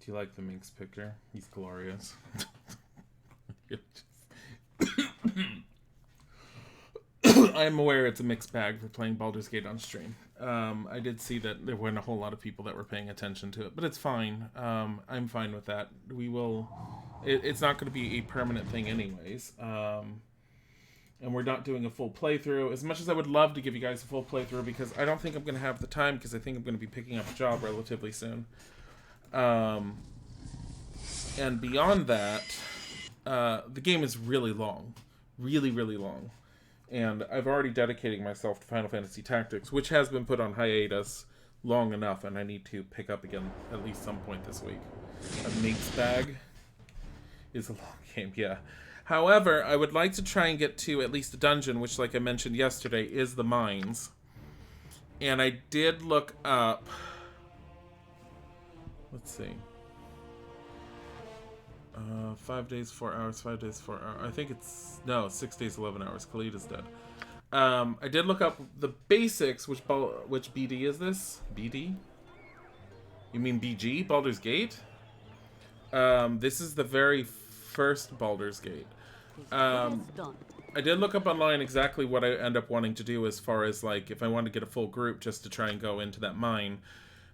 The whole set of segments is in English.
Do you like the Minx picture? He's glorious. I'm aware it's a mixed bag for playing Baldur's Gate on stream. I did see that there weren't a whole lot of people that were paying attention to it, but it's fine. I'm fine with that. We will... It's not going to be a permanent thing anyways. And we're not doing a full playthrough. As much as I would love to give you guys a full playthrough, because I don't think I'm going to have the time, because I think I'm going to be picking up a job relatively soon. And beyond that, the game is really long. Really, really long. And I've already dedicated myself to Final Fantasy Tactics, which has been put on hiatus long enough, and I need to pick up again at least some point this week. A Minx bag is a long game, yeah. However, I would like to try and get to at least a dungeon, which, like I mentioned yesterday, is the mines. And I did look up... Let's see. 5 days, 4 hours, 5 days, 4 hours. I think it's... No, 6 days, 11 hours. Khalid is dead. I did look up the basics. Which BD is this? BD? You mean BG? Baldur's Gate? This is the very first Baldur's Gate. I did look up online exactly what I end up wanting to do as far as, like, if I want to get a full group just to try and go into that mine.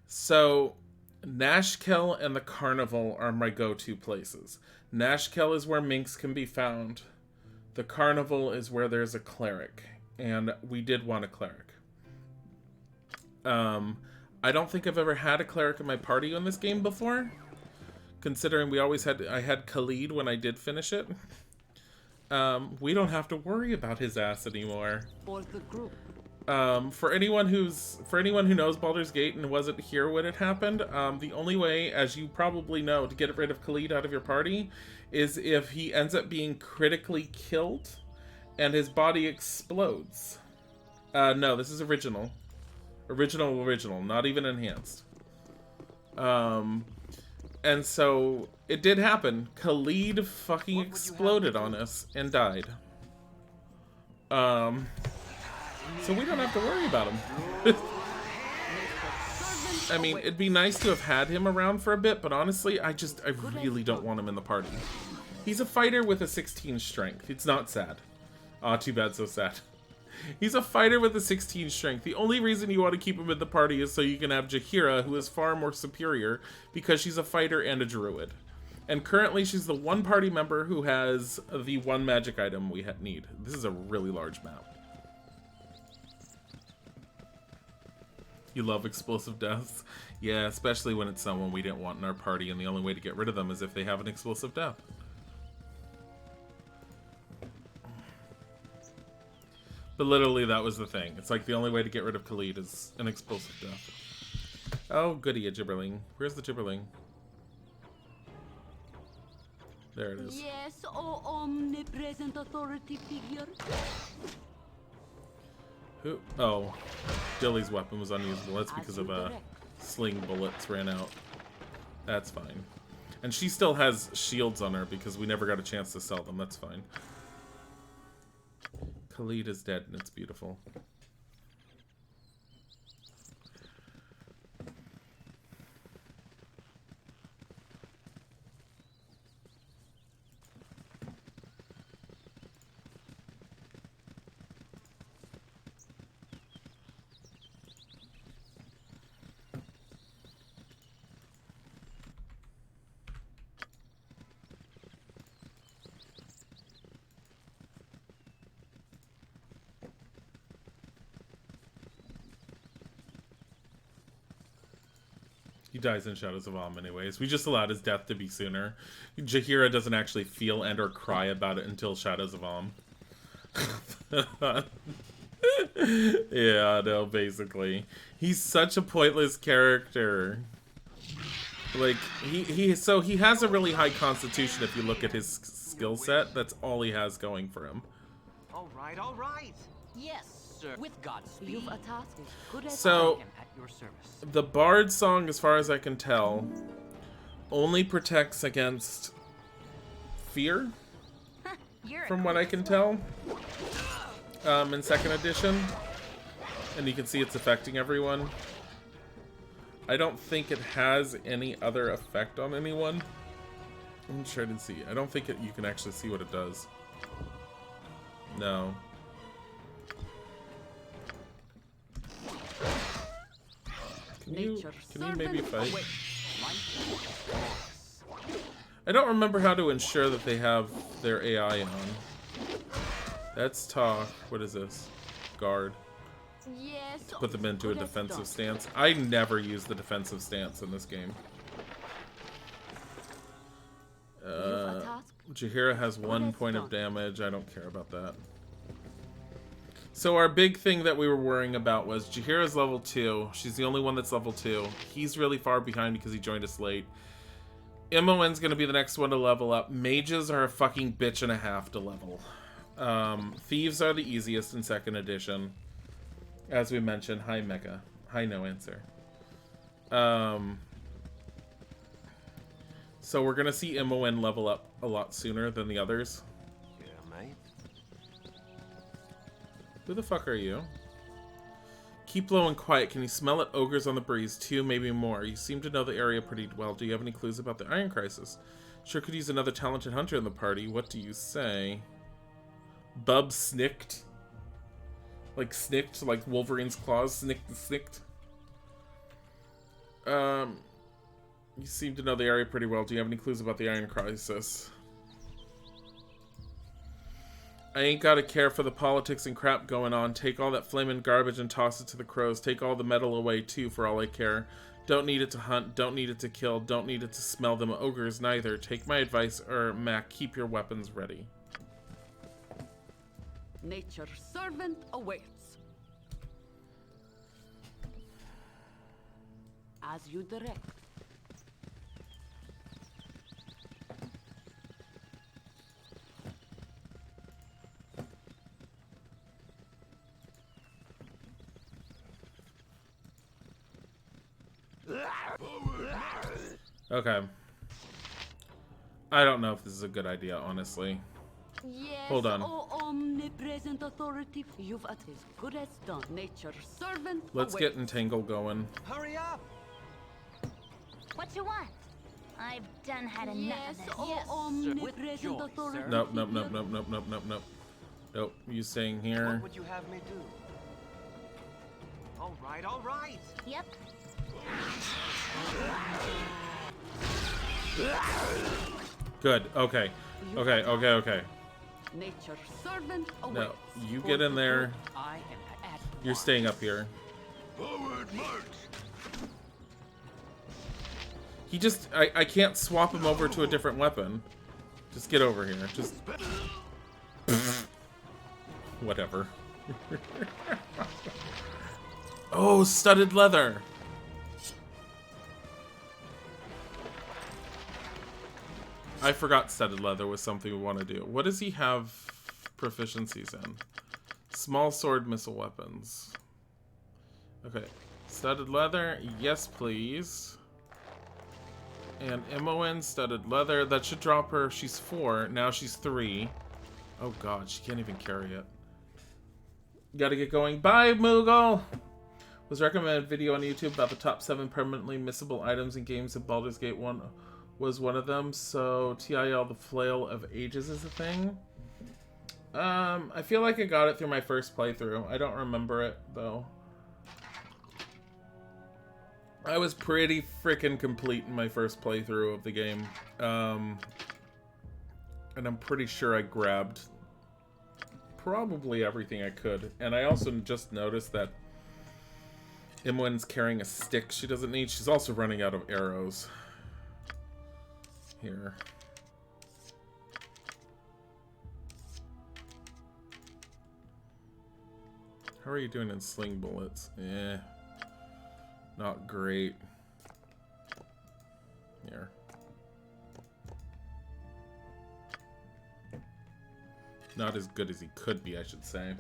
So... Nashkel and the Carnival are my go-to places. Nashkel is where Minx can be found. The Carnival is where there's a cleric. And we did want a cleric. I don't think I've ever had a cleric in my party in this game before. Considering I had Khalid when I did finish it. We don't have to worry about his ass anymore. For the group. For anyone who knows Baldur's Gate and wasn't here when it happened, the only way, as you probably know, to get rid of Khalid out of your party is if he ends up being critically killed and his body explodes. No, this is original. Original, not even enhanced. And so it did happen. Khalid fucking exploded on us and died. So we don't have to worry about him. I mean, it'd be nice to have had him around for a bit, but honestly, I really don't want him in the party. He's a fighter with a 16 strength. It's not sad. Aw, too bad, so sad. He's a fighter with a 16 strength. The only reason you want to keep him in the party is so you can have Jaheira, who is far more superior, because she's a fighter and a druid. And currently, she's the one party member who has the one magic item we need. This is a really large map. You love explosive deaths? Yeah, especially when it's someone we didn't want in our party, and the only way to get rid of them is if they have an explosive death. But literally, that was the thing. It's like the only way to get rid of Khalid is an explosive death. Oh, goody, a gibberling. Where's the gibberling? There it is. Yes, oh omnipresent authority figure. Who? Oh, Dilly's weapon was unusable. That's because of sling bullets ran out. That's fine. And she still has shields on her because we never got a chance to sell them. That's fine. Khalid is dead and it's beautiful. He dies in Shadows of Om anyways. We just allowed his death to be sooner. Jaheira doesn't actually feel and or cry about it until Shadows of Om. Yeah, no, basically. He's such a pointless character. Like, he has a really high constitution if you look at his skill set. That's all he has going for him. All right. Yes, sir. With Godspeed. You've a task. Good as So, I am at your service. the Bard song, as far as I can tell, only protects against fear, from what I can tell, in 2nd edition. And you can see it's affecting everyone. I don't think it has any other effect on anyone. I'm trying to see. I don't think you can actually see what it does. No. Can you maybe fight? I don't remember how to ensure that they have their AI on. That's talk. What is this? Guard. Yes. To put them into a defensive stance. I never use the defensive stance in this game. Jaheira has 1 point of damage. I don't care about that. So our big thing that we were worrying about was Jaheira's level 2. She's the only one that's level 2. He's really far behind because he joined us late. MON's going to be the next one to level up. Mages are a fucking bitch and a half to level. Thieves are the easiest in 2nd edition. As we mentioned, hi Mecha. Hi no answer. So we're going to see MON level up a lot sooner than the others. Yeah, mate. Who the fuck are you? Keep low and quiet. Can you smell it? Ogres on the breeze. 2, maybe more. You seem to know the area pretty well. Do you have any clues about the Iron Crisis? Sure could use another talented hunter in the party. What do you say? Bub snicked? Like snicked? Like Wolverine's claws? Snicked? You seem to know the area pretty well. Do you have any clues about the Iron Crisis? I ain't gotta care for the politics and crap going on. Take all that flamin' garbage and toss it to the crows. Take all the metal away, too, for all I care. Don't need it to hunt. Don't need it to kill. Don't need it to smell them ogres, neither. Take my advice, Mac, keep your weapons ready. Nature's servant awaits. As you direct. Okay. I don't know if this is a good idea, honestly. Yes, Hold on. oh omnipresent authority. You've as good as done. Nature's servant Let's awaits. get Entangle going. Hurry up! What you want? I've done had enough Yes, of this. oh Yes, sir. omnipresent With joy, authority. sir. Nope. Nope, you staying here. What would you have me do? All right, all right. Yep. Good, okay. Okay. Nature's servant awaits. No, you get in there. I am at You're staying up here. Forward march. He just... I can't swap him over to a different weapon. Just get over here. Just... Whatever. Oh, studded leather! I forgot studded leather was something we want to do. What does he have proficiencies in? Small sword missile weapons. Okay. Studded leather. Yes, please. And MON studded leather. That should drop her. She's 4. Now she's 3. Oh god, she can't even carry it. Gotta get going. Bye, Moogle! Was recommended video on YouTube about the top 7 permanently missable items in games, and Baldur's Gate 1 was one of them. So TIL, the Flail of Ages is a thing. I feel like I got it through my first playthrough. I don't remember it, though. I was pretty freaking complete in my first playthrough of the game. And I'm pretty sure I grabbed probably everything I could. And I also just noticed that Imwen's carrying a stick she doesn't need. She's also running out of arrows. Here. How are you doing in sling bullets? Eh. Not great. Here. Not as good as he could be, I should say.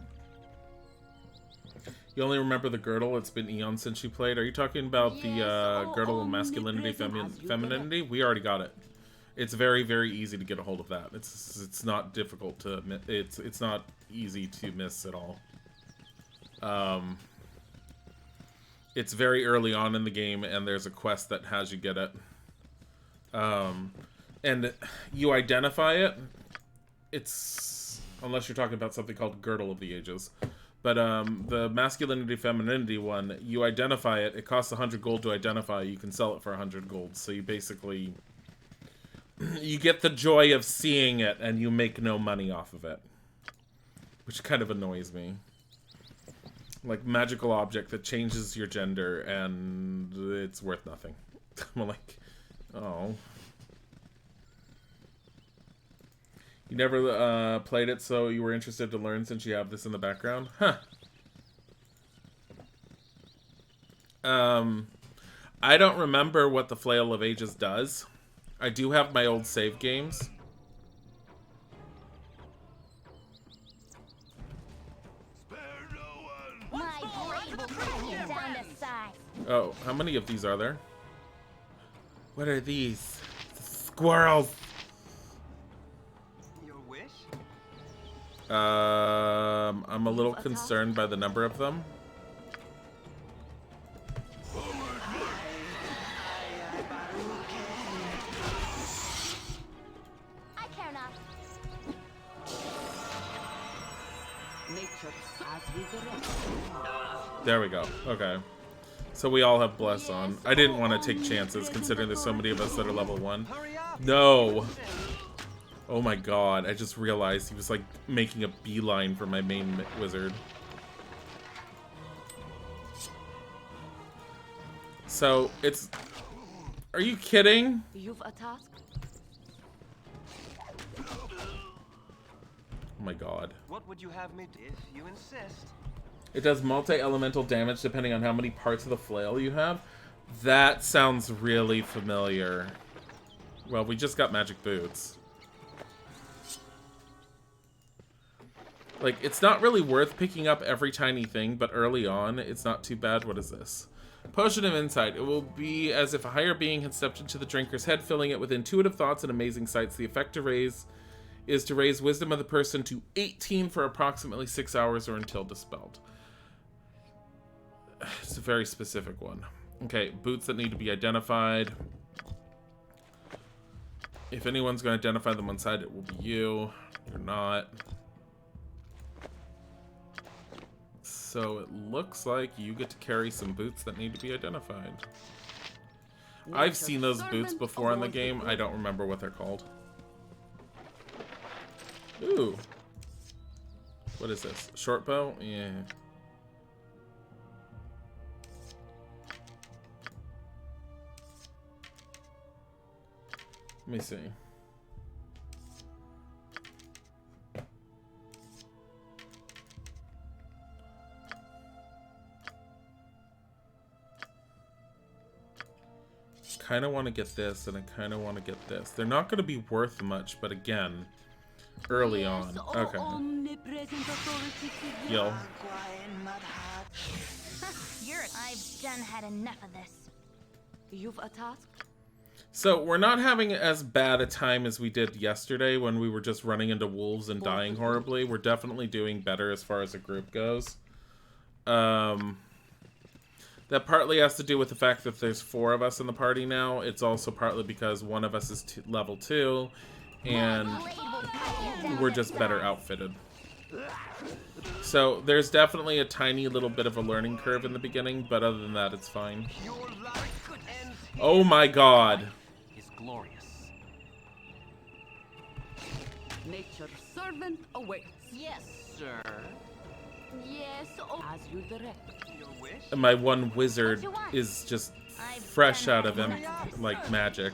You only remember the girdle? It's been eons since you played. Are you talking about the girdle of masculinity, femininity? We already got it. It's very, very easy to get a hold of that. It's not difficult to... It's not easy to miss at all. It's very early on in the game, and there's a quest that has you get it. And you identify it. It's... Unless you're talking about something called Girdle of the Ages. But the masculinity femininity one, you identify it. It costs 100 gold to identify. You can sell it for 100 gold. So you basically... You get the joy of seeing it, and you make no money off of it. Which kind of annoys me. Like, magical object that changes your gender, and it's worth nothing. I'm like, oh. You never played it, so you were interested to learn since you have this in the background? Huh. I don't remember what the Flail of Ages does. I do have my old save games. Oh, how many of these are there? What are these? Squirrels! Your wish? I'm a little concerned by the number of them. I care not. Nature as we direct. There we go. Okay. So we all have Bless on. I didn't want to take chances, considering there's so many of us that are level 1. No! Oh my god, I just realized he was, like, making a beeline for my main wizard. So, it's... Are you kidding? You've a task? Oh my god. What would you have me do if you insist? It does multi-elemental damage depending on how many parts of the flail you have. That sounds really familiar. Well, we just got magic boots. Like, it's not really worth picking up every tiny thing, but early on, it's not too bad. What is this? Potion of Insight. It will be as if a higher being had stepped into the drinker's head, filling it with intuitive thoughts and amazing sights. The effect to raise is to raise wisdom of the person to 18 for approximately 6 hours or until dispelled. It's a very specific one. Okay, boots that need to be identified. If anyone's going to identify them on side, it will be you. You're not. So it looks like you get to carry some boots that need to be identified. I've seen those boots before in the game. I don't remember what they're called. Ooh. What is this? Short bow? Yeah. Let me see. Kind of want to get this, and I kind of want to get this. They're not going to be worth much, but again, early on. Okay. Yo. I've done had enough of this. You've a task? So we're not having as bad a time as we did yesterday when we were just running into wolves and dying horribly. We're definitely doing better as far as a group goes. That partly has to do with the fact that there's 4 of us in the party now. It's also partly because one of us is level 2, and we're just better outfitted. So there's definitely a tiny little bit of a learning curve in the beginning, but other than that, it's fine. Oh my god. Is glorious. Nature's servant awaits. Yes, sir. Yes, as you direct. Your wish? And my one wizard is just fresh out of him, like magic.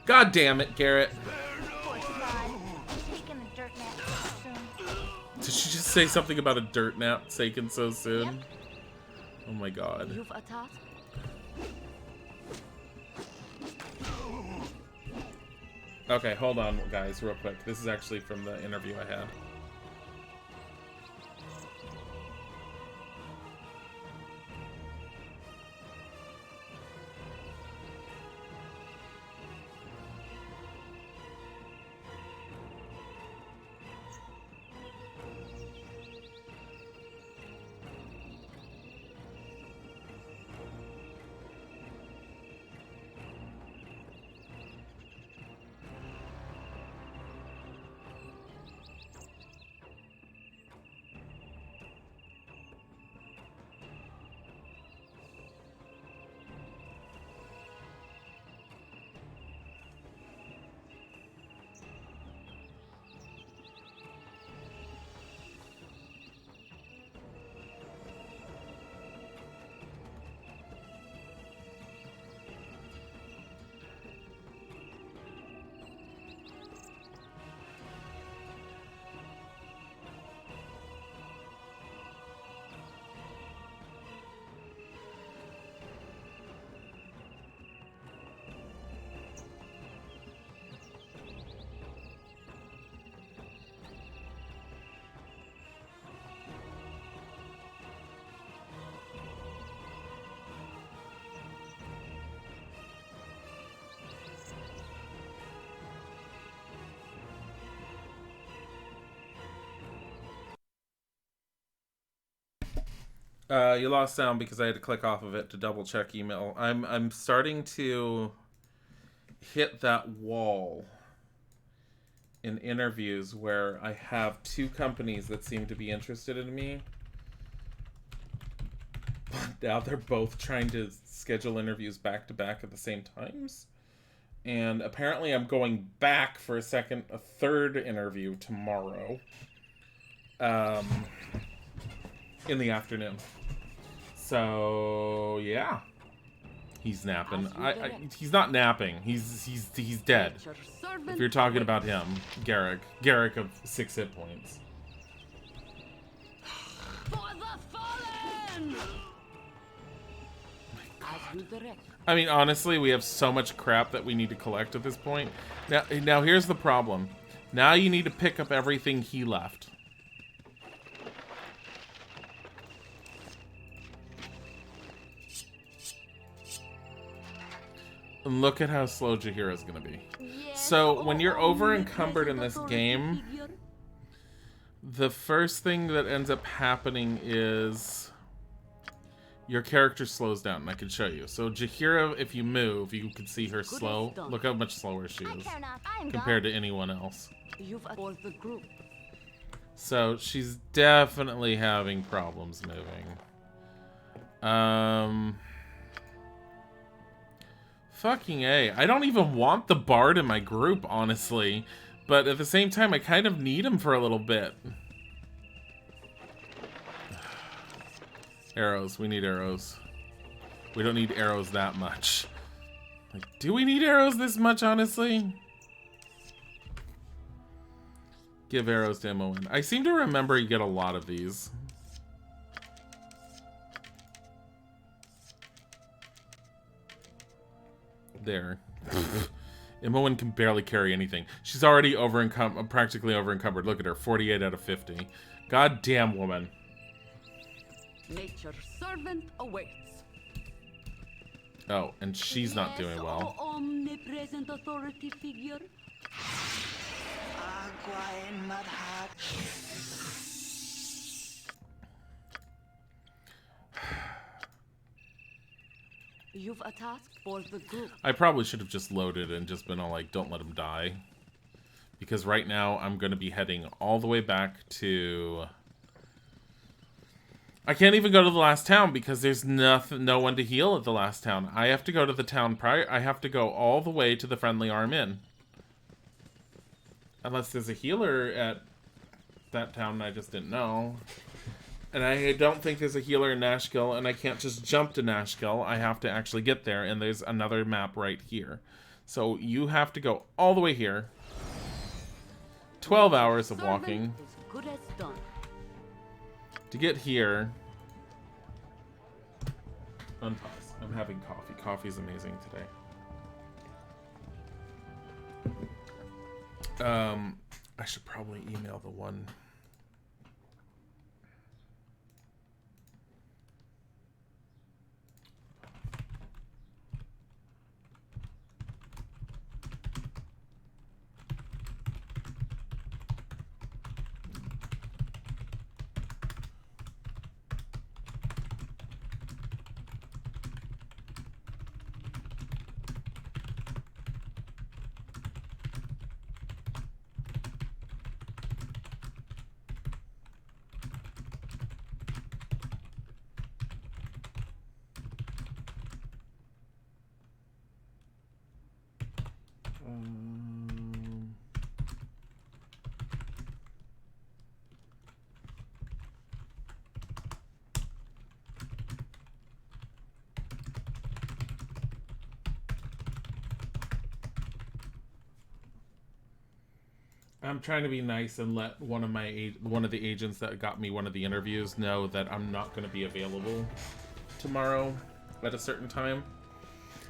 God damn it, Garrett. Did she just say something about a dirt nap taken so soon? Oh my god. You've a task? Okay, hold on, guys, real quick. This is actually from the interview I had. You lost sound because I had to click off of it to double check email. I'm starting to hit that wall in interviews where I have two companies that seem to be interested in me. But now they're both trying to schedule interviews back to back at the same times. And apparently I'm going back for a third interview tomorrow. In the afternoon. So yeah, he's napping. He's not napping. He's dead. If you're talking about him, Garrick of 6 hit points. For the fallen! I mean, honestly, we have so much crap that we need to collect at this point. Now here's the problem. Now you need to pick up everything he left. And look at how slow Jaheira's gonna be. So, when you're over-encumbered in this game, the first thing that ends up happening is your character slows down, and I can show you. So, Jaheira, if you move, you can see her slow. Look how much slower she is compared to anyone else. So, she's definitely having problems moving. Fucking A. I don't even want the Bard in my group, honestly. But at the same time, I kind of need him for a little bit. Arrows. We need arrows. We don't need arrows that much. Like, do we need arrows this much, honestly? Give arrows to Imoen. I seem to remember you get a lot of these. There. Imoen can barely carry anything. She's already practically over-encumbered. Look at her, 48 out of 50. Goddamn woman. Nature's servant awaits. Oh, and she's not doing well. O omnipresent authority figure. You've a task for the group. I probably should have just loaded and just been all like, don't let him die. Because right now, I'm going to be heading all the way back to... I can't even go to the last town because there's no one to heal at the last town. I have to go to the town prior. I have to go all the way to the Friendly Arm Inn. Unless there's a healer at that town I just didn't know. And I don't think there's a healer in Nashville, and I can't just jump to Nashville. I have to actually get there, and there's another map right here. So you have to go all the way here. 12 hours of walking. Good as done. To get here. Unpause. I'm having coffee. Coffee's amazing today. I should probably email the one... I'm trying to be nice and let one of the agents that got me one of the interviews know that I'm not going to be available tomorrow at a certain time.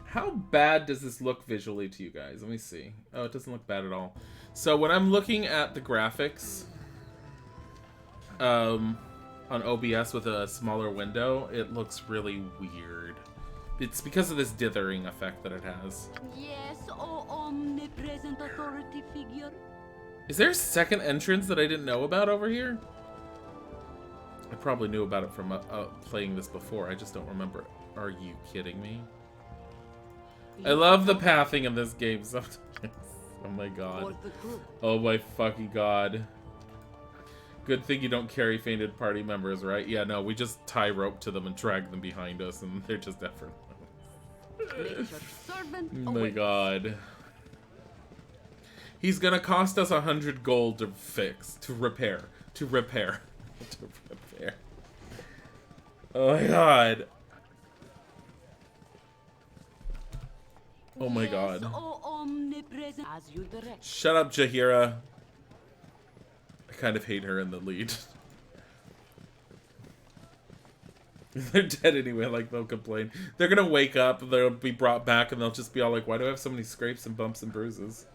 How bad does this look visually to you guys? Let me see. Oh, it doesn't look bad at all. So when I'm looking at the graphics on OBS with a smaller window, it looks really weird. It's because of this dithering effect that it has. Yes, O omnipresent authority figure. Is there a second entrance that I didn't know about over here? I probably knew about it from playing this before. I just don't remember it. Are you kidding me? I love the pathing in this game sometimes. Oh my god. Oh my fucking god. Good thing you don't carry fainted party members, right? Yeah, no, we just tie rope to them and drag them behind us, and they're just effort. Oh my god. He's gonna cost us 100 gold to fix, to repair. Oh my god. Oh my god. Shut up, Jaheira. I kind of hate her in the lead. They're dead anyway, like they'll complain. They're gonna wake up, they'll be brought back, and they'll just be all like, why do I have so many scrapes and bumps and bruises?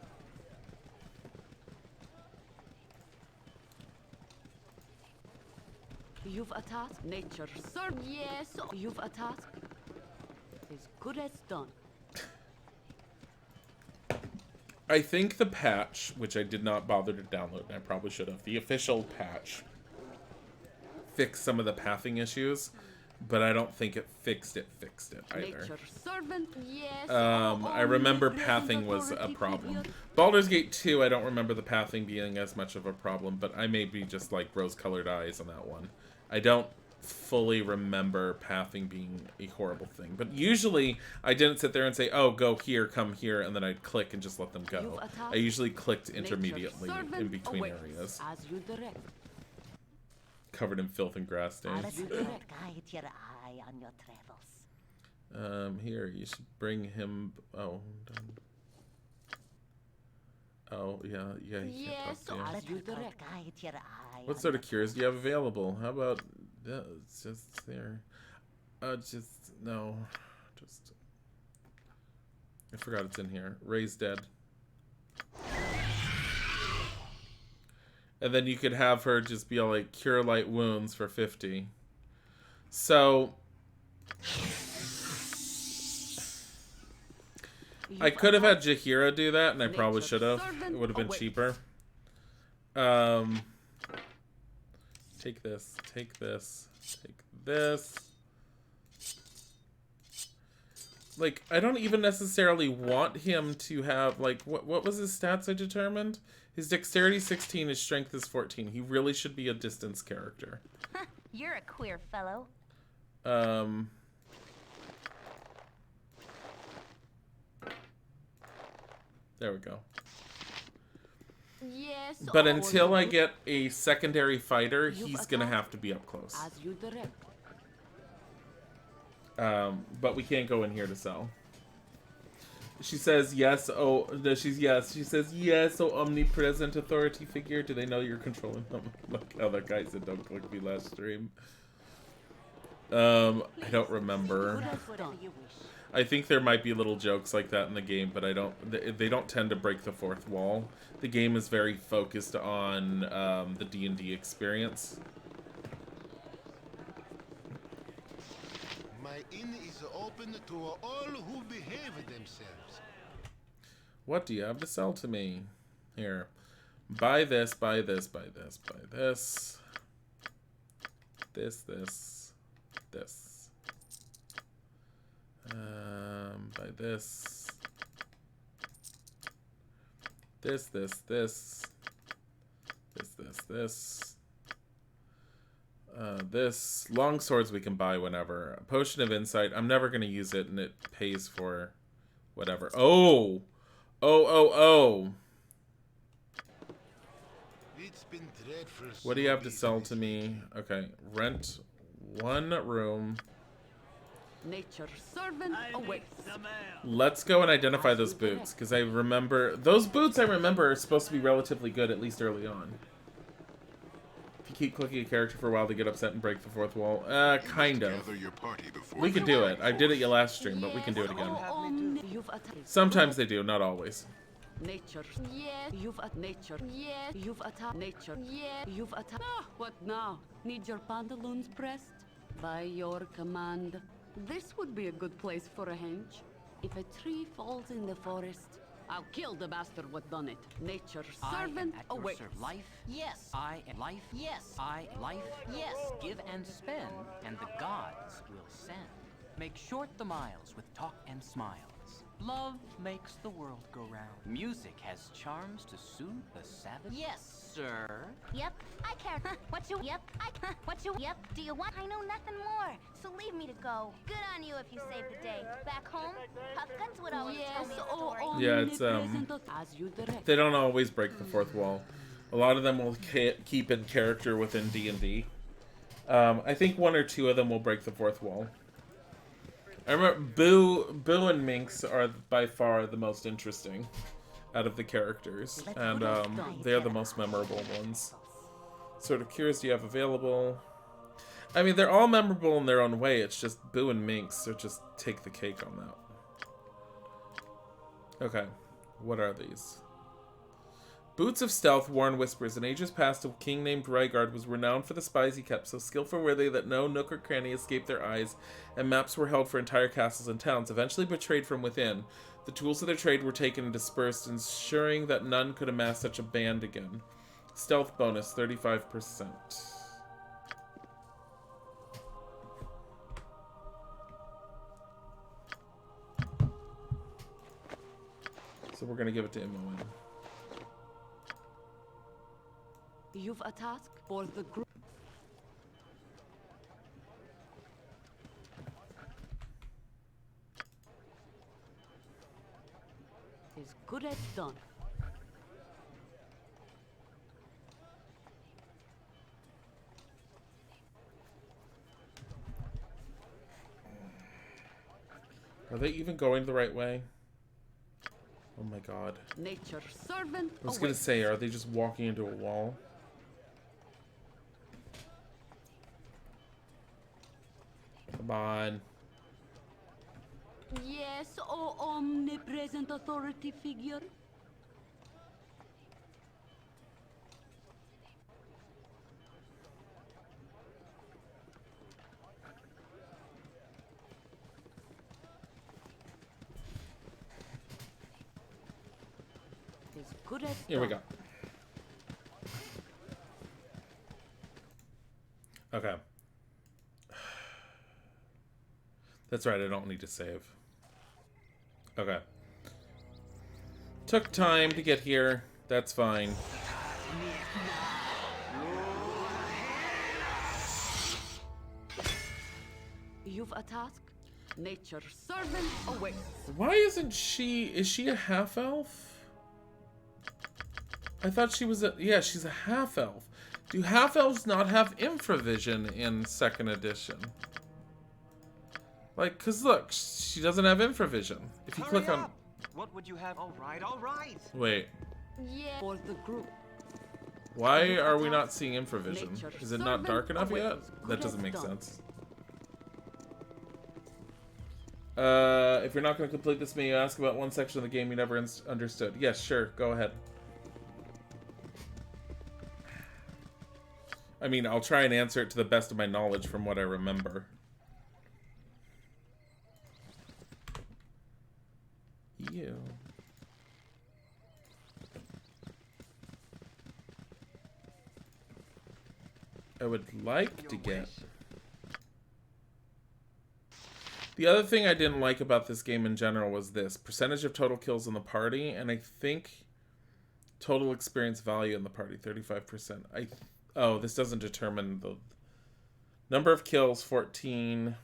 You've a task, nature, sir. Yes, you've a task. As good as done. I think the patch, which I did not bother to download, and I probably should have, the official patch fixed some of the pathing issues, but I don't think it fixed it either. I remember pathing was a problem. Baldur's Gate 2, I don't remember the pathing being as much of a problem, but I may be just like rose-colored eyes on that one. I don't fully remember pathing being a horrible thing, but usually I didn't sit there and say, oh, go here, come here, and then I'd click and just let them go. I usually clicked intermediately in between areas. Covered in filth and grass stains. Here, you should bring him. Oh, oh yeah, he can't talk to you. What sort of cures do you have available? How about it's just there? No, I forgot it's in here. Raise dead. And then you could have her just be all like, cure light wounds for 50. So I could have had Jaheira do that, and I probably should have. It would have been cheaper. Take this, take this, take this. Like, I don't even necessarily want him to have, like, what was his stats I determined? His dexterity 16, his strength is 14. He really should be a distance character. You're a queer fellow. There we go. Yes. But until I get a secondary fighter, he's gonna have to be up close. But we can't go in here to sell. She says yes. Oh, no, she's yes. She says yes. Oh, omnipresent authority figure. Do they know you're controlling them? Like how that guy said, "Don't click me last stream." I don't remember. I think there might be little jokes like that in the game, but I don't. They don't tend to break the fourth wall. The game is very focused on the D&D experience. My inn is open to all who behave themselves. What do you have to sell to me? Here. Buy this, buy this, buy this, buy this. This. Buy this. This. This. Long swords we can buy whenever. A potion of insight. I'm never going to use it, and it pays for whatever. Oh! It's been dreadful. What do you have to sell to me? Okay. Rent 1 room. Nature servant awaits. Let's go and identify those boots, because I remember... Those boots, I remember, are supposed to be relatively good, at least early on. If you keep clicking a character for a while, they get upset and break the fourth wall. Kind of. We can do it. I did it last stream, but we can do it again. Sometimes they do, not always. Nature. Yes. You've at nature. Yes. You've attacked nature. Yes. You've attacked. Ah, what now? Need your pantaloons pressed? By your command. This would be a good place for a henge. If a tree falls in the forest, I'll kill the bastard what done it. Nature's I am servant at your awaits. Life? Yes. I am life? Yes. I am life? Yes. Give and spend, and the gods will send. Make short the miles with talk and smiles. Love makes the world go round. Music has charms to soothe the savage. Yes, sir. Yep, I care. What you? Yep, what you? Yep. Do you want? I know nothing more. So leave me to go. Good on you if you saved the day. Back home, Puff Guns would always tell me a story. Yeah, it's As you direct. they don't always break the fourth wall. A lot of them will keep in character within D&D. I think one or two of them will break the fourth wall. I remember Boo and Minx are by far the most interesting out of the characters, and they're the most memorable ones. Sort of curious, do you have available? I mean, they're all memorable in their own way. It's just Boo and Minx are just take the cake on that. Okay, what are these? Boots of Stealth, Warren whispers, in ages past a king named Rygard was renowned for the spies he kept, so skillful were they that no nook or cranny escaped their eyes, and maps were held for entire castles and towns, eventually betrayed from within. The tools of their trade were taken and dispersed, ensuring that none could amass such a band again. Stealth bonus, 35%. So we're going to give it to Imoen. You've a task for the group. Is good as done. Are they even going the right way? Oh my god. Nature's servant. I was going to say, are they just walking into a wall? Come on. Yes, oh omnipresent authority figure. Is good as Here we go. done. Okay. That's right, I don't need to save. Okay. Took time to get here. That's fine. You've a task. Nature's servant awaits. Why isn't she... Is she a half-elf? I thought she was a... Yeah, she's a half-elf. Do half-elves not have infravision in 2nd edition? Like, because look, she doesn't have infravision. If you click on... What would you have? All right. Wait. Yeah. For the group. Why are we not seeing infravision? Is it not dark enough yet? That doesn't make sense. If you're not going to complete this, may you ask about one section of the game you never understood? Yes, sure. Go ahead. I mean, I'll try and answer it to the best of my knowledge from what I remember. Ew. I would like to get... The other thing I didn't like about this game in general was this. Percentage of total kills in the party, and I think total experience value in the party, 35%. Oh, this doesn't determine the number of kills, 14.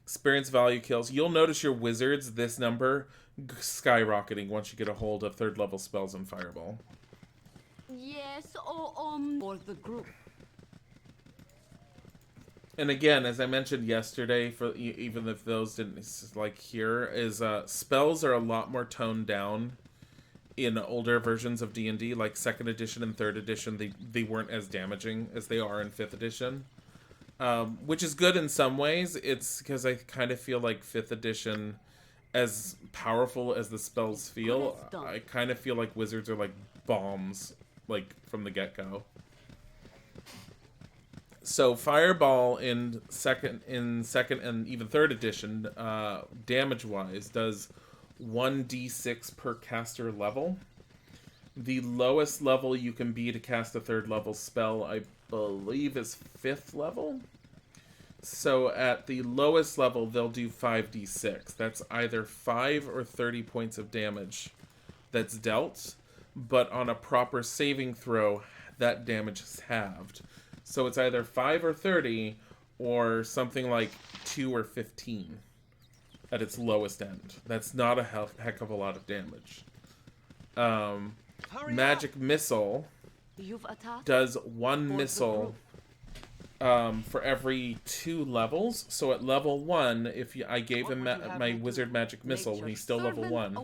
Experience value kills. You'll notice your wizards, this number, skyrocketing once you get a hold of 3rd level spells and Fireball. Yes, for the group. And again, as I mentioned yesterday, for even if those didn't like hear, is spells are a lot more toned down in older versions of D&D, like 2nd edition and 3rd edition. They weren't as damaging as they are in 5th edition, which is good in some ways. It's because I kind of feel like 5th edition, as powerful as the spells feel, I kind of feel like wizards are like bombs, like from the get-go. So Fireball in second and even 3rd edition, damage-wise, does 1d6 per caster level. The lowest level you can be to cast a 3rd level spell, I believe, is 5th level. So at the lowest level, they'll do 5d6. That's either 5 or 30 points of damage that's dealt, but on a proper saving throw, that damage is halved. So it's either 5 or 30, or something like 2 or 15 at its lowest end. That's not a heck of a lot of damage. Magic Missile does 1 missile for every 2 levels. So at level 1, if I gave him my Wizard Magic Missile when he's still level 1,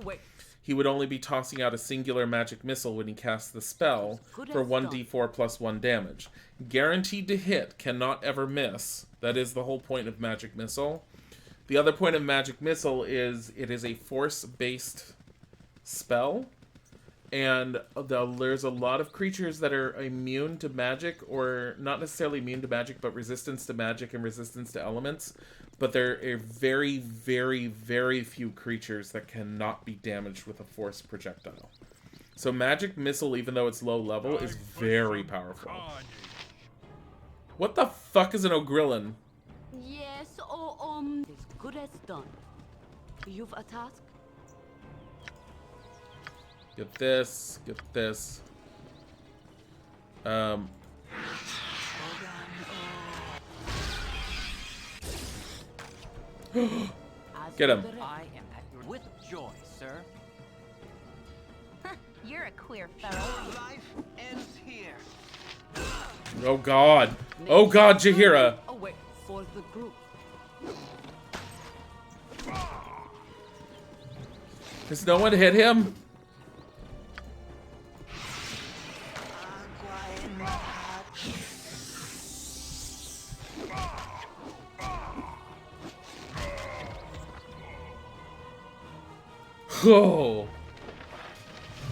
he would only be tossing out a singular Magic Missile when he casts the spell for 1d4 plus 1 damage. Guaranteed to hit, cannot ever miss. That is the whole point of Magic Missile. The other point of Magic Missile is it is a force-based spell. And there's a lot of creatures that are immune to magic, or not necessarily immune to magic, but resistance to magic and resistance to elements. But there are very, very, very few creatures that cannot be damaged with a force projectile. So Magic Missile, even though it's low level, is very powerful. What the fuck is an Ogrillin? Yes, as good as done. You've a task? Get this, get this. Get him. I am at your with joy, sir. You're a queer fellow. Life ends here. Oh god. Oh god, Jaheira. Away for the group. Has no one hit him? Oh.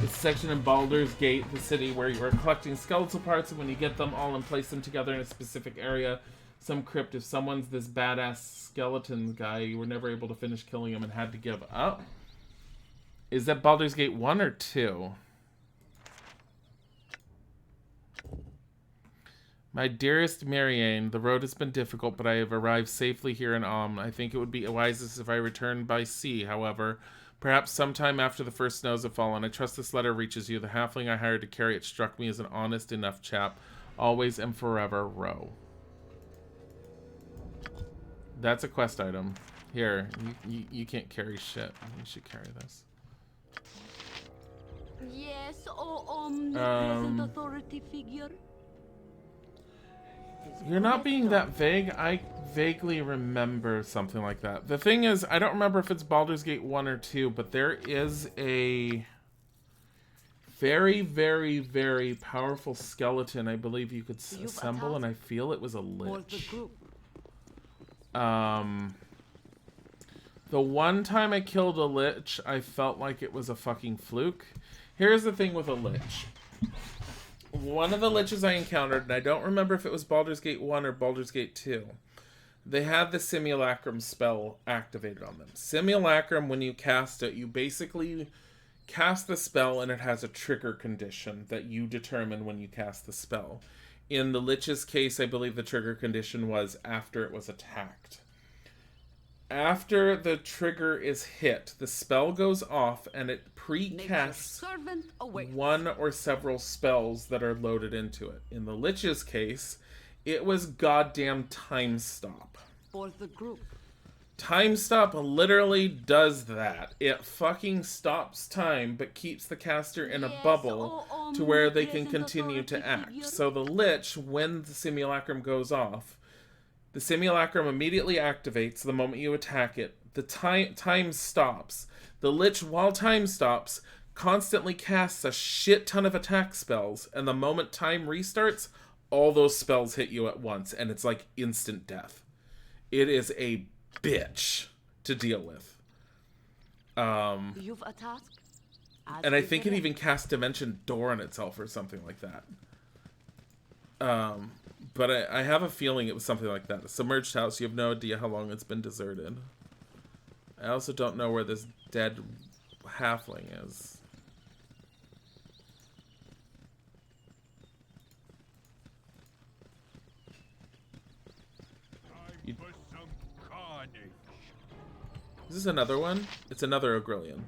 This section in Baldur's Gate, the city where you are collecting skeletal parts, and when you get them all and place them together in a specific area, some crypt, if someone's this badass skeleton guy, you were never able to finish killing him and had to give up. Is that Baldur's Gate 1 or 2? My dearest Marianne, the road has been difficult, but I have arrived safely here in Alm. I think it would be wisest if I returned by sea, however. Perhaps sometime after the first snows have fallen. I trust this letter reaches you. The halfling I hired to carry it struck me as an honest enough chap. Always and forever, Row. That's a quest item. Here, you can't carry shit. You should carry this. Yes, the present authority figure. You're not being that vague. I vaguely remember something like that. The thing is, I don't remember if it's Baldur's Gate 1 or 2, but there is a very, very, very powerful skeleton I believe you could assemble, and I feel it was a lich. The one time I killed a lich, I felt like it was a fucking fluke. Here's the thing with a lich. One of the liches I encountered, and I don't remember if it was Baldur's Gate 1 or Baldur's Gate 2, they had the Simulacrum spell activated on them. Simulacrum, when you cast it, you basically cast the spell and it has a trigger condition that you determine when you cast the spell. In the lich's case, I believe the trigger condition was after it was attacked. After the trigger is hit, the spell goes off and it pre-casts one or several spells that are loaded into it. In the lich's case, it was goddamn Time Stop. For the group. Time Stop literally does that. It fucking stops time, but keeps the caster in a bubble to where they can continue to act. So the lich, when the simulacrum goes off, the simulacrum immediately activates the moment you attack it. The time stops. The lich, while time stops, constantly casts a shit ton of attack spells, and the moment time restarts, all those spells hit you at once, and it's like instant death. It is a bitch to deal with. You've a task? And I think it even casts Dimension Door on itself or something like that. But I have a feeling it was something like that. A submerged house, you have no idea how long it's been deserted. I also don't know where this dead halfling is. Time for some carnage. Is this another one? It's another Ogrillion.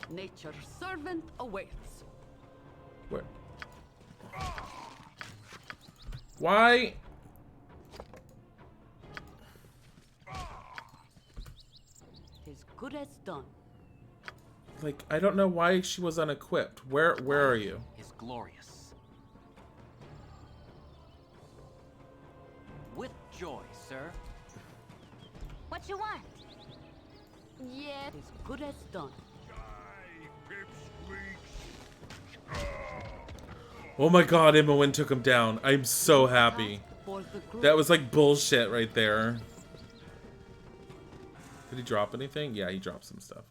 Nature's servant awaits. Where? Why? As good as done. Like, I don't know why she was unequipped. Where are you? Is glorious. With joy, sir. What you want? Yeah, as good as done. Oh my god, Imowen took him down. I'm so happy. For the group. That was like bullshit right there. Did he drop anything? Yeah, he dropped some stuff.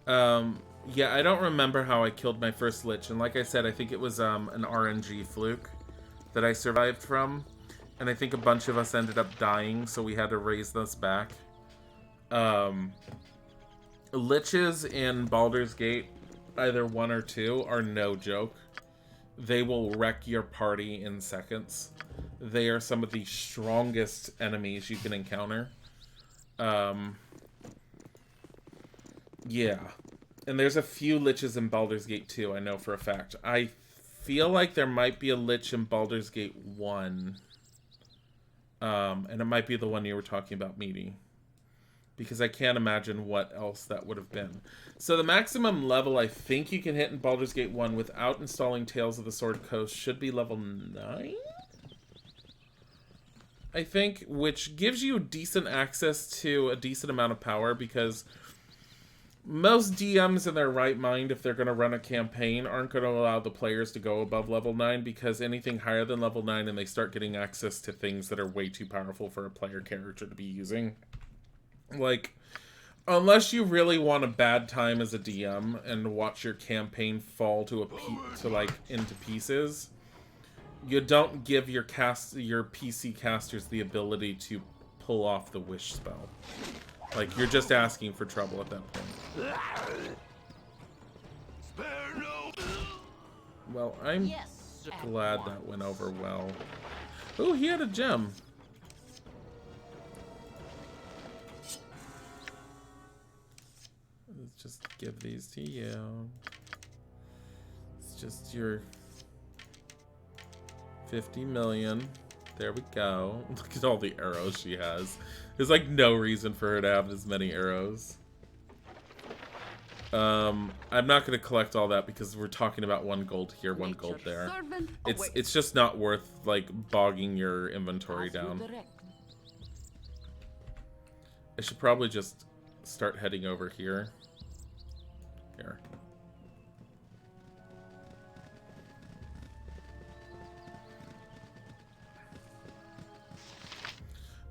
Yeah, I don't remember how I killed my first Lich, and like I said, I think it was an RNG fluke that I survived from, and I think a bunch of us ended up dying, so we had to raise this back. Liches in Baldur's Gate, either 1 or 2, are no joke. They will wreck your party in seconds. They are some of the strongest enemies you can encounter. Yeah. And there's a few Liches in Baldur's Gate 2, I know for a fact. I feel like there might be a Lich in Baldur's Gate 1. And it might be the one you were talking about, Meaty. Because I can't imagine what else that would have been. So the maximum level I think you can hit in Baldur's Gate 1 without installing Tales of the Sword Coast should be level 9? I think, which gives you decent access to a decent amount of power, because most DMs in their right mind, if they're going to run a campaign, aren't going to allow the players to go above level 9, because anything higher than level 9 and they start getting access to things that are way too powerful for a player character to be using. Like, unless you really want a bad time as a DM and watch your campaign fall to into pieces, you don't give your PC casters the ability to pull off the wish spell. Like, you're just asking for trouble at that point. Well, I'm glad that went over well. Oh, he had a gem. Let's just give these to you. It's just your 50 million. There we go. Look at all the arrows she has. There's like no reason for her to have as many arrows. I'm not going to collect all that because we're talking about 1 gold here, 1 gold there. It's just not worth like bogging your inventory down. I should probably just start heading over here. Here.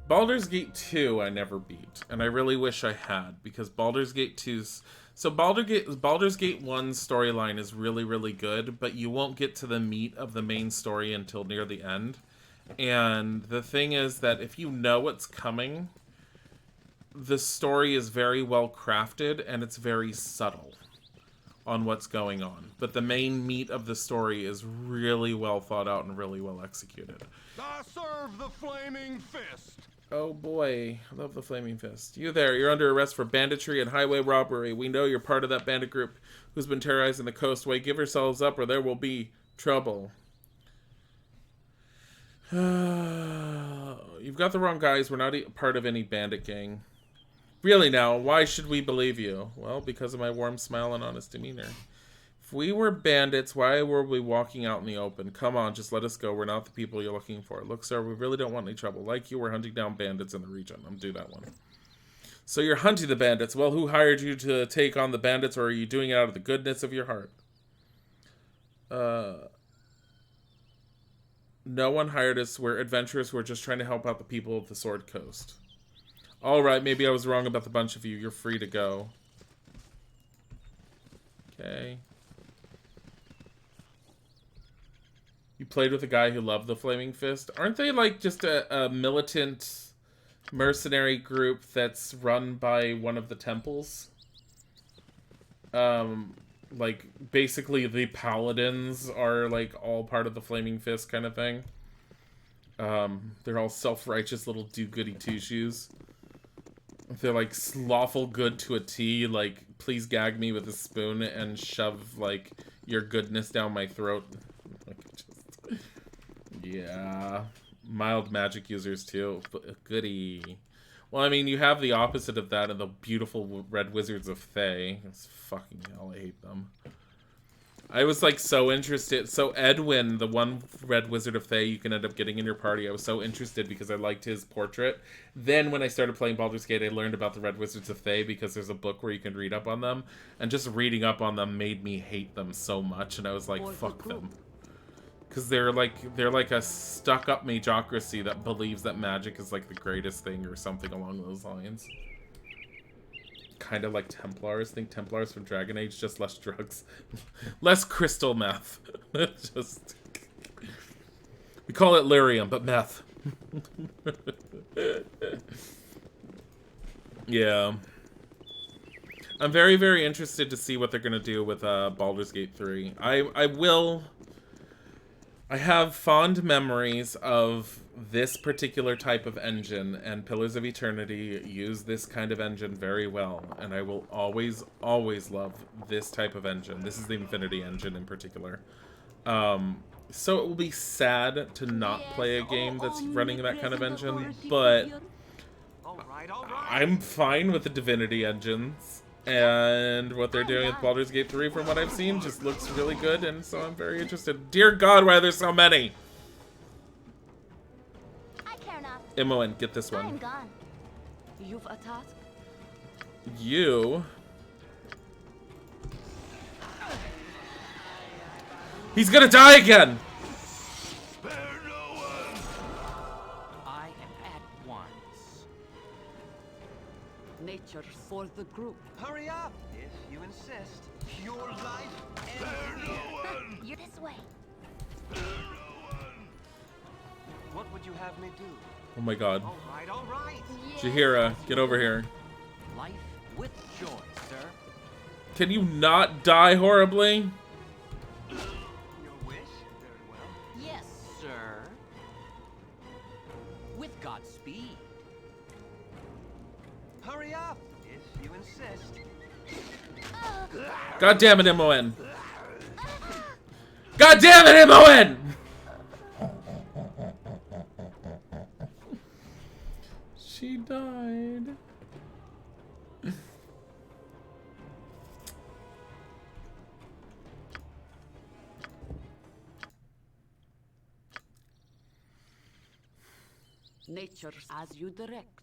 Baldur's Gate 2 I never beat, and I really wish I had, because Baldur's Gate 2's... So Baldur's Gate 1's storyline is really, really good, but you won't get to the meat of the main story until near the end. And the thing is that if you know what's coming, the story is very well crafted, and it's very subtle on what's going on. But the main meat of the story is really well thought out and really well executed. I serve the flaming fist. Oh boy, I love the Flaming Fist. You there, you're under arrest for banditry and highway robbery. We know you're part of that bandit group who's been terrorizing the coastway. Give yourselves up or there will be trouble. You've got the wrong guys. We're not part of any bandit gang. Really now, why should we believe you? Well, because of my warm smile and honest demeanor. If we were bandits, why were we walking out in the open? Come on, just let us go. We're not the people you're looking for. Look, sir, we really don't want any trouble. Like you, we're hunting down bandits in the region. I'm do that one. So you're hunting the bandits. Well, who hired you to take on the bandits, or are you doing it out of the goodness of your heart? No one hired us. We're adventurers. We're just trying to help out the people of the Sword Coast. All right, maybe I was wrong about the bunch of you. You're free to go. Okay. You played with a guy who loved the Flaming Fist. Aren't they like just a militant mercenary group that's run by one of the temples? Like basically the paladins are like all part of the Flaming Fist kind of thing. They're all self-righteous little do-goody two-shoes. They're like lawful good to a T, like please gag me with a spoon and shove like your goodness down my throat. Like, just... Yeah. Mild magic users too. Goody. Well, I mean, you have the opposite of that in the beautiful Red Wizards of Thay. It's fucking hell, I hate them. I was like so interested. So Edwin, the one Red Wizard of Thay you can end up getting in your party, I was so interested because I liked his portrait. Then when I started playing Baldur's Gate, I learned about the Red Wizards of Thay because there's a book where you can read up on them. And just reading up on them made me hate them so much. And I was like, fuck them. Because they're like a stuck-up magocracy that believes that magic is like the greatest thing or something along those lines. Kind of like Templars. Think Templars from Dragon Age, just less drugs. Less crystal meth. Just... We call it lyrium, but meth. Yeah. I'm very, very interested to see what they're going to do with Baldur's Gate 3. I have fond memories of this particular type of engine, and Pillars of Eternity use this kind of engine very well, and I will always, always love this type of engine. This is the Infinity engine in particular. So it will be sad to not play a game that's running that kind of engine, but I'm fine with the Divinity engines. And what they're doing with Baldur's Gate 3, from what I've seen, just looks really good, and so I'm very interested. Dear God, why are there so many? I care not. Imoen, get this one. I'm gone. You've a task? You... He's gonna die again! I am at once. Nature for the group. Hurry up, if you insist. Your life ends here. You're this way. What would you have me do? Oh my God. All right. Jahira, get over here. Life with joy, sir. Can you not die horribly? Your wish? Very well. Yes, sir. With Godspeed. Hurry up, if you insist. God damn it, Imoen! God damn it, Imoen! She died. Nature as you direct.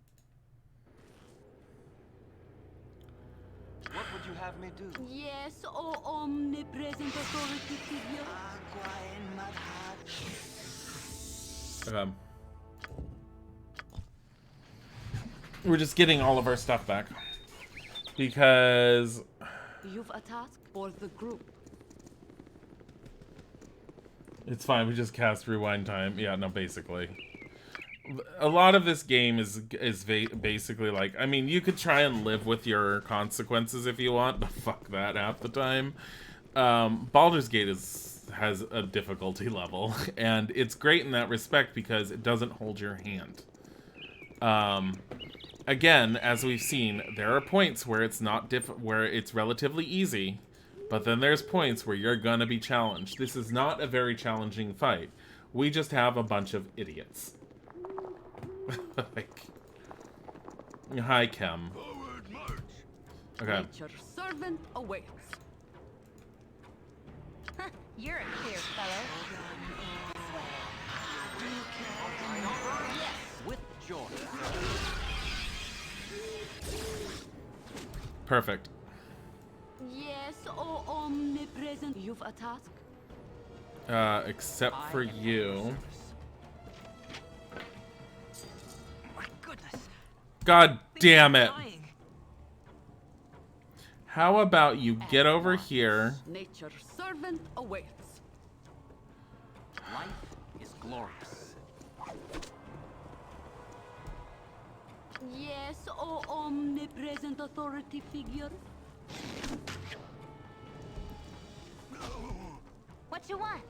What would you have me do? Yes, oh omnipresent authority figure. We're just getting all of our stuff back. Because... You've a task for the group. It's fine, we just cast rewind time. Yeah, no, basically. A lot of this game is basically like, I mean, you could try and live with your consequences if you want, but fuck that half the time. Baldur's Gate has a difficulty level, and it's great in that respect because it doesn't hold your hand. Again, as we've seen, there are points where it's not where it's relatively easy, but then there's points where you're gonna be challenged. This is not a very challenging fight. We just have a bunch of idiots. Like, hi, Chem. Okay. Nature's servant awaits. You're a clear fellow. Yes, with joy. Perfect. Yes, oh omnipresent. You've a task. Except for you. My goodness. God damn it. How about you get over here? Nature's servant awaits. life is glorious. Yes, oh omnipresent authority figure. What you want?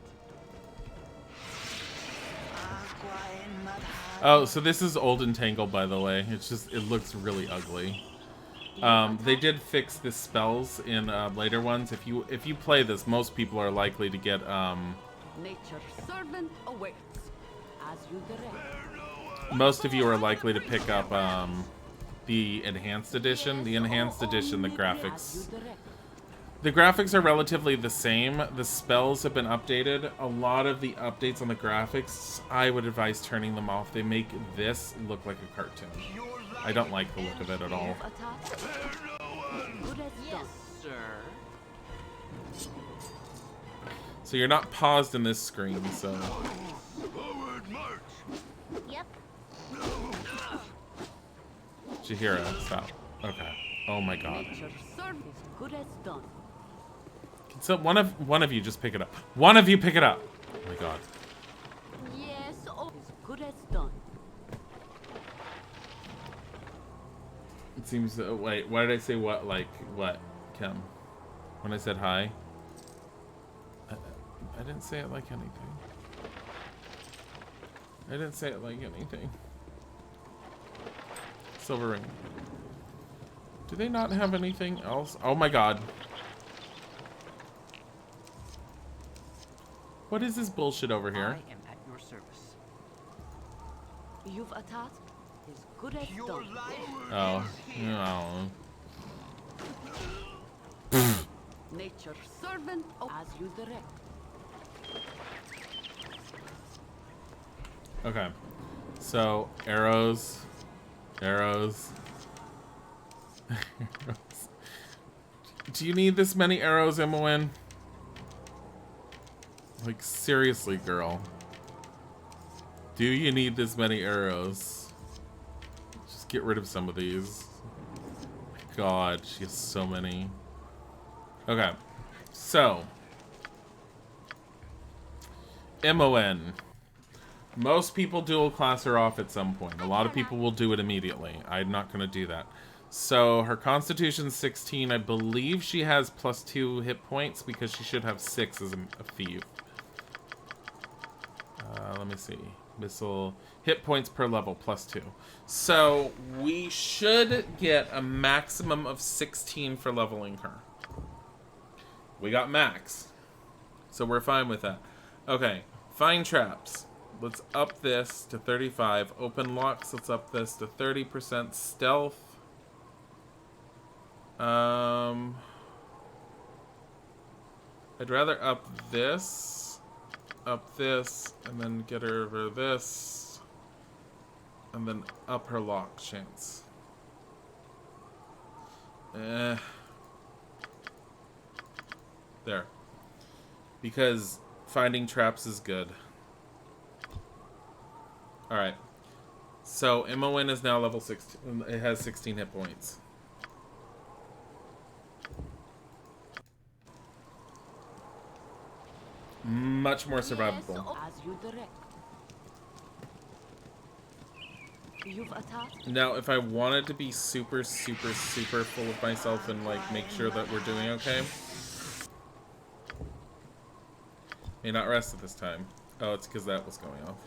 Oh, so this is old and tangled, by the way. It's just, it looks really ugly. They did fix the spells in later ones. If you play this, most people are likely to get Nature's servant awaits. As you direct. most of you are likely to pick up the enhanced edition. The enhanced edition, the graphics are relatively the same. The spells have been updated. A lot of the updates on the graphics, I would advise turning them off. They make this look like a cartoon. I don't like the look of it at all. Yes, sir. So you're not paused in this screen, so... Forward march. Yep. Chihira, stop. Okay. Oh my god. Nature's servant is good as done. So one of you just pick it up. One of you pick it up! Oh my god. Yes, oh is good as done. It seems... wait, why did I say what, like, what, Kim? When I said hi? I didn't say it like anything. I didn't say it like anything. Silver ring. Do they not have anything else? Oh my god. What is this bullshit over here? I am at your service. You've a task is good as Your done. life Oh. is here. No. Nature's servant as you direct. Okay. So, arrows. Arrows. Do you need this many arrows, Imoen? Like, seriously, girl. Do you need this many arrows? Just get rid of some of these. God, she has so many. Okay. So. Imoen. Most people dual class her off at some point. A lot of people will do it immediately. I'm not going to do that. So her constitution's 16. I believe she has +2 hit points because she should have 6 as a thief. Let me see. Missile hit points per level +2. So we should get a maximum of 16 for leveling her. We got max. So we're fine with that. Okay. Find traps. Let's up this to 35. Open locks. Let's up this to 30%. Stealth. I'd rather up this, and then get her over this, and then up her lock chance. There. Because finding traps is good. Alright. So, Imoen is now level 16. It has 16 hit points. Much more survivable. Yes, as you direct. You've a task. Now, if I wanted to be super, super, super full of myself and, like, make sure that we're doing okay. May not rest at this time. Oh, it's because that was going off.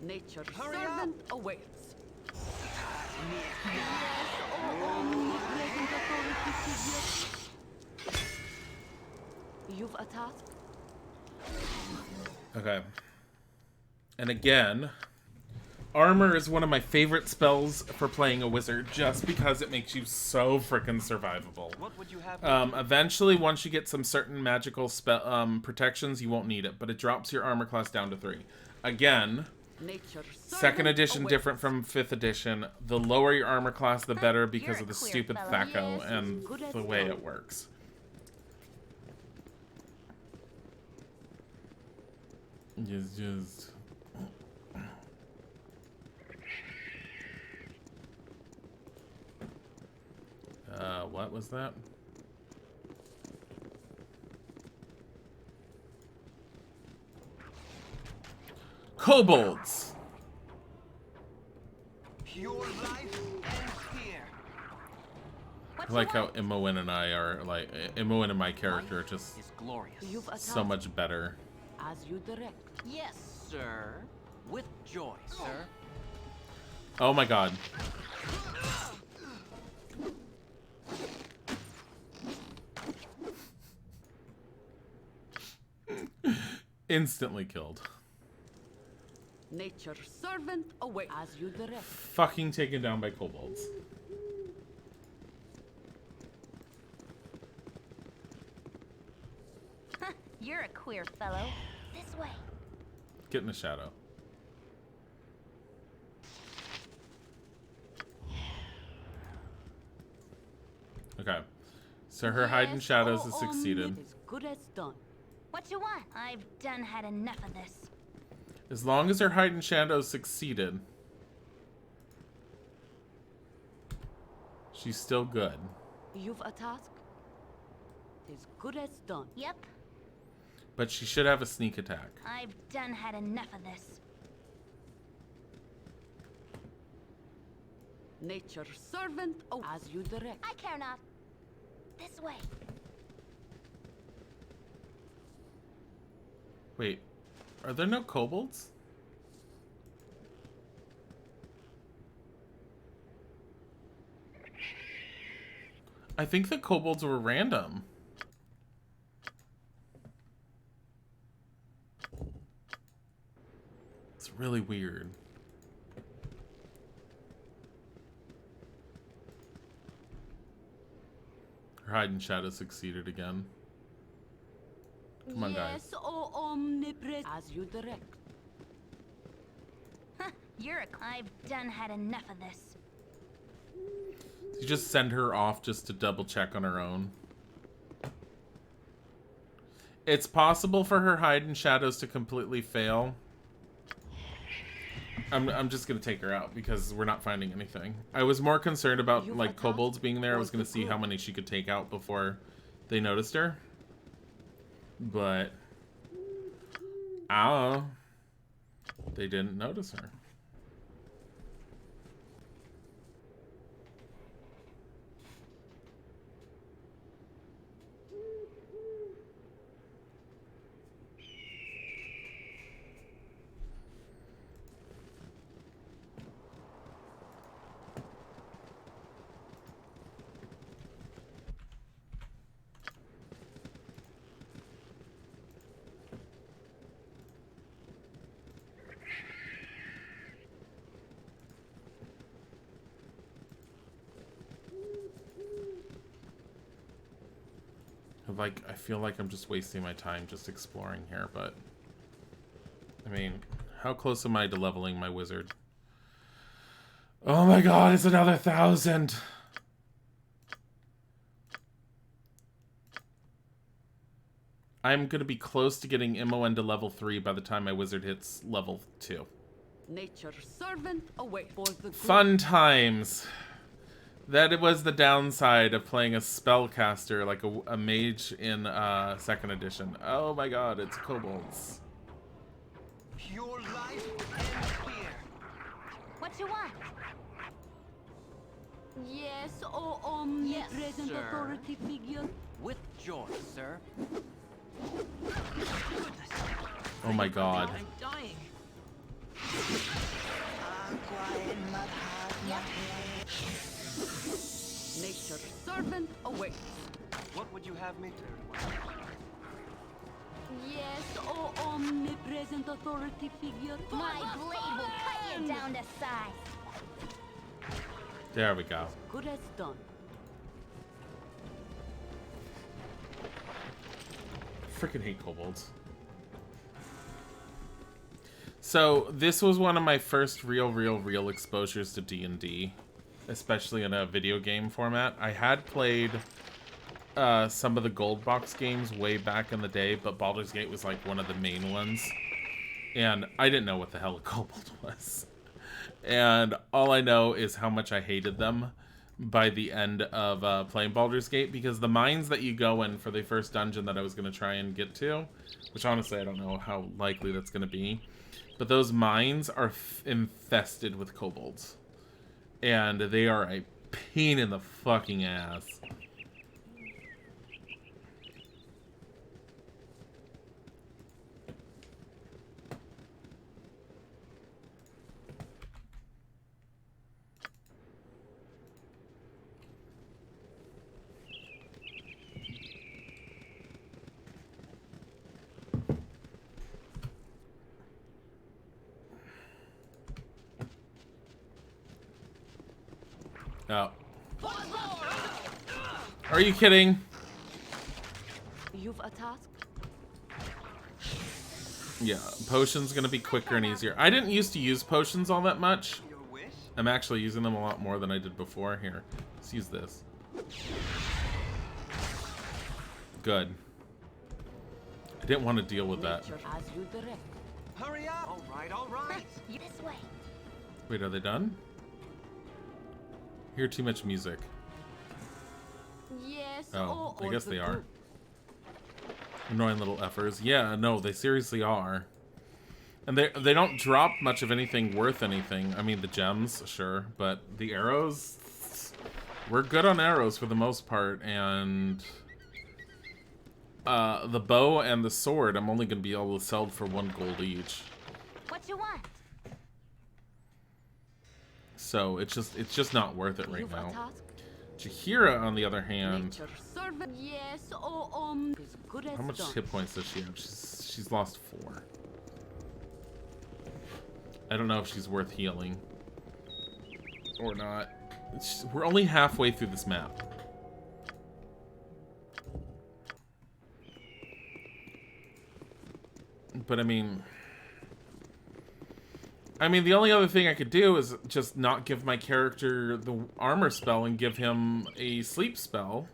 Nature's Hurry servant awaits. Yes, oh omnipresent authority figure. You've a task. Okay. And again, armor is one of my favorite spells for playing a wizard just because it makes you so freaking survivable. What would you have? Eventually, once you get some certain magical protections, you won't need it, but it drops your armor class down to 3. Again, Nature's second servant edition awaits. different from 5th edition. The lower your armor class, the better because You're of the a queer stupid fellow. THAC0 Yes, and good as the way gold. it works. Just... what was that? Kobolds. Your life ends here. I like how Imoen and I are like Imoen and my character are just Is glorious. so much better. As you direct. Yes, sir. With joy, sir. Oh my god. Instantly killed. Nature's servant away. As you direct. Fucking taken down by kobolds. You're a queer fellow. This way. Get in the shadow. Okay. So her hide in shadows has succeeded. As good as done. What you want? I've done had enough of this. As long as her hide in shadows succeeded, she's still good. You've a task. As good as done. Yep. But she should have a sneak attack. I've done had enough of this. Nature's servant as you direct. I care not. This way. Wait, are there no kobolds? I think the kobolds were random. It's really weird. Her hide in shadow succeeded again. Come on, guys. Yes, oh omnipresent. As you direct. You're a... I've done had enough of this. You just send her off just to double check on her own. It's possible for her hide in shadows to completely fail. I'm just gonna take her out because we're not finding anything. I was more concerned about like kobolds being there. I was gonna see how many she could take out before they noticed her. But I don't know. They didn't notice her. Like, I feel like I'm just wasting my time just exploring here, but I mean, how close am I to leveling my wizard? Oh my god, it's another 1,000. I'm gonna be close to getting Imoen to level 3 by the time my wizard hits level 2. Nature's servant away for the Fun times. That was the downside of playing a spellcaster like a mage in 2nd edition. Oh my god, it's kobolds. Your life ends here. What you want? Yes, oh omnipresent sir. authority figure. With joy, sir. Oh my god. I'm dying. Nature's servant away. What would you have me do? Yes, oh omnipresent authority figure. My blade will cut you down to size. There we go. Good as done. Freaking hate kobolds. So this was one of my first real exposures to D&D, especially in a video game format. I had played some of the gold box games way back in the day, but Baldur's Gate was like one of the main ones, and I didn't know what the hell a kobold was. And all I know is how much I hated them by the end of playing Baldur's Gate, because the mines that you go in for the first dungeon that I was going to try and get to, which honestly I don't know how likely that's going to be, But those mines are infested with kobolds. And they are a pain in the fucking ass. Oh. Are you kidding? You've a task. Yeah, potions gonna be quicker and easier. I didn't used to use potions all that much. Your wish? I'm actually using them a lot more than I did before. Here, let's use this. Good. I didn't want to deal with that. Nature as you direct. Hurry up! All right. This way. Wait, are they done? Hear too much music. Yes. Oh, I or guess the they are. group. Annoying little effers. Yeah, no, they seriously are. And they don't drop much of anything worth anything. I mean, the gems, sure, but the arrows, we're good on arrows for the most part, and the bow and the sword, I'm only gonna be able to sell for 1 gold each. What you want? So it's just not worth it right You've a now. task. Chihira, on the other hand, Nature servant. Yes. Is good as how much done. hit points does she have? She's lost 4. I don't know if she's worth healing or not. We're only halfway through this map. But I mean, the only other thing I could do is just not give my character the armor spell and give him a sleep spell.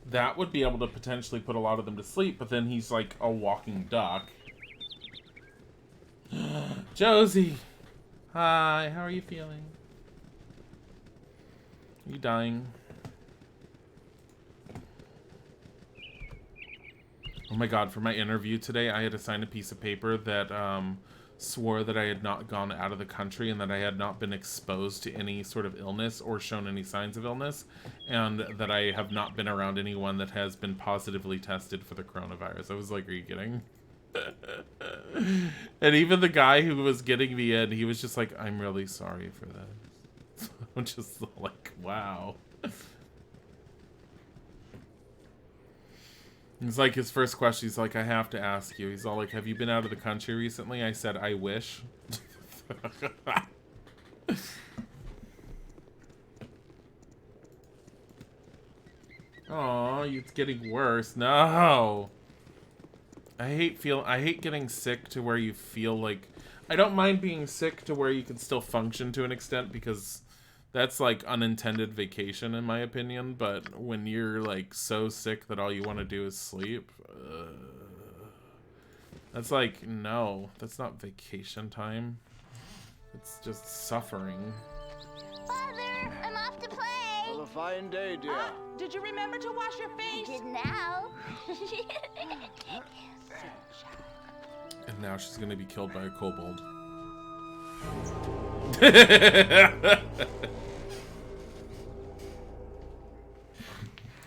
That would be able to potentially put a lot of them to sleep, but then he's like a walking duck. Josie! Hi, how are you feeling? Are you dying? Oh my god, for my interview today, I had to sign a piece of paper that swore that I had not gone out of the country and that I had not been exposed to any sort of illness or shown any signs of illness, and that I have not been around anyone that has been positively tested for the coronavirus. I was like, are you kidding? And even the guy who was getting me in, he was just like, I'm really sorry for that. I'm just like, wow. He's like, his first question, he's like, I have to ask you. He's all like, have you been out of the country recently? I said, I wish. Aw, it's getting worse. No. I hate getting sick to where you feel like, I don't mind being sick to where you can still function to an extent, because that's like unintended vacation in my opinion, but when you're like so sick that all you want to do is sleep, that's like, no, that's not vacation time. It's just suffering. Father, I'm off to play. Well, a fine day, dear. Did you remember to wash your face? Did now. And now she's gonna be killed by a kobold.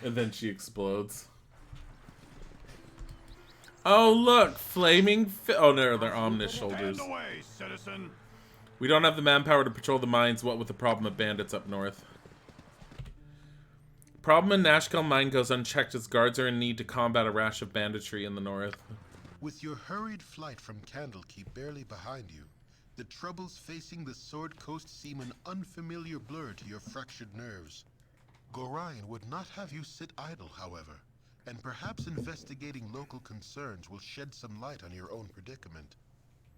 And then she explodes. Oh look, flaming oh no, they're ominous shoulders. Stand away, citizen. We don't have the manpower to patrol the mines, what with the problem of bandits up north. Problem in Nashkel mine goes unchecked as guards are in need to combat a rash of banditry in the north. With your hurried flight from Candlekeep barely behind you, the troubles facing the Sword Coast seem an unfamiliar blur to your fractured nerves. Gorion would not have you sit idle, however, and perhaps investigating local concerns will shed some light on your own predicament.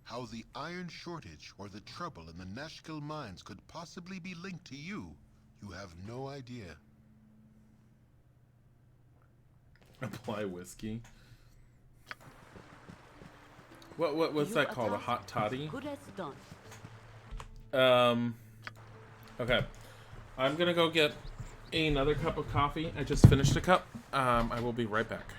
How the iron shortage or the trouble in the Nashkel mines could possibly be linked to you, you have no idea. Apply whiskey. What's that called? A hot toddy? Good as done. Okay. I'm gonna go get another cup of coffee. I just finished a cup. I will be right back.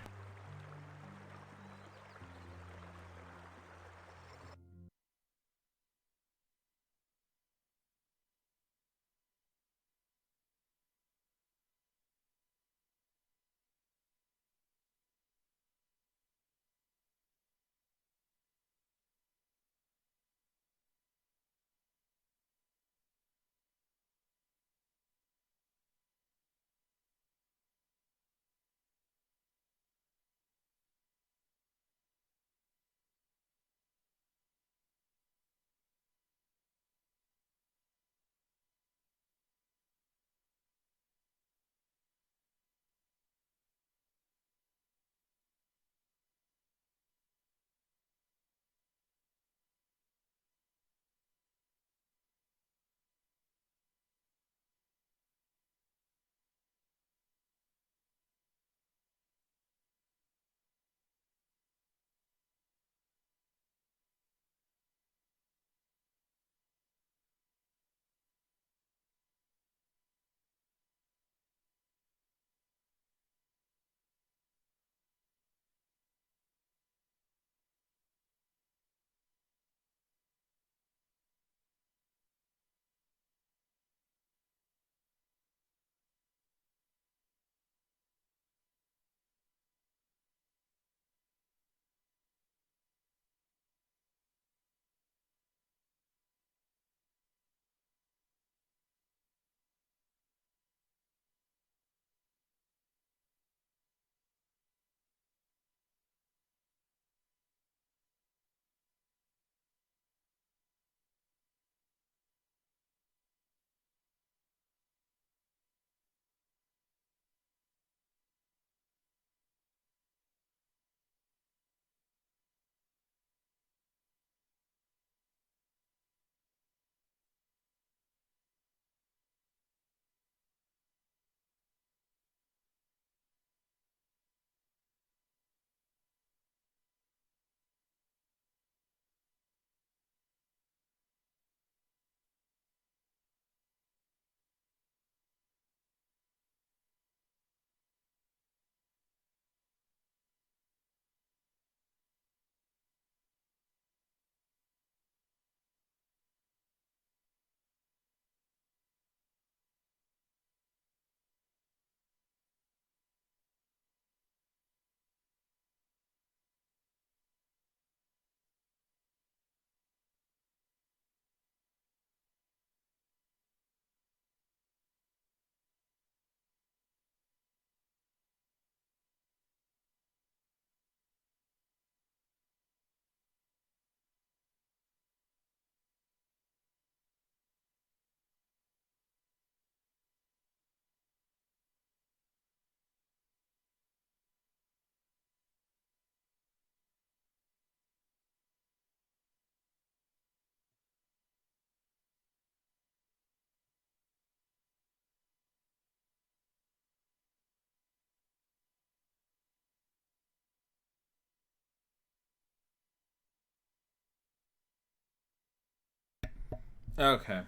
Okay.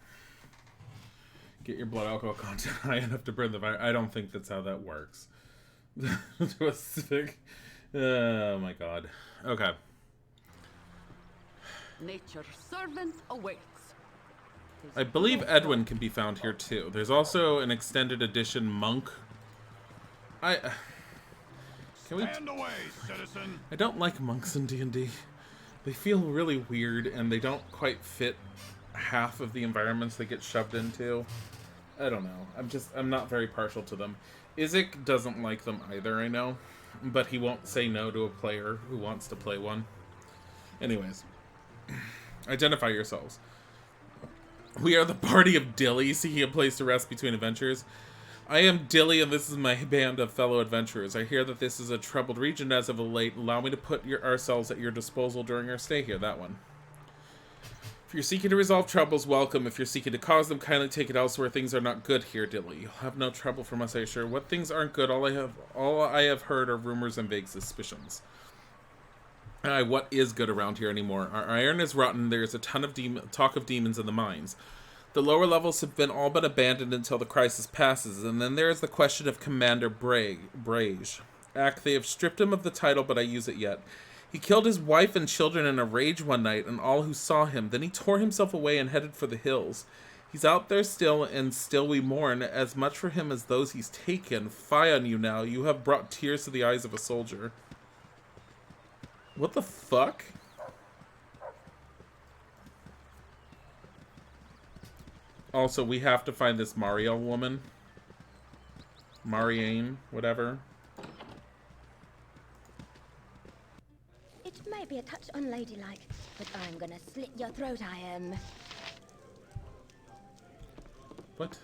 Get your blood alcohol content high enough to burn the virus. I don't think that's how that works. To a specific... Oh my god. Okay. Nature's servant awaits. I believe Edwin can be found here too. There's also an extended edition monk. Can we... Stand away, citizen. I don't like monks in D&D. They feel really weird and they don't quite fit half of the environments they get shoved into. I don't know. I'm not very partial to them. Isaac doesn't like them either, I know. But he won't say no to a player who wants to play one. Anyways. Identify yourselves. We are the party of Dilly, seeking a place to rest between adventures. I am Dilly, and this is my band of fellow adventurers. I hear that this is a troubled region as of late. Allow me to put ourselves at your disposal during our stay here. That one. If you're seeking to resolve troubles, welcome. If you're seeking to cause them, kindly take it elsewhere. Things are not good here, Dilly. You'll have no trouble from us, I assure. What things aren't good? All I have heard are rumors and vague suspicions. What is good around here anymore? Our iron is rotten. There's a ton of talk of demons in the mines. The lower levels have been all but abandoned until the crisis passes, and then there is the question of Commander Brage. They have stripped him of the title, but I use it yet. He killed his wife and children in a rage one night, and all who saw him. Then he tore himself away and headed for the hills. He's out there still, and still we mourn, as much for him as those he's taken. Fie on you now. You have brought tears to the eyes of a soldier. What the fuck? Also, we have to find this Marielle woman. Marianne, whatever. It might be a touch unladylike, but I'm gonna slit your throat, I am. What?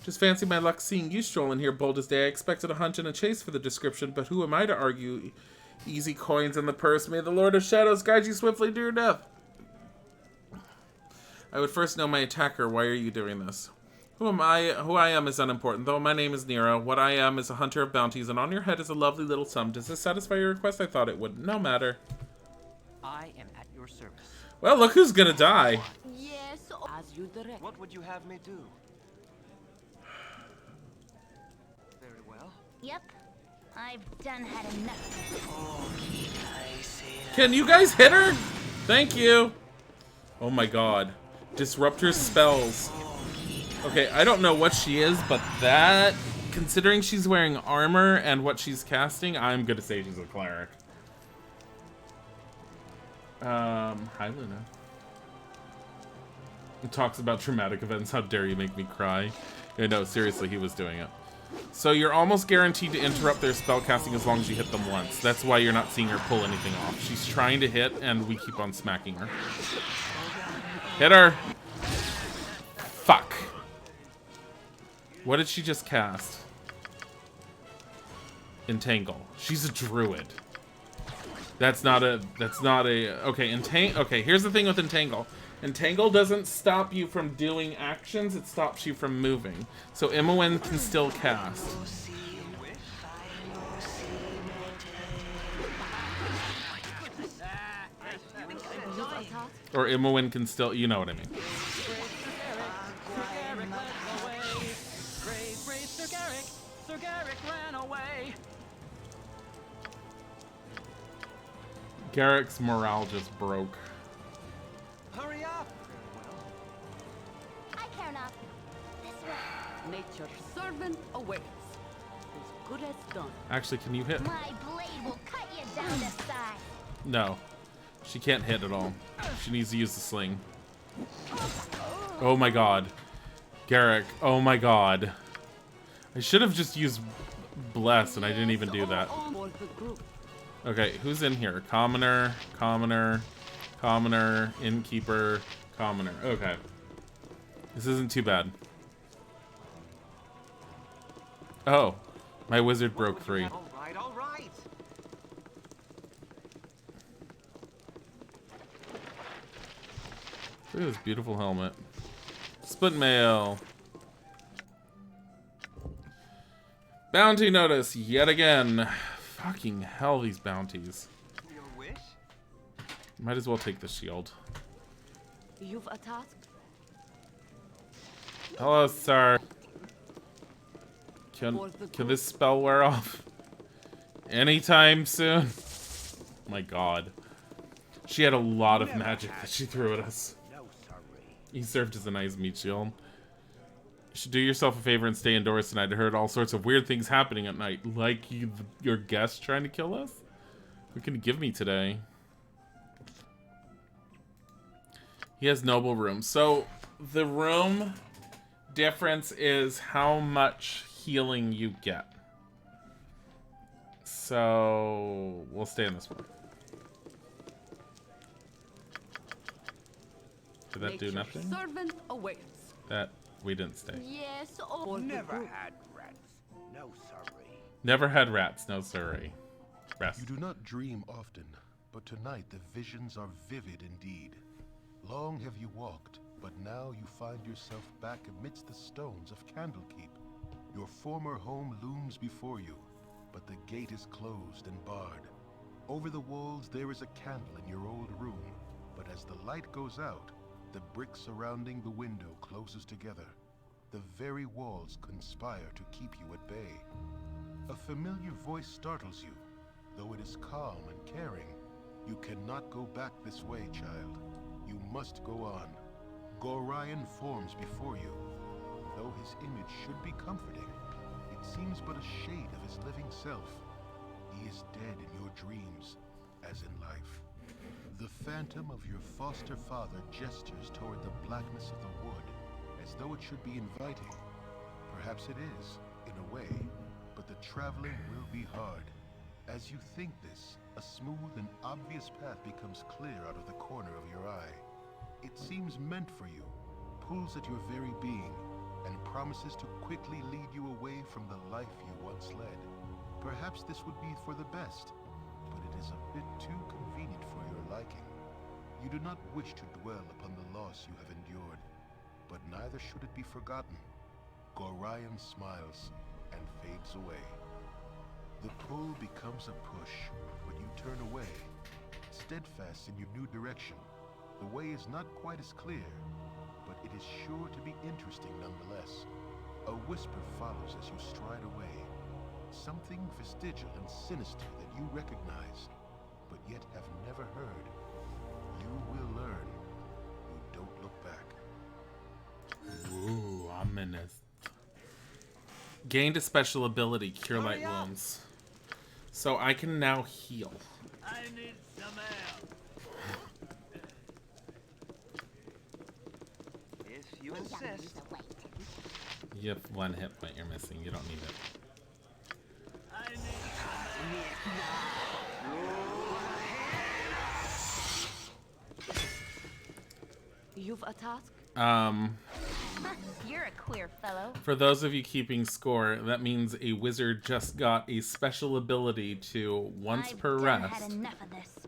Just fancy my luck seeing you stroll in here bold as day. I expected a hunt and a chase for the description, but who am I to argue? Easy coins in the purse. May the Lord of Shadows guide you swiftly to your death. I would first know my attacker. Why are you doing this? Who I am is unimportant, though my name is Nero. What I am is a hunter of bounties, and on your head is a lovely little sum. Does this satisfy your request? I thought it would. No matter. I am at your service. Well, look who's gonna die. Yes, as you direct. What would you have me do? Very well. Yep. I've done had enough. Can you guys hit her? Thank you. Oh my god. Disrupt her spells. Okay, I don't know what she is, but that, considering she's wearing armor and what she's casting, I'm gonna say she's a cleric. Hi Luna. It talks about traumatic events. How dare you make me cry? Yeah, no, seriously, he was doing it. So you're almost guaranteed to interrupt their spell casting as long as you hit them once. That's why you're not seeing her pull anything off. She's trying to hit, and we keep on smacking her. Hit her! Fuck. What did she just cast? Entangle. She's a druid. That's not a, okay, okay, here's the thing with Entangle. Entangle doesn't stop you from doing actions, it stops you from moving. So Imoen can still cast. Or Imoen can still, you know what I mean. Garrick's morale just broke. Hurry up! I care not. This way. Nature's servant awaits. As good as done. Actually, can you hit? My blade will cut you down to size. No. She can't hit at all. She needs to use the sling. Oh my god. Garrick, oh my god. I should have just used Bless, and I didn't even do that. Okay, who's in here? Commoner, Commoner, Commoner, Innkeeper, Commoner. Okay. This isn't too bad. Oh, my wizard broke 3. All right, all right. Look at this beautiful helmet. Split mail. Bounty notice yet again. Fucking hell, these bounties. Your wish? Might as well take the shield. You've a task. Hello, sir. Can this spell wear off anytime soon? My god. She had a lot of magic that she threw at us. He served as a nice meat shield. You should do yourself a favor and stay indoors tonight. I heard all sorts of weird things happening at night. Like your guest trying to kill us? What can you give me today? He has noble rooms. So, the room difference is how much healing you get. So, we'll stay in this one. Did that do nothing? Servant awaits. That, we didn't stay. Yes, or Never had rats. No sorry. Never had rats, no sorry. Rest. You do not dream often, but tonight the visions are vivid indeed. Long have you walked, but now you find yourself back amidst the stones of Candlekeep. Your former home looms before you, but the gate is closed and barred. Over the walls there is a candle in your old room, but as the light goes out, the brick surrounding the window closes together. The very walls conspire to keep you at bay. A familiar voice startles you. Though it is calm and caring, you cannot go back this way, child. You must go on. Gorion forms before you. Though his image should be comforting, it seems but a shade of his living self. He is dead in your dreams, as in life. The phantom of your foster father gestures toward the blackness of the wood, as though it should be inviting. Perhaps it is, in a way, but the traveling will be hard. As you think this, a smooth and obvious path becomes clear out of the corner of your eye. It seems meant for you, pulls at your very being, and promises to quickly lead you away from the life you once led. Perhaps this would be for the best, but it is a bit too convenient for your liking. You do not wish to dwell upon the loss you have endured, but neither should it be forgotten. Gorion smiles and fades away. The pull becomes a push, but you turn away, steadfast in your new direction. The way is not quite as clear, but it is sure to be interesting nonetheless. A whisper follows as you stride away, something vestigial and sinister that you recognize, but yet have never heard. You will learn. You don't look back. Ooh, ominous. Gained a special ability, Cure Light Wounds. So I can now heal. I need some help. If you insist. You have 1 hit point you're missing. You don't need it. I need some help. You've a task. You're a queer fellow. For those of you keeping score, that means a wizard just got a special ability to, once per rest, Had enough of this.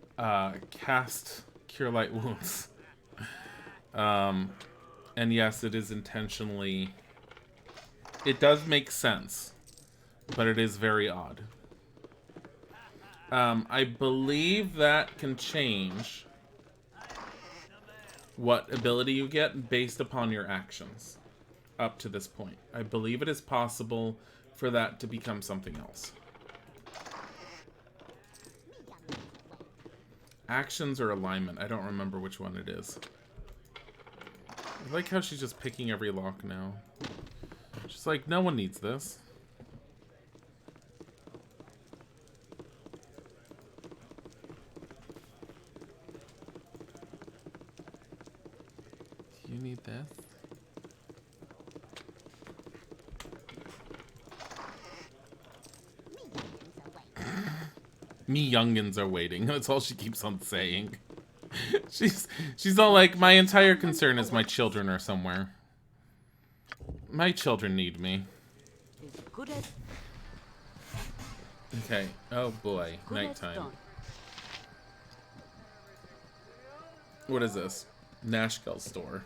cast Cure Light Wounds. And yes, it is intentionally... It does make sense, but it is very odd. I believe that can change what ability you get based upon your actions up to this point. I believe it is possible for that to become something else. Actions or alignment. I don't remember which one it is. I like how she's just picking every lock now. She's like, no one needs this. Do you need this? Me youngins are waiting. That's all she keeps on saying. She's all like, my entire concern is my children are somewhere. My children need me. Good as Okay. Oh boy. good as Nighttime. done. What is this? Nashkel store.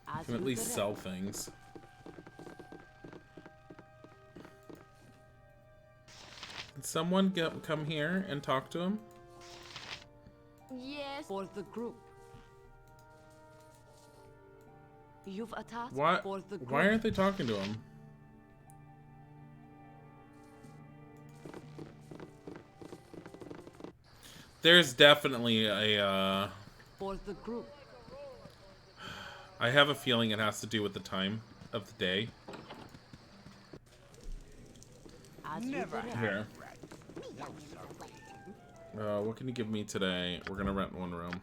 As Can at you least direct. sell things. Can someone come here and talk to him? Yes. For the group. You've a task Why? for the group. Why aren't they talking to him? There's definitely a. For the group. I have a feeling it has to do with the time of the day. Never Here. What can you give me today? We're gonna rent one room.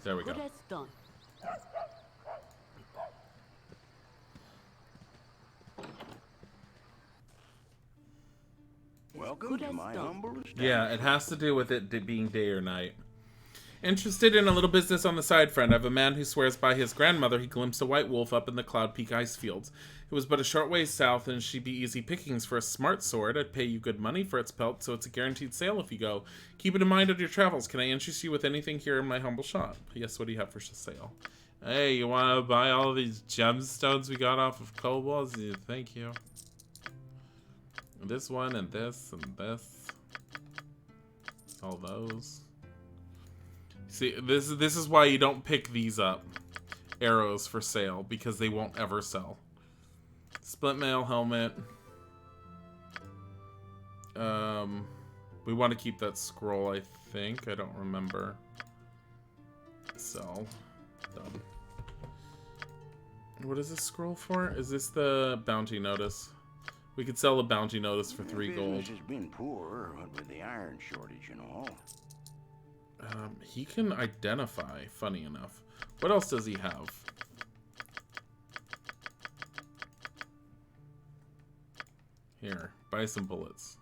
There we go. Good as done. Welcome to my humble establishment. Yeah, it has to do with it being day or night. Interested in a little business on the side, friend. I have a man who swears by his grandmother he glimpsed a white wolf up in the Cloud Peak ice fields. It was but a short ways south, and she'd be easy pickings for a smart sword. I'd pay you good money for its pelt, so it's a guaranteed sale if you go. Keep it in mind on your travels. Can I interest you with anything here in my humble shop? Yes, what do you have for sale? Hey, you want to buy all these gemstones we got off of kobolds? Yeah, thank you. This one, and this, and this. All those. See, this is why you don't pick these up. Arrows for sale, because they won't ever sell. Split mail helmet. We want to keep that scroll, I think. I don't remember. Sell. Done. What is this scroll for? Is this the bounty notice? We could sell a bounty notice for 3 gold. Business has been poor, what with the iron shortage and all. He can identify, funny enough. What else does he have? Here, buy some bullets.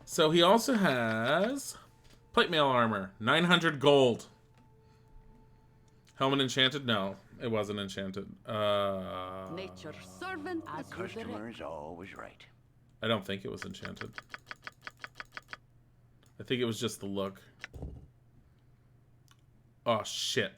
So he also has plate mail armor, 900 gold. Helmet enchanted? No, it wasn't enchanted. Nature's servant as The customer is always right. I don't think it was enchanted. I think it was just the look. Oh, shit.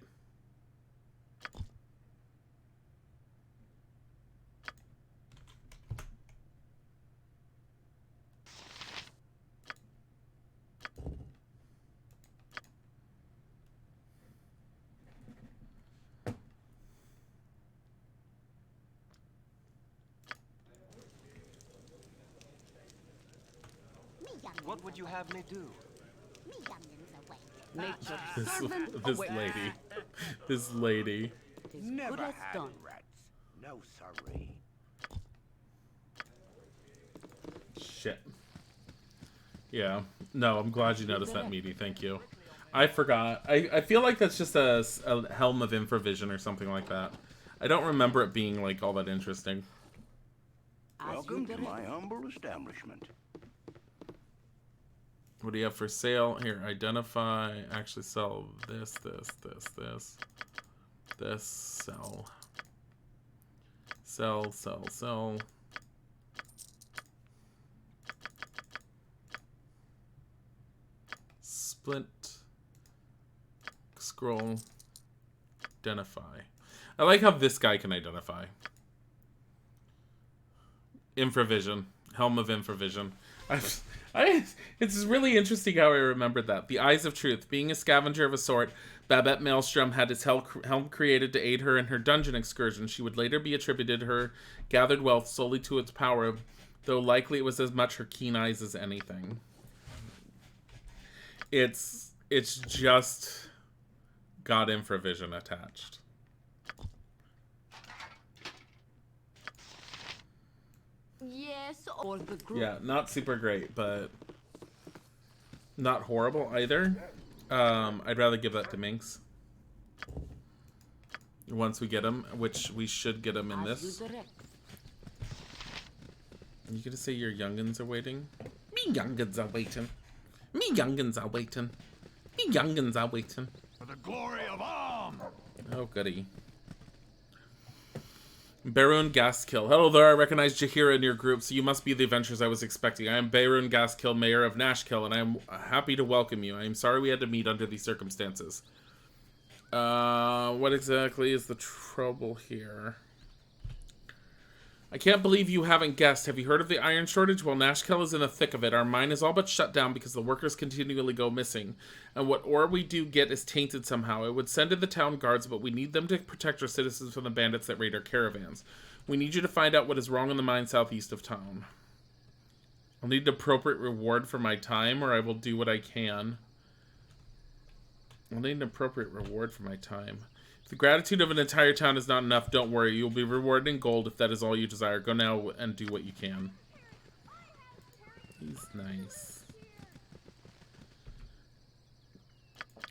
What would you have me do? nature's servant. This lady. This lady. Is Never good as had done. rats. No sorry. Shit. Yeah. No, I'm glad you noticed that, Meaty. Thank you. I forgot. I feel like that's just a helm of infravision or something like that. I don't remember it being, like, all that interesting. Welcome to my humble establishment. What do you have for sale? Here, identify. Actually, sell this, this, this, this. This, sell. Sell, sell, sell. Split. Scroll. Identify. I like how this guy can identify. Infravision. Helm of infravision. It's really interesting how I remembered that. The Eyes of Truth. Being a scavenger of a sort, Babette Maelstrom had its helm created to aid her in her dungeon excursion. She would later be attributed her gathered wealth solely to its power, though likely it was as much her keen eyes as anything. It's just got infravision attached. Yes, or the group. Yeah, not super great, but not horrible either. I'd rather give that to Minx. Once we get him, which we should get him in As this. you direct. You gonna say your youngins are waiting? Me youngins are waiting. Me youngins are waiting. Me youngins are waiting. For the glory of Am! Oh, goody. Barun Gaskill. Hello there, I recognize Jahira in your group, so you must be the adventures I was expecting. I am Barun Gaskill, Mayor of Nashkill, and I am happy to welcome you. I am sorry we had to meet under these circumstances. What exactly is the trouble here? I can't believe you haven't guessed. Have you heard of the iron shortage? Well, Nashkel is in the thick of it. Our mine is all but shut down because the workers continually go missing. And what ore we do get is tainted somehow. I would send in the town guards, but we need them to protect our citizens from the bandits that raid our caravans. We need you to find out what is wrong in the mine southeast of town. I'll need an appropriate reward for my time, or I will do what I can. I'll need an appropriate reward for my time. If the gratitude of an entire town is not enough, don't worry. You will be rewarded in gold if that is all you desire. Go now and do what you can. He's nice.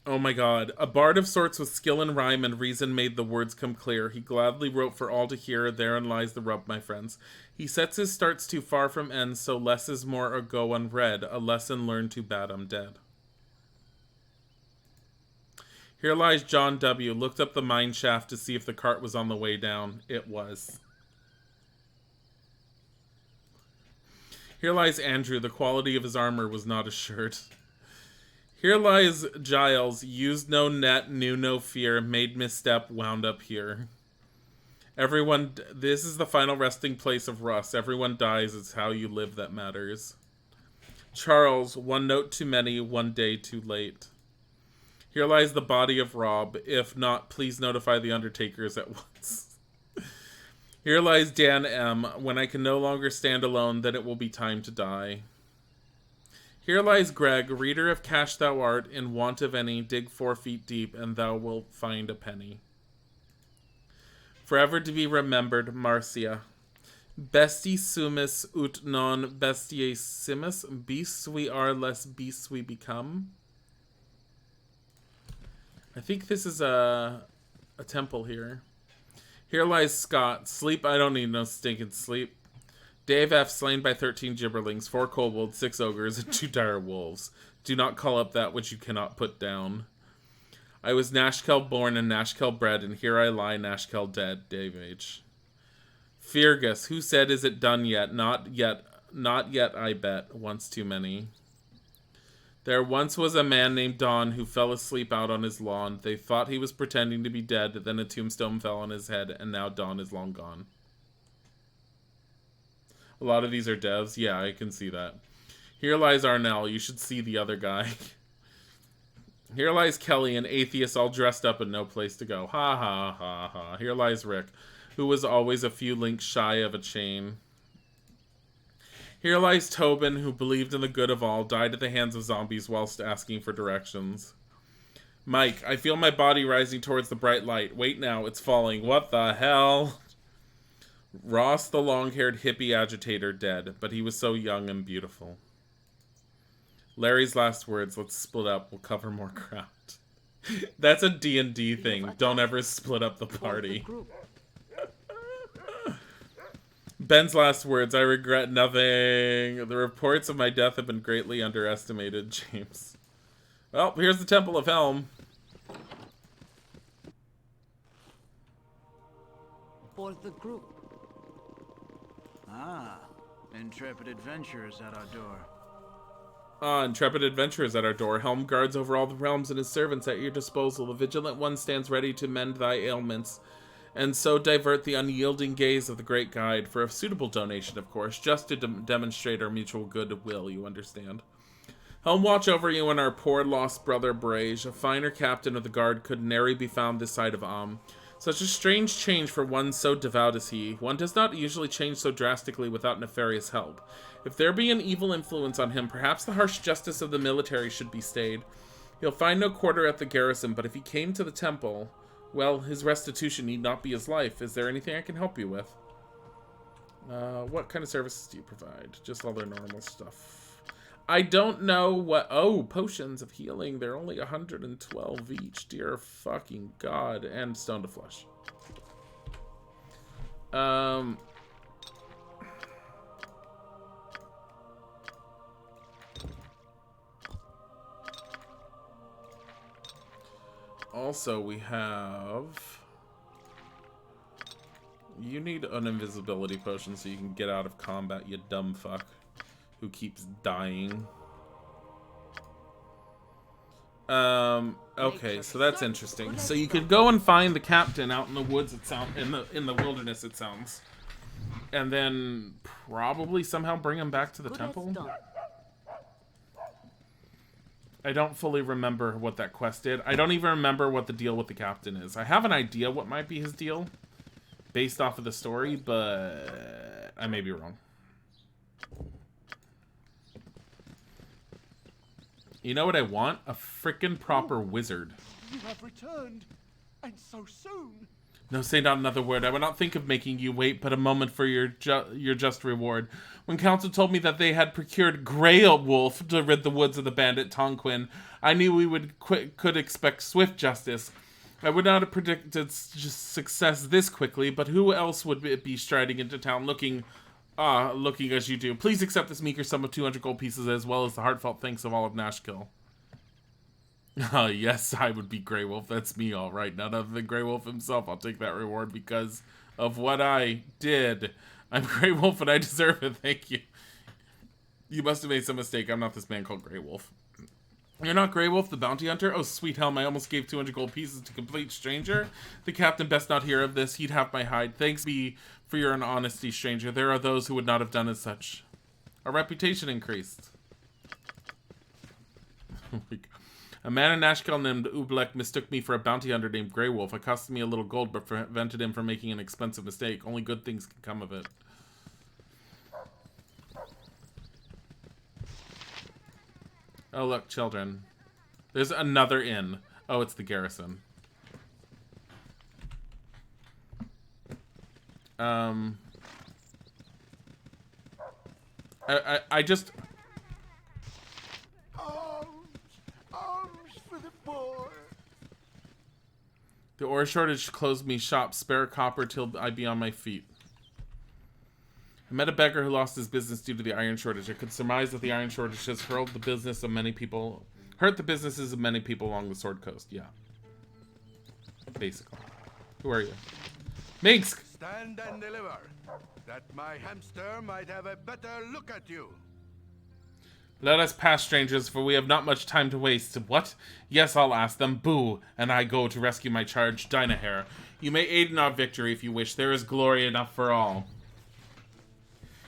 Oh my god. A bard of sorts with skill in rhyme and reason made the words come clear. He gladly wrote for all to hear. Therein lies the rub, my friends. He sets his starts too far from ends, so less is more or go unread. A lesson learned too bad I'm dead. Here lies John W. Looked up the mine shaft to see if the cart was on the way down. It was. Here lies Andrew. The quality of his armor was not assured. Here lies Giles. Used no net, knew no fear, made misstep, wound up here. Everyone, this is the final resting place of Russ. Everyone dies. It's how you live that matters. Charles. One note too many, one day too late. Here lies the body of Rob. If not, please notify the undertakers at once. Here lies Dan M. When I can no longer stand alone, then it will be time to die. Here lies Greg. Reader of cash thou art, in want of any, dig 4 feet deep, and thou wilt find a penny. Forever to be remembered, Marcia. Besti sumus ut non bestiassimus. Beasts we are, less beasts we become. I think this is a temple here. Here lies Scott. Sleep, I don't need no stinking sleep. Dave F. Slain by 13 gibberlings, 4 kobolds, 6 ogres, and 2 dire wolves. Do not call up that which you cannot put down. I was Nashkel born and Nashkel bred, and here I lie, Nashkel dead. Dave H. Fergus. Who said is it done yet? Not yet, I bet. Once too many. There once was a man named Don who fell asleep out on his lawn. They thought he was pretending to be dead, then a tombstone fell on his head, and now Don is long gone. A lot of these are devs. Yeah, I can see that. Here lies Arnell. You should see the other guy. Here lies Kelly, an atheist all dressed up and no place to go. Ha ha ha ha. Here lies Rick, who was always a few links shy of a chain. Here lies Tobin, who believed in the good of all, died at the hands of zombies whilst asking for directions. Mike, I feel my body rising towards the bright light. Wait now, it's falling. What the hell? Ross, the long-haired hippie agitator, dead, but he was so young and beautiful. Larry's last words, let's split up, we'll cover more ground. That's a D&D thing. Don't ever split up the party. Ben's last words, I regret nothing. The reports of my death have been greatly underestimated, James. Well, here's the Temple of Helm. For the group. Ah, intrepid adventurers at our door. Intrepid adventurers at our door. Helm guards over all the realms and his servants at your disposal. The vigilant one stands ready to mend thy ailments, and so divert the unyielding gaze of the great guide, for a suitable donation, of course, just to demonstrate our mutual goodwill, you understand. Helm watch over you and our poor lost brother Brage. A finer captain of the guard could nary be found this side of Am. Such a strange change for one so devout as he. One does not usually change so drastically without nefarious help. If there be an evil influence on him, perhaps the harsh justice of the military should be stayed. He'll find no quarter at the garrison, but if he came to the temple, well, his restitution need not be his life. Is there anything I can help you with? What kind of services do you provide? Just all their normal stuff. I don't know what... Oh, potions of healing. They're only 112 each. Dear fucking God. And stone to flush. Also, we have... You need an invisibility potion so you can get out of combat, you dumb fuck. Who keeps dying. Okay, so that's interesting. So you could go and find the captain out in the woods. It sounds in the wilderness. It sounds, and then probably somehow bring him back to the temple. I don't fully remember what that quest did. I don't even remember what the deal with the captain is. I have an idea what might be his deal, based off of the story, but I may be wrong. You know what I want? A frickin' proper wizard. You have returned, and so soon. No, say not another word. I would not think of making you wait but a moment for your just reward. When council told me that they had procured Grey Wolf to rid the woods of the bandit Tonquin, I knew we could expect swift justice. I would not have predicted success this quickly, but who else would be striding into town looking as you do? Please accept this meager sum of 200 gold pieces as well as the heartfelt thanks of all of Nashkill. Yes, I would be Grey Wolf. That's me, all right. None other than Grey Wolf himself. I'll take that reward because of what I did. I'm Grey Wolf and I deserve it. Thank you. You must have made some mistake. I'm not this man called Grey Wolf. You're not Grey Wolf, the bounty hunter? Oh, sweet helm, I almost gave 200 gold pieces to a complete stranger. The captain best not hear of this. He'd have my hide. Thanks be for your honesty, stranger. There are those who would not have done as such. Our reputation increased. Oh my God. A man in Nashkel named Ublek mistook me for a bounty hunter named Grey Wolf. It cost me a little gold, but prevented him from making an expensive mistake. Only good things can come of it. Oh, look, children. There's another inn. Oh, it's the garrison. I just... The ore shortage closed me shop. Spare a copper till I be on my feet. I met a beggar who lost his business due to the iron shortage. I could surmise that the iron shortage has hurt the businesses of many people along the Sword Coast. Yeah. Basically. Who are you? Minsk! Stand and deliver, that my hamster might have a better look at you. Let us pass, strangers, for we have not much time to waste. What? Yes, I'll ask them. Boo! And I go to rescue my charge, Dynahair. You may aid in our victory if you wish. There is glory enough for all.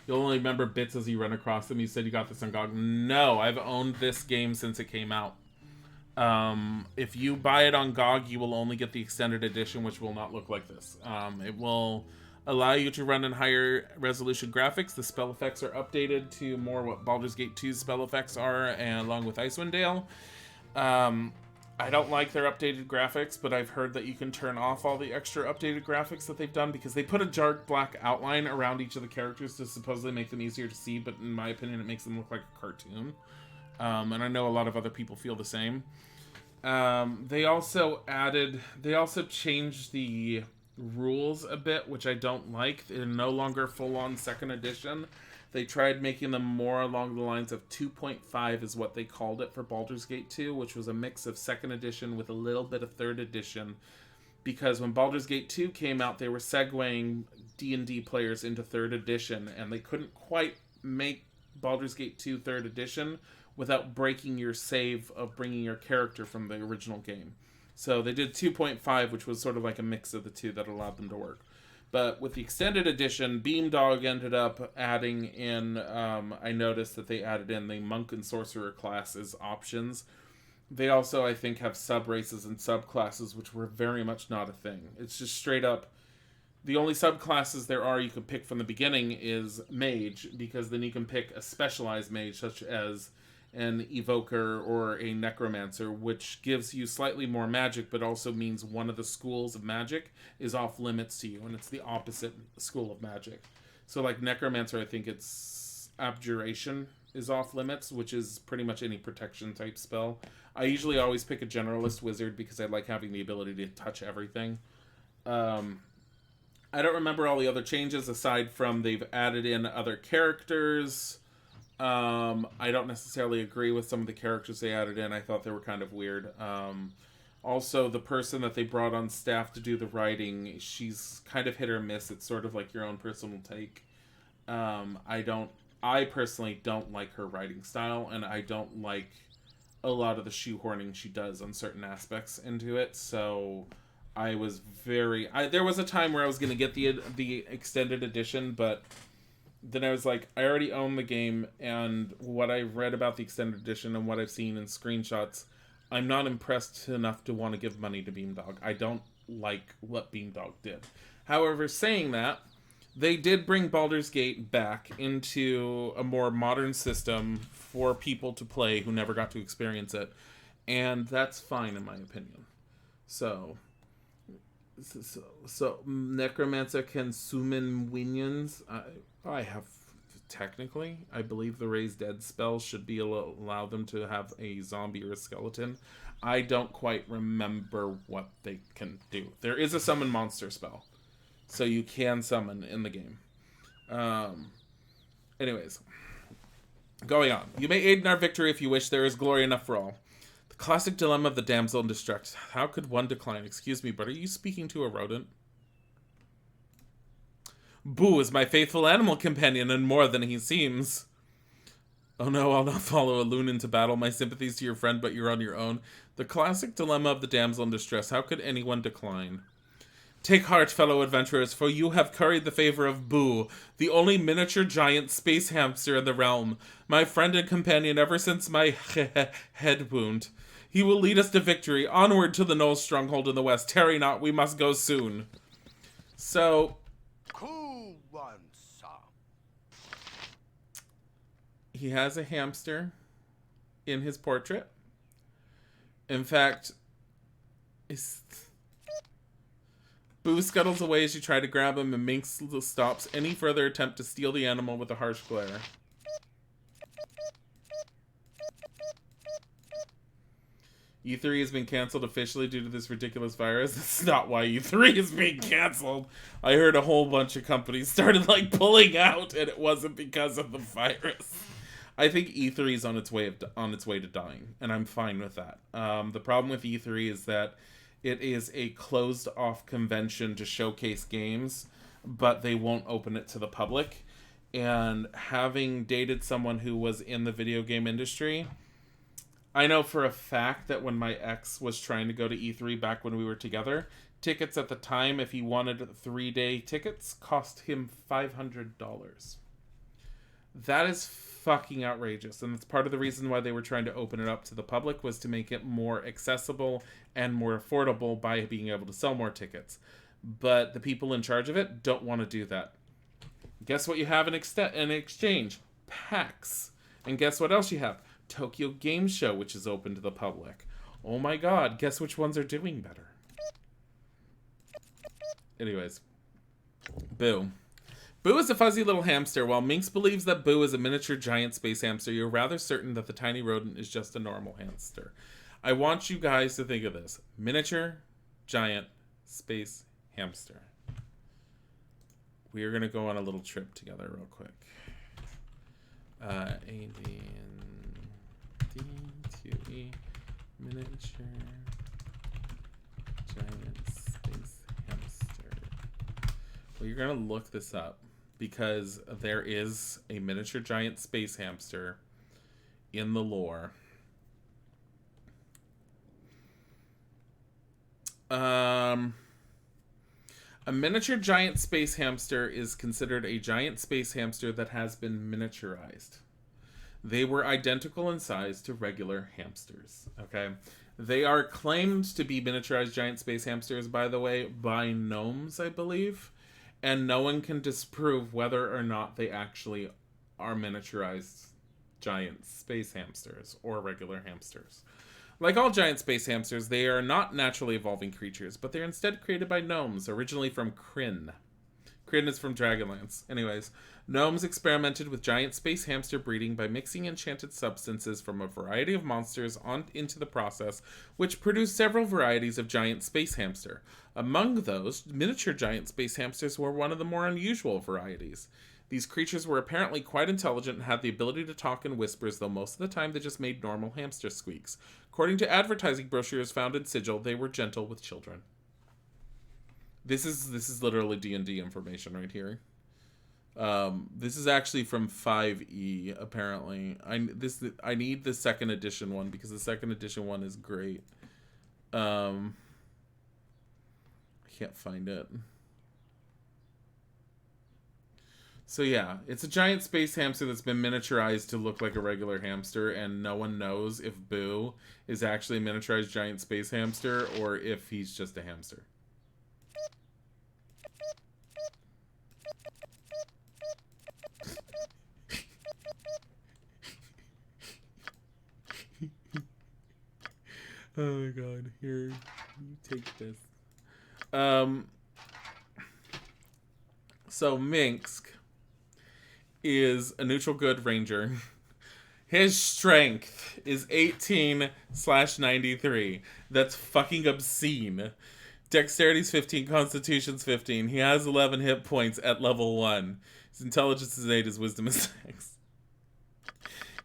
You'll only remember bits as you run across them. You said you got this on GOG. No, I've owned this game since it came out. If you buy it on GOG, you will only get the extended edition, which will not look like this. It will allow you to run in higher resolution graphics. The spell effects are updated to more what Baldur's Gate 2's spell effects are, and along with Icewind Dale. I don't like their updated graphics, but I've heard that you can turn off all the extra updated graphics that they've done because they put a dark black outline around each of the characters to supposedly make them easier to see, but in my opinion, it makes them look like a cartoon. And I know a lot of other people feel the same. They also changed the rules a bit, which I don't like. They're no longer full-on second edition. They tried making them more along the lines of 2.5 is what they called it for Baldur's Gate 2, which was a mix of second edition with a little bit of third edition. Because when Baldur's Gate 2 came out, they were segueing D&D players into third edition, and they couldn't quite make Baldur's Gate 2 third edition without breaking your save of bringing your character from the original game. So they did 2.5, which was sort of like a mix of the two that allowed them to work. But with the extended edition, Beamdog ended up adding in, I noticed that they added in the Monk and Sorcerer class as options. They also, I think, have sub-races and subclasses, which were very much not a thing. It's just straight up, the only subclasses there are you can pick from the beginning is Mage, because then you can pick a specialized mage, such as an Evoker or a Necromancer, which gives you slightly more magic, but also means one of the schools of magic is off limits to you, and it's the opposite school of magic. So like Necromancer, I think it's Abjuration is off limits, which is pretty much any protection type spell. I usually always pick a Generalist Wizard because I like having the ability to touch everything. I don't remember all the other changes aside from they've added in other characters. I don't necessarily agree with some of the characters they added in. I thought they were kind of weird. Also, the person that they brought on staff to do the writing, she's kind of hit or miss. It's sort of like your own personal take. I personally don't like her writing style, and I don't like a lot of the shoehorning she does on certain aspects into it. So I was there was a time where I was going to get the extended edition, but then I was like, I already own the game, and what I've read about the extended edition and what I've seen in screenshots, I'm not impressed enough to want to give money to Beamdog. I don't like what Beamdog did. However, saying that, they did bring Baldur's Gate back into a more modern system for people to play who never got to experience it, and that's fine in my opinion. So Necromancer can summon minions. I have technically, I believe the Raise Dead spell should be allow them to have a zombie or a skeleton. I don't quite remember what they can do. There is a summon monster spell, so you can summon in the game. Anyways, going on. You may aid in our victory if you wish. There is glory enough for all. The classic dilemma of the damsel in distress. How could one decline? Excuse me, but are you speaking to a rodent? Boo is my faithful animal companion and more than he seems. Oh no, I'll not follow a loon into battle. My sympathies to your friend, but you're on your own. The classic dilemma of the damsel in distress. How could anyone decline? Take heart, fellow adventurers, for you have curried the favor of Boo, the only miniature giant space hamster in the realm, my friend and companion ever since my head wound. He will lead us to victory, onward to the Knoll stronghold in the west. Tarry not, we must go soon. So, Cool one, sir. he has a hamster in his portrait. In fact, Boo scuttles away as you try to grab him, and Minx stops any further attempt to steal the animal with a harsh glare. E3 has been cancelled officially due to this ridiculous virus. That's not why E3 is being cancelled. I heard a whole bunch of companies started like pulling out, and it wasn't because of the virus. I think E3 is on its way to dying, and I'm fine with that. The problem with E3 is that it is a closed-off convention to showcase games, but they won't open it to the public. And having dated someone who was in the video game industry, I know for a fact that when my ex was trying to go to E3 back when we were together, tickets at the time, if he wanted 3-day tickets, cost him $500. That is fucking outrageous, and that's part of the reason why they were trying to open it up to the public, was to make it more accessible and more affordable by being able to sell more tickets. But the people in charge of it don't want to do that. Guess what you have in exchange? PAX. And guess what else you have? Tokyo Game Show, which is open to the public. Oh my god, guess which ones are doing better? Anyways. Boo. Boo is a fuzzy little hamster. While Minx believes that Boo is a miniature giant space hamster, you're rather certain that the tiny rodent is just a normal hamster. I want you guys to think of this. Miniature giant space hamster. We are going to go on a little trip together real quick. A-D-N-D-2-E miniature giant space hamster. Well, you're going to look this up because there is a miniature giant space hamster in the lore. A miniature giant space hamster is considered a giant space hamster that has been miniaturized. They were identical in size to regular hamsters, okay? They are claimed to be miniaturized giant space hamsters, by the way, by gnomes, I believe. And no one can disprove whether or not they actually are miniaturized giant space hamsters or regular hamsters. Like all giant space hamsters, they are not naturally evolving creatures, but they're instead created by gnomes, originally from Krynn. Krynn is from Dragonlance. Anyways, gnomes experimented with giant space hamster breeding by mixing enchanted substances from a variety of monsters into the process, which produced several varieties of giant space hamster. Among those, miniature giant space hamsters were one of the more unusual varieties. These creatures were apparently quite intelligent and had the ability to talk in whispers, though most of the time they just made normal hamster squeaks. According to advertising brochures found in Sigil, they were gentle with children. This is literally D&D information right here. This is actually from 5e, apparently. I need the second edition one because the second edition one is great. I can't find it. So yeah, it's a giant space hamster that's been miniaturized to look like a regular hamster, and no one knows if Boo is actually a miniaturized giant space hamster or if he's just a hamster. Oh my god, here, you take this. So Minsk is a neutral good ranger. His strength is 18/93. That's fucking obscene. Dexterity's 15, Constitution's 15. He has 11 hit points at level 1. His intelligence is 8, his wisdom is 6.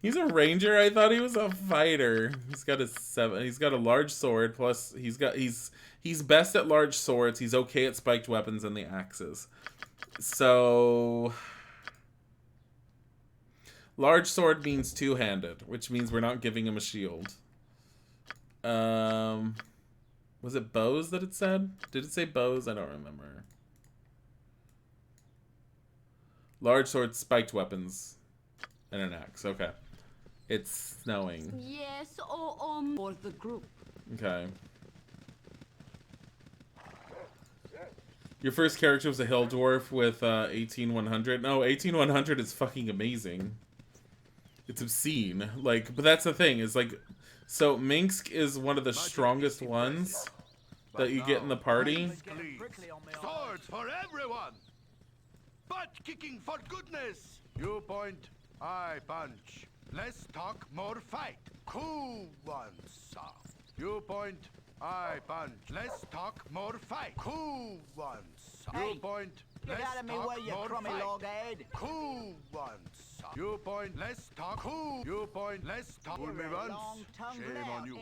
He's a ranger. I thought he was a fighter. He's got a 7. He's got a large sword. Plus, he's best at large swords. He's okay at spiked weapons and the axes. So, large sword means two-handed, which means we're not giving him a shield. Was it bows that it said? Did it say bows? I don't remember. Large sword, spiked weapons, and an axe. Okay. It's snowing. Yes, for the group. Okay. Your first character was a hill dwarf with 18100. No, 18100 is fucking amazing. It's obscene. Like, but that's the thing, is like, so Minsk is one of the strongest ones that you get in the party. Swords for everyone! Butt kicking for goodness! You point, I punch. Less talk, more fight. Cool ones. You point, I punch. Less talk, more fight. Cool ones. You point, less talk, more fight. Cool ones. You point, less talk. Cool. You point, less talk. Fool me once, shame on you.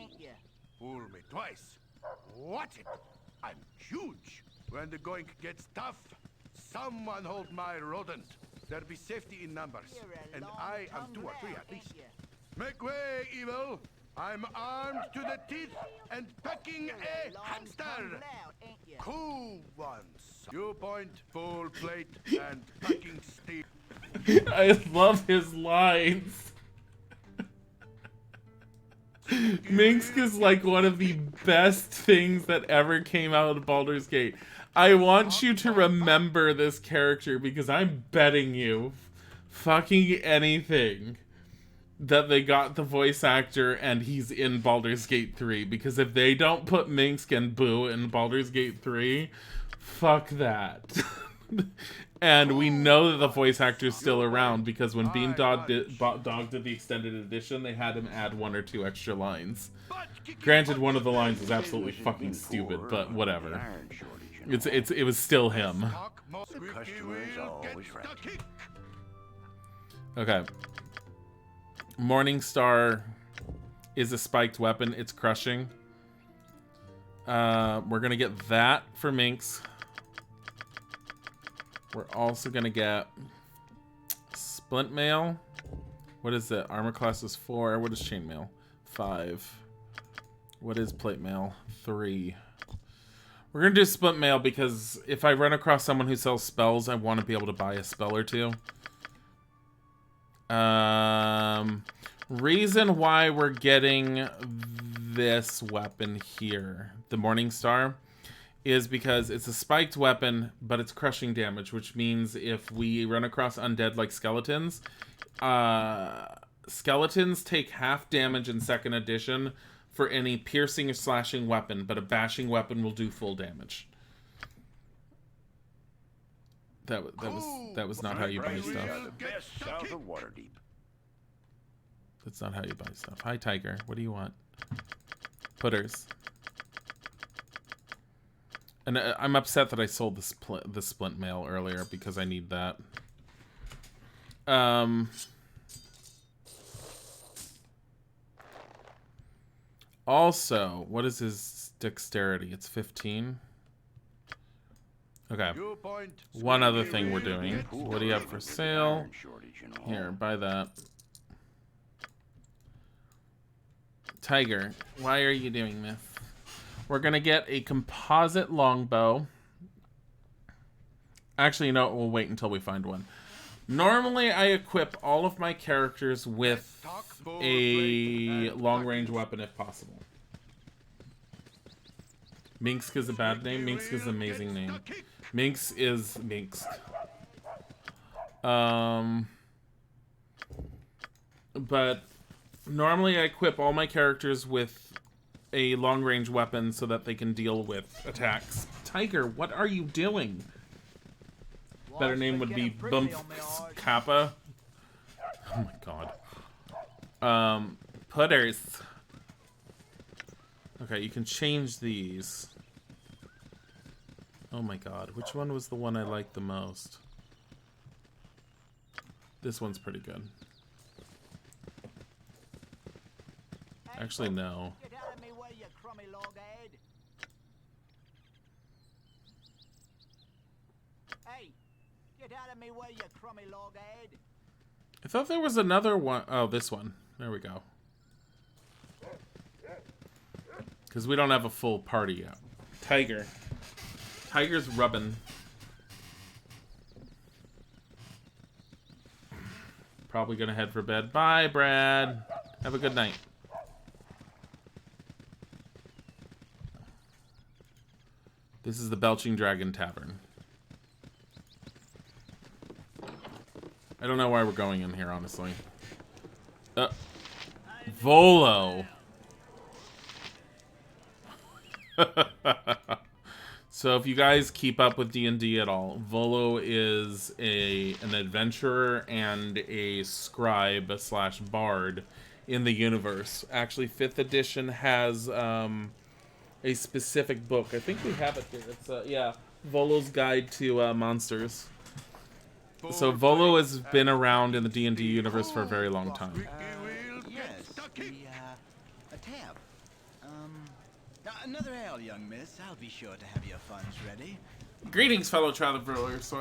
Fool me twice. Watch it. I'm huge. When the going gets tough, someone hold my rodent. There'll be safety in numbers, and I am 2 or 3 at least. Make way, evil! I'm armed to the teeth and packing a hamster! Cool ones. You point, full plate, and packing steel. I love his lines. Minsk is like one of the best things that ever came out of Baldur's Gate. I want you to remember this character because I'm betting you fucking anything that they got the voice actor and he's in Baldur's Gate 3. Because if they don't put Minsk and Boo in Baldur's Gate 3, fuck that. And we know that the voice actor's still around because when Beamdog did the extended edition, they had him add 1 or 2 extra lines. Granted, one of the lines was absolutely fucking stupid, but whatever. It was still him. Okay. Morningstar is a spiked weapon. It's crushing. We're gonna get that for Minx. We're also gonna get Splint Mail. What is it? Armor class is 4. What is Chainmail? 5. What is Plate Mail? 3. We're gonna do Splint Mail because if I run across someone who sells spells, I want to be able to buy a spell or two. Reason why we're getting this weapon here, the Morningstar, is because it's a spiked weapon, but it's crushing damage, which means if we run across undead like skeletons, skeletons take half damage in 2nd edition for any piercing or slashing weapon, but a bashing weapon will do full damage. That was not how you buy stuff. That's not how you buy stuff. Hi, Tiger. What do you want? Putters. And I'm upset that I sold the splint mail earlier because I need that. Also, what is his dexterity? It's 15. Okay. You point. One other thing we're doing. What do you have for sale? Here, buy that. Tiger, why are you doing this? We're gonna get a composite longbow. Actually, you know what? We'll wait until we find one. Normally, I equip all of my characters with a long-range weapon if possible. Minsk is a bad name. Minsk is an amazing name. Minsk is Minsk. But normally I equip all my characters with a long-range weapon so that they can deal with attacks. Tiger, what are you doing? Better name would be Bump Kappa. Oh my god. Putters. Okay, you can change these. Oh my god, which one was the one I liked the most? This one's pretty good. Actually, no. I thought there was another one. Oh, this one. There we go. Because we don't have a full party yet. Tiger. Tiger's rubbing. Probably gonna head for bed. Bye, Brad. Have a good night. This is the Belching Dragon Tavern. I don't know why we're going in here, honestly. Volo. So if you guys keep up with D&D at all, Volo is an adventurer and a scribe / bard in the universe. Actually, 5th edition has a specific book. I think we have it here. It's yeah, Volo's Guide to Monsters. So Volo has been around in the D&D universe for a very long time. Yes, a tab. Another ale, young miss. I'll be sure to have your funds ready. Greetings, fellow travelers.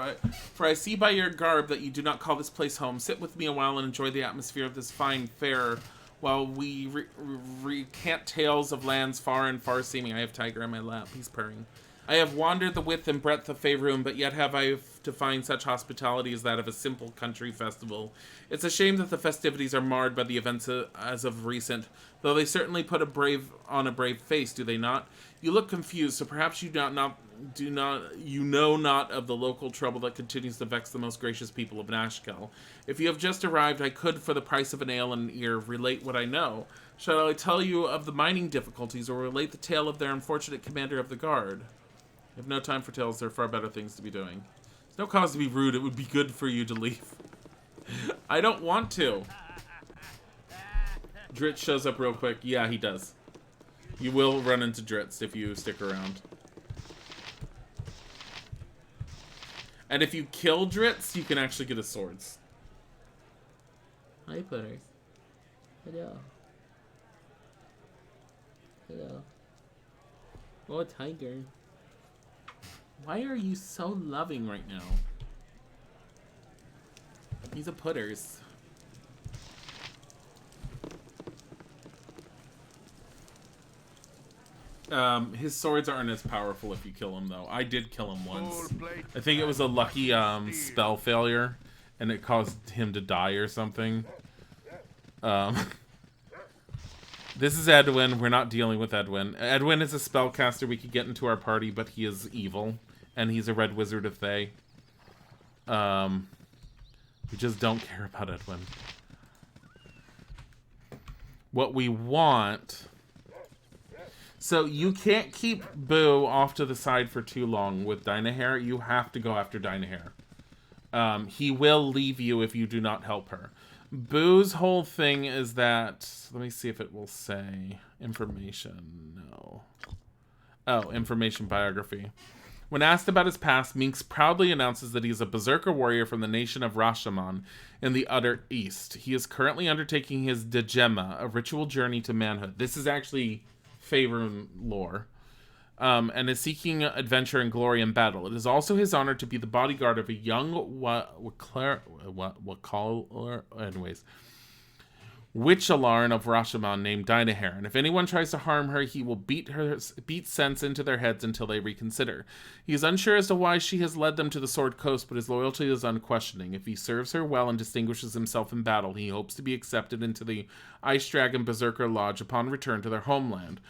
For I see by your garb that you do not call this place home. Sit with me a while and enjoy the atmosphere of this fine fair while we recant tales of lands far and far seeming. I have Tiger on my lap. He's purring. I have wandered the width and breadth of Faerun, but yet have I to find such hospitality as that of a simple country festival. It's a shame that the festivities are marred by the events as of recent, though they certainly put on a brave face, do they not? You look confused, so perhaps you know not of the local trouble that continues to vex the most gracious people of Nashkel. If you have just arrived, I could, for the price of an ale and an ear, relate what I know. Shall I tell you of the mining difficulties, or relate the tale of their unfortunate commander of the guard? I have no time for tales. There are far better things to be doing. There's no cause to be rude. It would be good for you to leave. I don't want to. Dritz shows up real quick. Yeah, he does. You will run into Dritz if you stick around. And if you kill Dritz, you can actually get his swords. Hi, Putters. Hello. Hello. Oh, Tiger. Why are you so loving right now? He's a Putters. His swords aren't as powerful if you kill him, though. I did kill him once. I think it was a lucky spell failure, and it caused him to die or something. This is Edwin. We're not dealing with Edwin. Edwin is a spellcaster we could get into our party, but he is evil. And he's a red wizard of Thay. We just don't care about Edwin. What we want... So you can't keep Boo off to the side for too long with Dynahair. You have to go after Dynahair. He will leave you if you do not help her. Boo's whole thing is that... Let me see if it will say. Information. No. Oh, information biography. When asked about his past, Minx proudly announces that he is a berserker warrior from the nation of Rashomon in the utter east. He is currently undertaking his Degema, a ritual journey to manhood. This is actually Faerun lore. and is seeking adventure and glory in battle. It is also his honor to be the bodyguard of a young Witch-Alarn of Rashomon named Dynahair, and if anyone tries to harm her, he will beat sense into their heads until they reconsider. He is unsure as to why she has led them to the Sword Coast, but his loyalty is unquestioning. If he serves her well and distinguishes himself in battle, he hopes to be accepted into the Ice Dragon Berserker Lodge upon return to their homeland.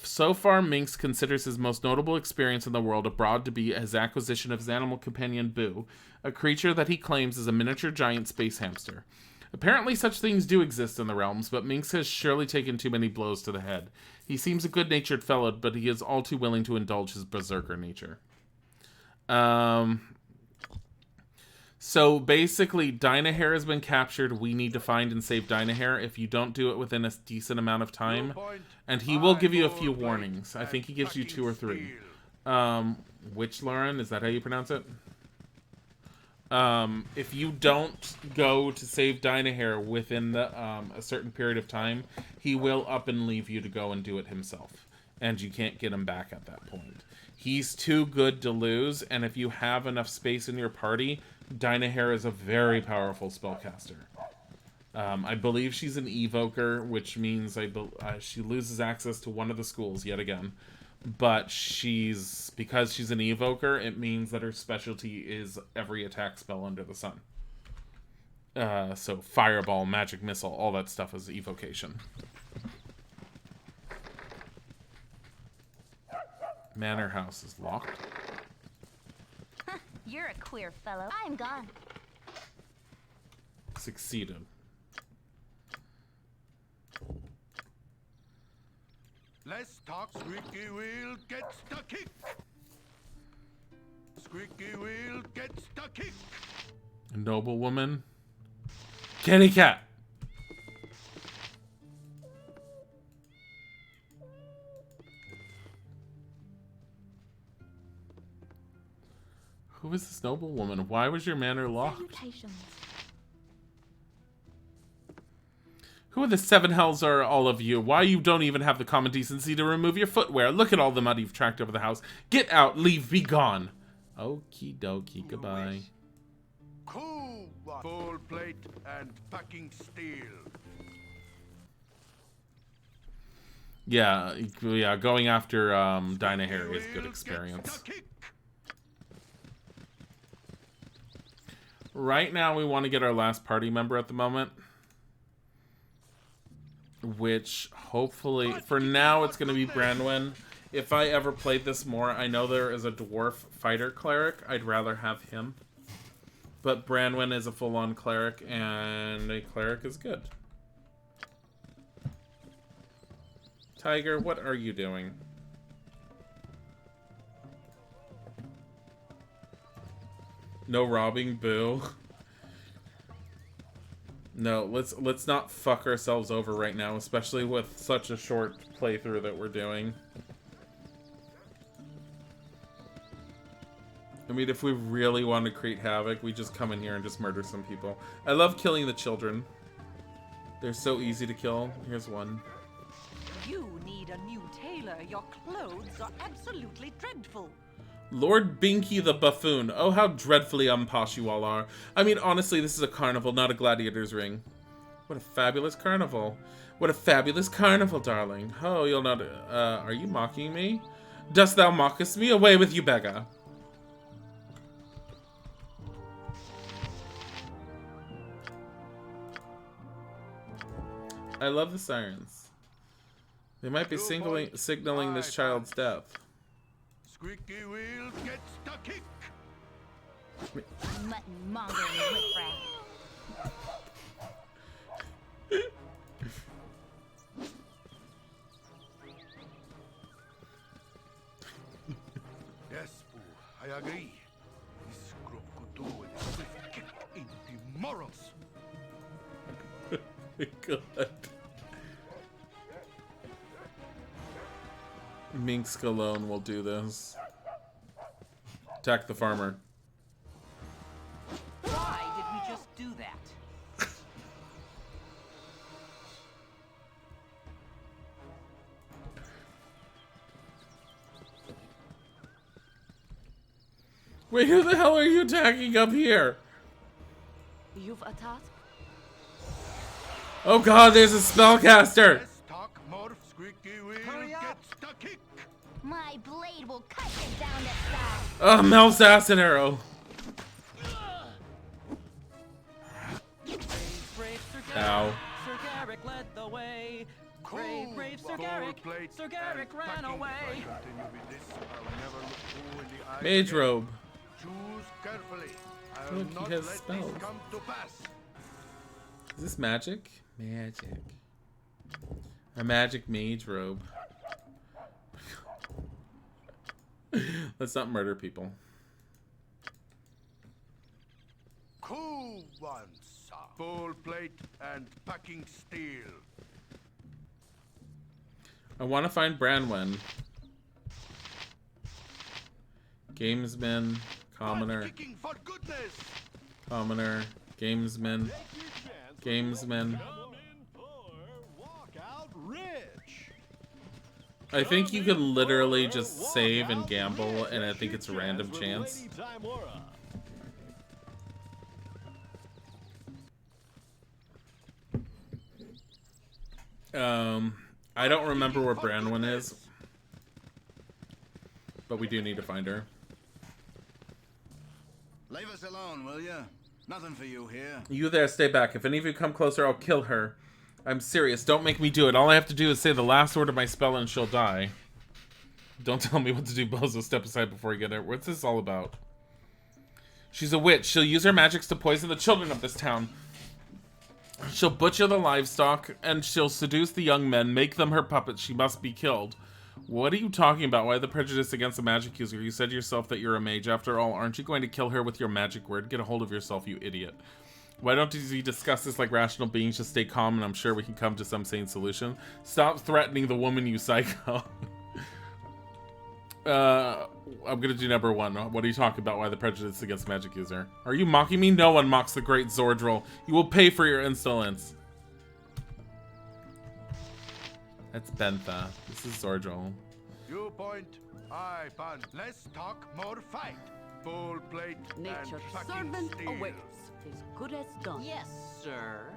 So far, Minx considers his most notable experience in the world abroad to be his acquisition of his animal companion Boo, a creature that he claims is a miniature giant space hamster. Apparently such things do exist in the realms, but Minx has surely taken too many blows to the head. He seems a good-natured fellow, but he is all too willing to indulge his berserker nature. So basically, Dynahair has been captured. We need to find and save Dynahair. If you don't do it within a decent amount of time, and he will give you a few warnings. I think he gives you 2 or 3. Witch-Lauren, is that how you pronounce it? If you don't go to save Dynahair within the, a certain period of time, he will up and leave you to go and do it himself. And you can't get him back at that point. He's too good to lose, and if you have enough space in your party, Dynahair is a very powerful spellcaster. I believe she's an evoker, which means she loses access to one of the schools yet again. But because she's an evoker, it means that her specialty is every attack spell under the sun. So fireball, magic missile, all that stuff is evocation. Manor house is locked. You're a queer fellow. I'm gone. Succeeded. Let's talk. Squeaky wheel gets the kick. Squeaky wheel gets the kick. A noblewoman. Kitty cat. Who is this noblewoman? Why was your manor locked? Who in the 7 hells are all of you? Why you don't even have the common decency to remove your footwear? Look at all the mud you've tracked over the house. Get out, leave, be gone. Okie dokie, goodbye. Cool one. Full plate and packing steel. Yeah, going after Dynahair is good experience. Right now, we want to get our last party member at the moment. Which, hopefully, for now, it's going to be Branwen. If I ever played this more, I know there is a dwarf fighter cleric. I'd rather have him. But Branwen is a full-on cleric, and a cleric is good. Tiger, what are you doing? No robbing, boo. No, let's not fuck ourselves over right now, especially with such a short playthrough that we're doing. I mean, if we really want to create havoc, we just come in here and just murder some people. I love killing the children. They're so easy to kill. Here's one. You need a new tailor. Your clothes are absolutely dreadful. Lord Binky the Buffoon. Oh, how dreadfully unposh you all are. I mean, honestly, this is a carnival, not a gladiator's ring. What a fabulous carnival. What a fabulous carnival, darling. Oh, you'll not... are you mocking me? Dost thou mockest me? Away with you, beggar. I love the sirens. They might be signaling this child's death. Squeaky wheel gets the kick. Mutton mongering riffraff. Yes, Boo, I agree. This group could do with a swift kick in the morals. God. Minx alone will do this. Attack the farmer. Why did we just do that? Wait, who the hell are you attacking up here? You've a task? Oh god, there's a spellcaster! Let's talk more. Squeaky wheel gets the kick. My blade will cut you down to size. Oh, Mel's acid arrow. Ow. Sir Garrick led the way. Brave, brave Sir Garrick. Sir Garrick ran away. Mage robe. Choose carefully. I Look, will he not has let spells. this come to pass. Is this magic? Magic. A magic mage robe. Let's not murder people. Cool ones. Full plate and packing steel. I want to find Branwen. Gamesman, commoner, Kicking for goodness. commoner, gamesman, gamesman. I think you can literally just save and gamble, and I think it's a random chance. I don't remember where Branwen is, but we do need to find her. Leave us alone, will ya? Nothing for you here. You there, stay back. If any of you come closer, I'll kill her. I'm serious. Don't make me do it. All I have to do is say the last word of my spell and she'll die. Don't tell me what to do, Bozo. Step aside before I get her. What's this all about? She's a witch. She'll use her magics to poison the children of this town. She'll butcher the livestock, and she'll seduce the young men, make them her puppets. She must be killed. What are you talking about? Why the prejudice against a magic user? You said yourself that you're a mage. After all, aren't you going to kill her with your magic word? Get a hold of yourself, you idiot. Why don't we discuss this like rational beings? Just stay calm, and I'm sure we can come to some sane solution. Stop threatening the woman, you psycho. I'm gonna do number one. What are you talking about? Why the prejudice against magic user? Are you mocking me? No one mocks the great Zordril. You will pay for your insolence. That's Bentha. This is Zordril. You point, I punch. Less talk, more fight. Full plate Nature's and packing servant steel. awaits. As good as done. Yes, sir.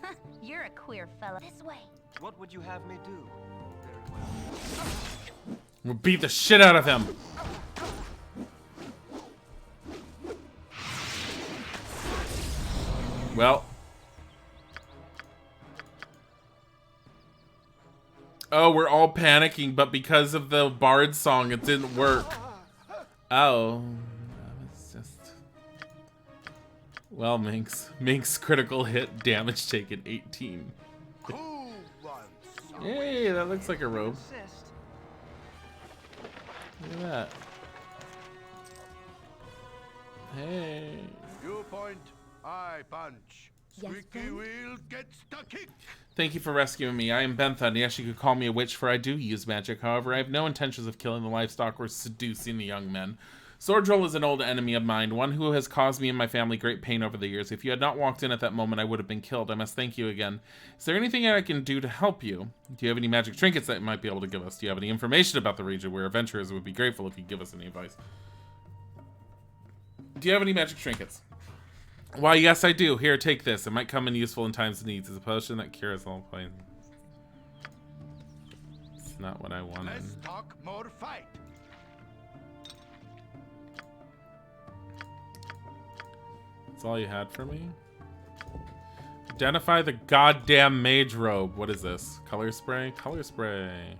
Huh, you're a queer fella. This way. What would you have me do? We'll beat the shit out of him. Well. Oh, we're all panicking, but because of the Bard song, it didn't work. Oh. That was just... Well, Minx. Minx critical hit, damage taken 18. Cool ones. Yay, that looks like a robe. Insist. Look at that. Hey. You point, I punch. Squeaky wheel gets the kick. Thank you for rescuing me. I am Bentha, and yes, you could call me a witch, for I do use magic. However, I have no intentions of killing the livestock or seducing the young men. Zordril is an old enemy of mine, one who has caused me and my family great pain over the years. If you had not walked in at that moment, I would have been killed. I must thank you again. Is there anything I can do to help you? Do you have any magic trinkets that you might be able to give us? Do you have any information about the region? We're adventurers would be grateful if you give us any advice. Do you have any magic trinkets? Why, yes, I do. Here, take this. It might come in useful in times of need. It's a potion that cures all pain. It's not what I wanted. Less talk, more fight. That's all you had for me? Identify the goddamn mage robe. What is this? Color spray? Color spray.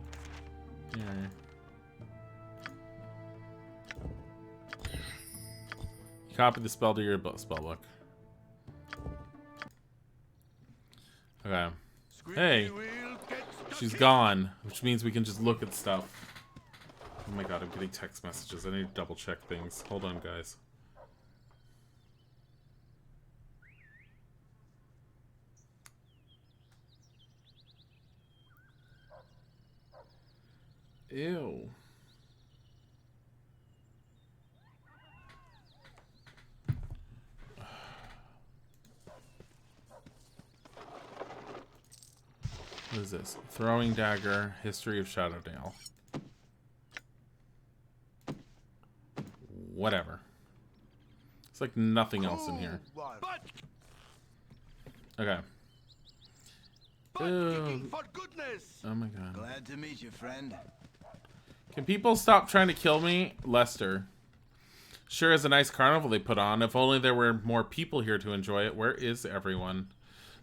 Here. Copy the spell to your spell book. Okay. Hey. She's gone, which means we can just look at stuff. Oh my god, I'm getting text messages. I need to double check things. Hold on, guys. Ew. What is this? Throwing dagger, history of Shadowdale. whatever. It's like nothing else in here. Okay. Kicking for goodness. Oh my god. Glad to meet you, friend. Can people stop trying to kill me? Lester. Sure is a nice carnival they put on. If only there were more people here to enjoy it. Where is everyone?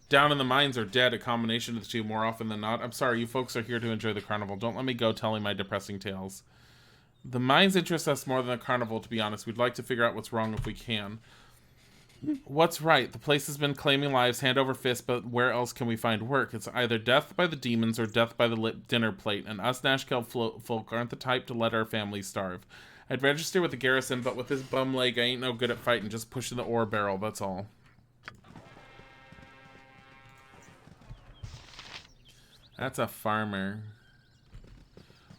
Down in the mines or dead, a combination of the two more often than not. I'm sorry, you folks are here to enjoy the carnival. Don't let me go telling my depressing tales. The mines interest us more than the carnival, to be honest. We'd like to figure out what's wrong if we can. What's right? The place has been claiming lives hand over fist, but where else can we find work? It's either death by the demons or death by the lit dinner plate, and us Nashkel folk aren't the type to let our families starve. I'd register with the garrison, but with this bum leg, I ain't no good at fighting, just pushing the ore barrel, that's all. That's a farmer.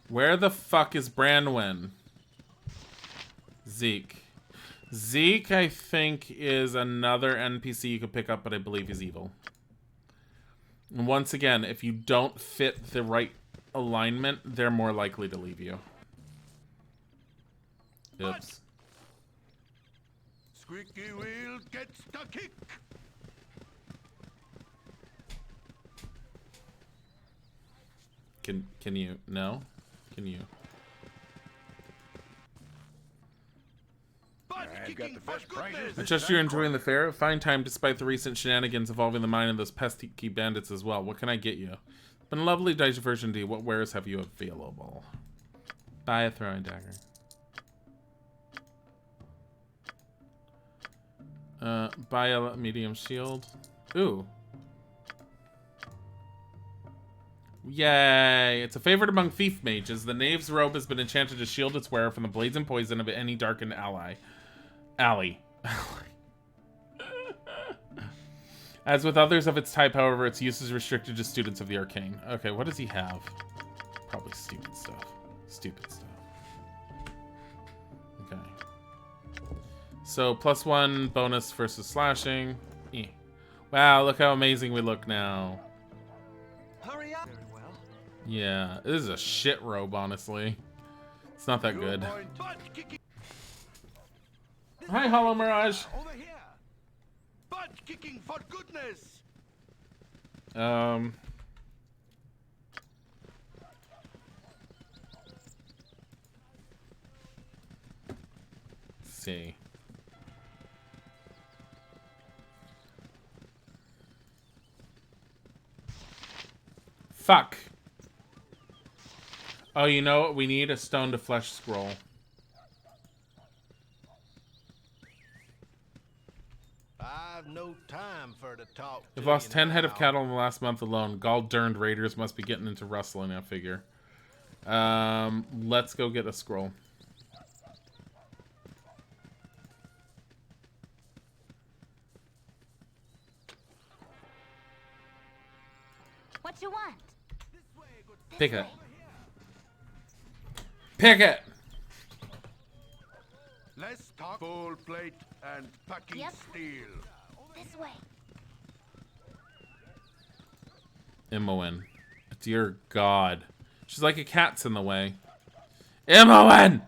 Where the fuck is Branwen? Zeke. Zeke, I think, is another NPC you could pick up, but I believe he's evil. And once again, if you don't fit the right alignment, they're more likely to leave you. Oops. Squeaky wheel gets the kick. Can you? No? Can you? I've got the best prices. I trust you're enjoying the fair. Fine time despite the recent shenanigans involving the mine and those pesky bandits as well. What can I get you? It's been a lovely diversion to you. What wares have you available? Buy a throwing dagger. Buy a medium shield. Ooh. Yay! It's a favorite among thief mages. The knave's robe has been enchanted to shield its wearer from the blades and poison of any darkened alley. As with others of its type, however, its use is restricted to students of the arcane. Okay, what does he have? Probably stupid stuff. Stupid stuff. Okay. So, +1 bonus versus slashing. Eh. Wow, look how amazing we look now. Hurry up. Very well. Yeah, this is a shit robe, honestly. It's not that good. Hi, Hollow Mirage. Over here. Butt kicking for goodness. Let's see. Fuck. Oh, you know what? We need a stone to flesh scroll. I've no time for to talk. We've lost 10 head of cattle in the last month alone. Gall-durned raiders must be getting into rustling, I figure. Let's go get a scroll. What you want? Pick it. Pick it! Let's talk full plate and packing steel. This way. Imoen. Dear God. She's like a cat's in the way. Imoen!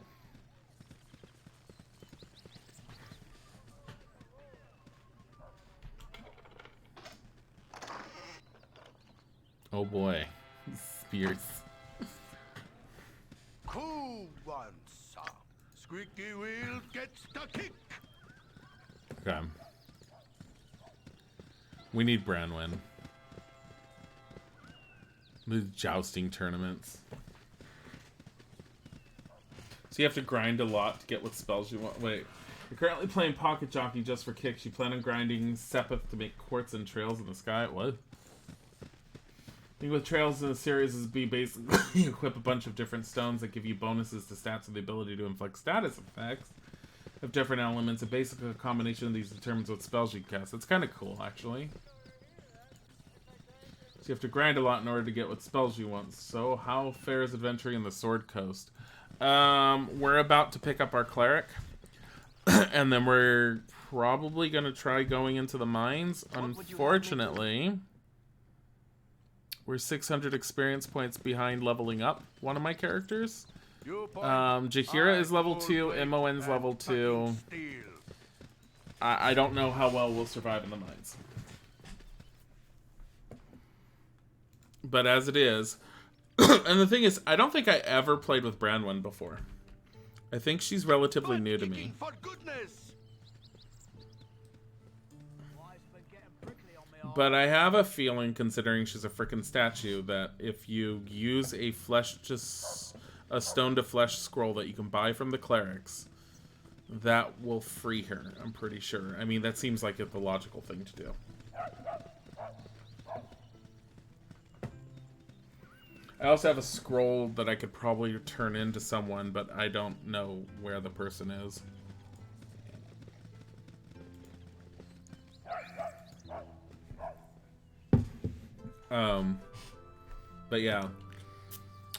Oh boy. Spears. Cool one, sir. Squeaky wheel gets the kick. Okay. We need Branwen. The jousting tournaments. So you have to grind a lot to get what spells you want. Wait. You're currently playing Pocket Jockey just for kicks. You plan on grinding Sepith to make quartz and trails in the sky? What? The thing with trails in the series is be basically you equip a bunch of different stones that give you bonuses to stats and the ability to inflict status effects of different elements. A basic combination of these determines what spells you can cast. It's kind of cool, actually. So you have to grind a lot in order to get what spells you want. So how fares adventuring in the Sword Coast? We're about to pick up our cleric. And then we're probably going to try going into the mines. Unfortunately, we're 600 experience points behind leveling up one of my characters. Jahira is level 2, MON's level 2. I don't know how well we'll survive in the mines. But as it is, and the thing is, I don't think I ever played with Branwen before. I think she's relatively new to me. But I have a feeling, considering she's a frickin' statue, that if you use a stone to flesh scroll that you can buy from the clerics, that will free her, I'm pretty sure. I mean, that seems like the logical thing to do. I also have a scroll that I could probably turn into someone, but I don't know where the person is. But yeah.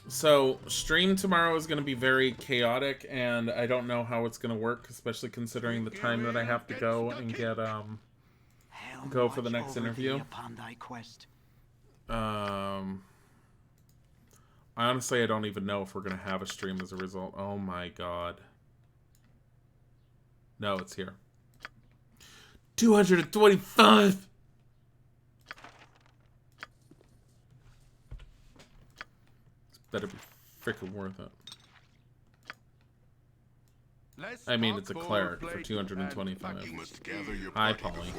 So, stream tomorrow is going to be very chaotic, and I don't know how it's going to work, especially considering the time that I have to go and get, go for the next interview. Honestly, I don't even know if we're going to have a stream as a result. Oh my god. No, it's here. 225! Better be freaking worth it. I mean, it's a cleric for 225. Hi, Polly.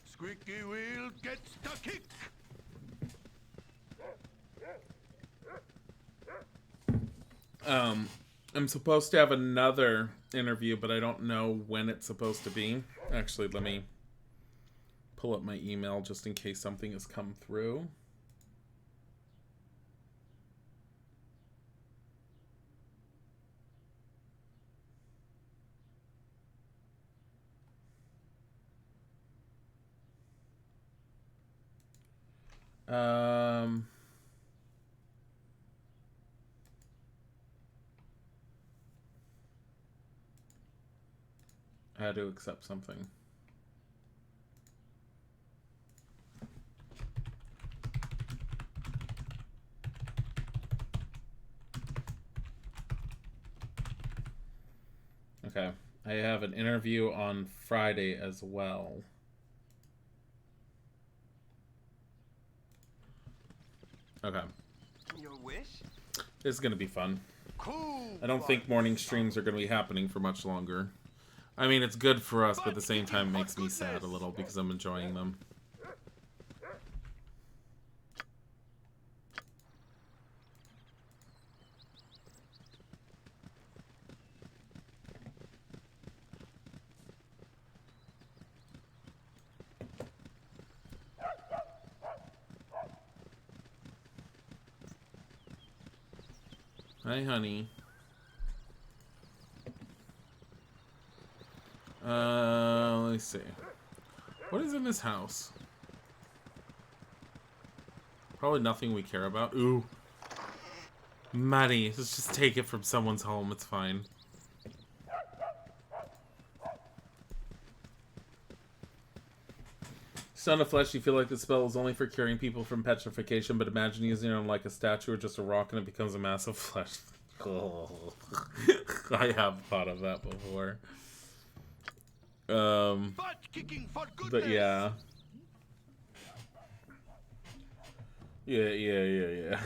Squeaky wheel gets the kick. I'm supposed to have another interview, but I don't know when it's supposed to be. Actually, let me pull up my email just in case something has come through. I had to accept something. Okay. I have an interview on Friday as well. Okay. Your wish? This is going to be fun. I don't think morning streams are going to be happening for much longer. I mean, it's good for us, but at the same time it makes me sad a little because I'm enjoying them. Hi, honey. Let me see. What is in this house? Probably nothing we care about. Ooh. Maddie, let's just take it from someone's home. It's fine. Stone of Flesh, you feel like the spell is only for curing people from petrification, but imagine using it on like a statue or just a rock and it becomes a mass of flesh. Oh. I have thought of that before. But yeah. Yeah.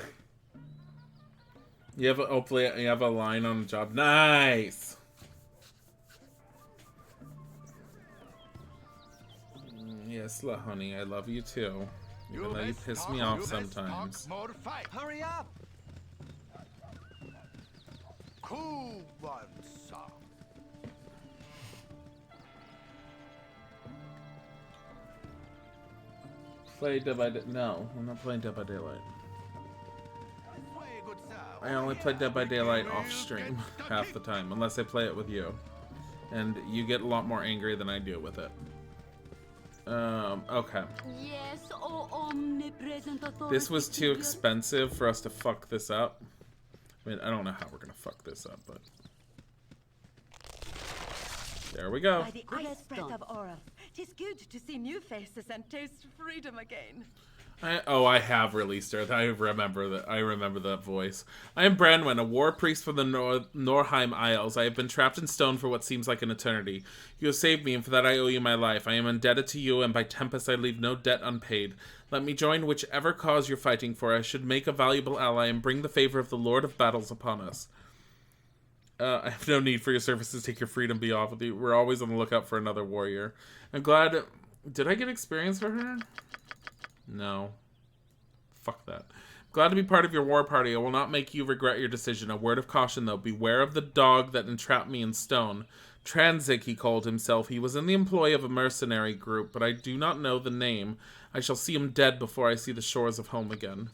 You have hopefully you have a line on the job. Nice. Yes, honey, I love you too. Even though you piss me off sometimes. Hurry up! Cool one, sir. Play Dead by Daylight. No, I'm not playing Dead by Daylight. I only play Dead by Daylight off stream half the time, unless I play it with you. And you get a lot more angry than I do with it. Okay. Yes, oh omnipresent authority. This was too expensive for us to fuck this up. I mean, I don't know how we're gonna fuck this up, but... There we go. By the ice breath of Aura, 'tis good to see new faces and taste freedom again. I have released her. I remember that. I remember that voice. I am Branwen, a war priest from the Norheim Isles. I have been trapped in stone for what seems like an eternity. You have saved me, and for that I owe you my life. I am indebted to you, and by Tempest I leave no debt unpaid. Let me join whichever cause you're fighting for. I should make a valuable ally and bring the favor of the Lord of Battles upon us. I have no need for your services. Take your freedom, be off with you. We're always on the lookout for another warrior. I'm glad... Did I get experience for her? No. Fuck that. Glad to be part of your war party. I will not make you regret your decision. A word of caution, though. Beware of the dog that entrapped me in stone. Tranzig, he called himself. He was in the employ of a mercenary group, but I do not know the name. I shall see him dead before I see the shores of home again.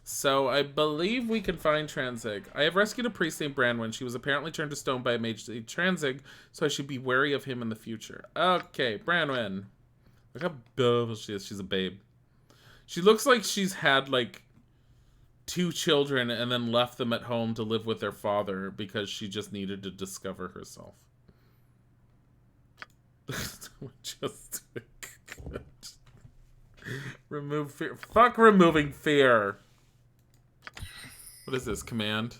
So, I believe we can find Tranzig. I have rescued a priest named Branwen. She was apparently turned to stone by a mage named Tranzig, so I should be wary of him in the future. Okay, Branwen. Look how beautiful she is. She's a babe. She looks like she's had, like, 2 children and then left them at home to live with their father because she just needed to discover herself. Just... remove fear. Fuck removing fear. What is this? Command?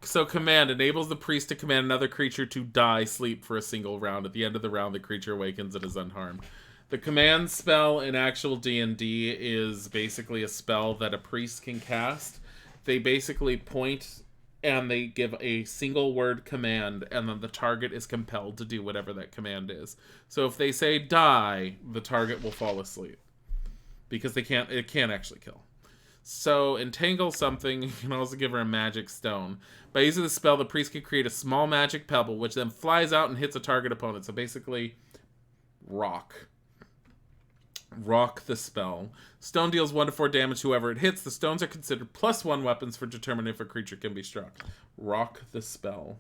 So command enables the priest to command another creature to die sleep for a single round. At the end of the round, the creature awakens and is unharmed. The command spell in actual D&D is basically a spell that a priest can cast. They basically point and they give a single word command, and then the target is compelled to do whatever that command is. So if they say die, the target will fall asleep. Because it can't actually kill. So, entangle something. You can also give her a magic stone. By using the spell, the priest can create a small magic pebble, which then flies out and hits a target opponent. So basically, rock. Rock the spell. Stone deals 1 to 4 damage to whoever it hits. The stones are considered +1 weapons for determining if a creature can be struck. Rock the spell.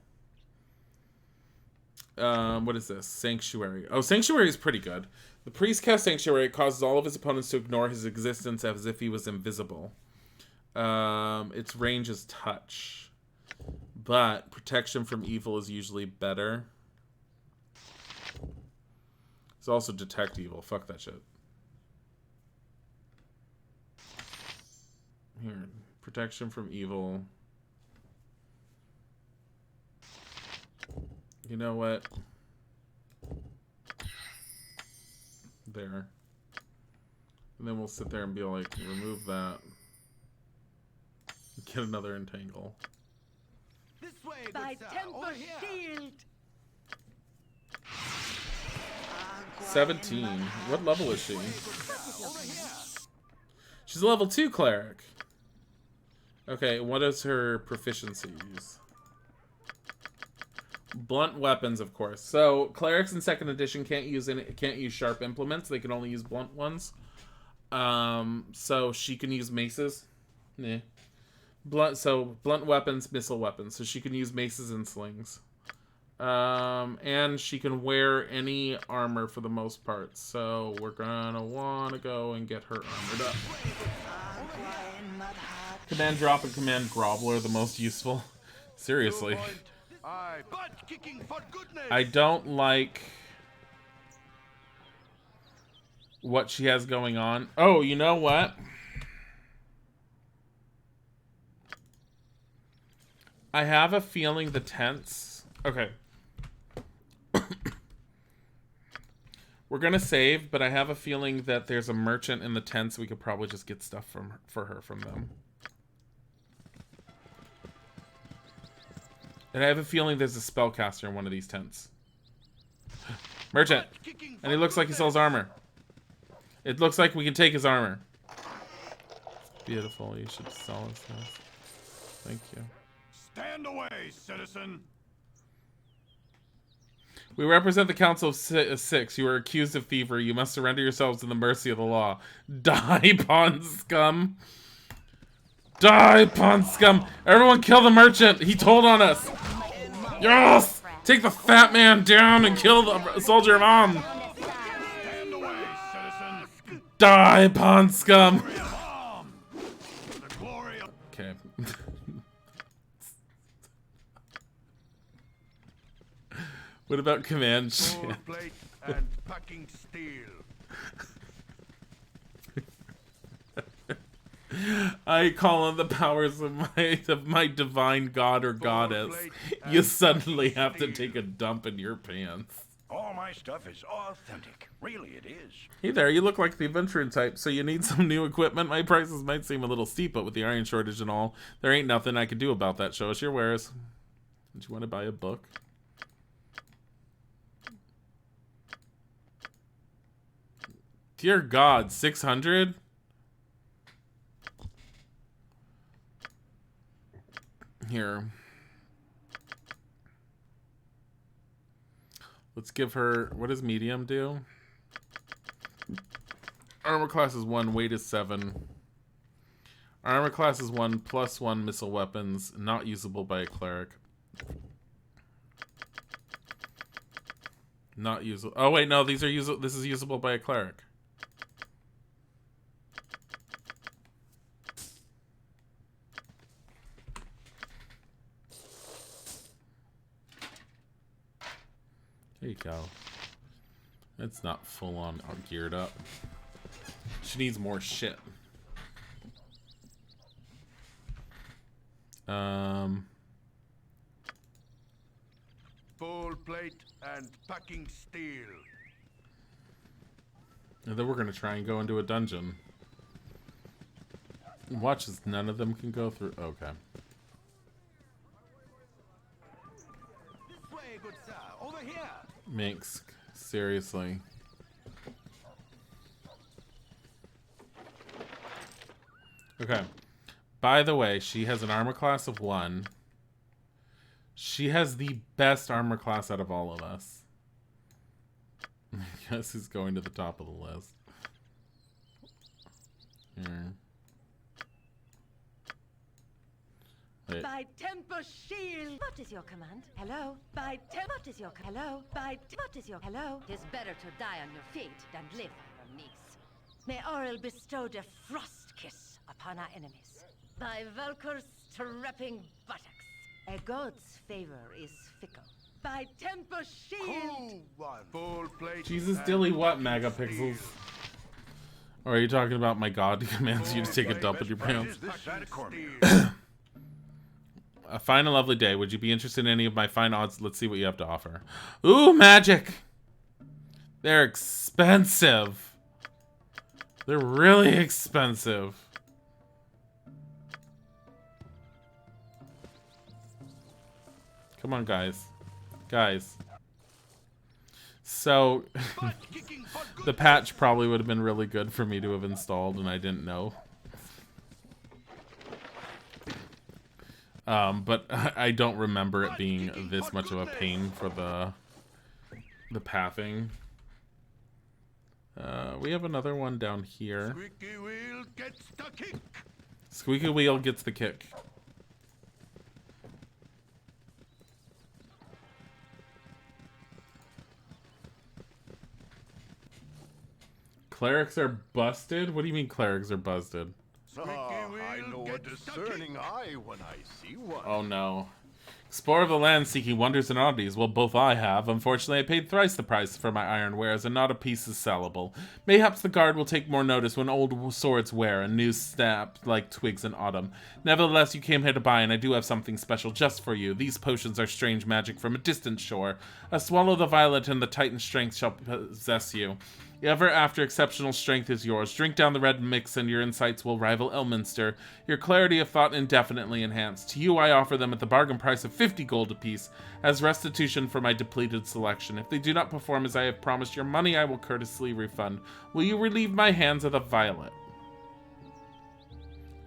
What is this? Sanctuary. Oh, Sanctuary is pretty good. The priest casts Sanctuary. It causes all of his opponents to ignore his existence as if he was invisible. Its range is touch. But protection from evil is usually better. It's also detect evil. Fuck that shit. Here. Protection from evil. You know what? There. And then we'll sit there and be like, remove that. Get another entangle. This way, Thy good sir. temper Over here. shield. 17. What level is she? She's a level 2 cleric. Okay, what is her proficiencies? Blunt weapons, of course. So clerics in 2nd edition can't use sharp implements. They can only use blunt ones. So she can use maces. Yeah. Blunt weapons, missile weapons. So she can use maces and slings. And she can wear any armor for the most part. So we're gonna wanna go and get her armored up. Command drop and command grovel are the most useful. Seriously. I don't like what she has going on. Oh, you know what? I have a feeling the tents... Okay. We're gonna save, but I have a feeling that there's a merchant in the tents. We could probably just get stuff for her from them. And I have a feeling there's a spellcaster in one of these tents. Merchant! And he looks like he sells armor. It looks like we can take his armor. Beautiful. You should sell his stuff. Thank you. Stand away, citizen. We represent the Council of Six. You are accused of thievery. You must surrender yourselves to the mercy of the law. Die, pawn scum! Die, pawn scum! Everyone kill the merchant! He told on us! Yes! Take the fat man down and kill the soldier of Am! Die, pawn scum! Okay. What about command chant? Plate and packing steel. I call on the powers of my divine god or goddess. You suddenly have to take a dump in your pants. All my stuff is authentic. Really, it is. Hey there, you look like the adventuring type, so you need some new equipment. My prices might seem a little steep, but with the iron shortage and all, there ain't nothing I can do about that. Show us your wares. Did you want to buy a book? Dear God, 600? Here. Let's give her... What does medium do? Armor class is 1, weight is 7. Armor class is 1, +1 missile weapons, not usable by a cleric. Not usable. Oh wait, no, these are usable. This is usable by a cleric. There you go. It's not full on geared up. She needs more shit. Full plate and packing steel. And then we're gonna try and go into a dungeon. Watch as none of them can go through. Okay. This way, good sir. Over here. Minsk. Seriously. Okay. By the way, she has an armor class of 1. She has the best armor class out of all of us. I guess he's going to the top of the list. Here. Wait. By temper shield. What is your command? Hello. By temper. What is your hello? By what is your hello? Tis better to die on your feet than live on your knees. May Auril bestowed a frost kiss upon our enemies. By Valkur's strapping buttocks. A god's favor is fickle. By temper shield. Cool one. Full plate. Jesus, and Dilly, what packing megapixels? steel. Or are you talking about my god commands you to take a dump in your pants? This side of Cormier. A fine and lovely day. Would you be interested in any of my fine odds? Let's see what you have to offer. Ooh, magic! They're expensive. They're really expensive. Come on, guys. Guys. So, the patch probably would have been really good for me to have installed, and I didn't know. But I don't remember it being this much of a pain for the pathing. We have another one down here. Squeaky wheel gets the kick. Squeaky wheel gets the kick. Clerics are busted? What do you mean clerics are busted? I know a discerning eye when I see one. Oh no. Explorer of the land seeking wonders and oddities. Well, both I have. Unfortunately, I paid thrice the price for my iron wares, and not a piece is sellable. Mayhaps the guard will take more notice when old swords wear and new snap like twigs in autumn. Nevertheless, you came here to buy, and I do have something special just for you. These potions are strange magic from a distant shore. Swallow the violet, and the Titan strength shall possess you. Ever after exceptional strength is yours. Drink down the red mix and your insights will rival Elminster. Your clarity of thought indefinitely enhanced. To you I offer them at the bargain price of 50 gold apiece as restitution for my depleted selection. If they do not perform as I have promised, your money I will courteously refund. Will you relieve my hands of the violet?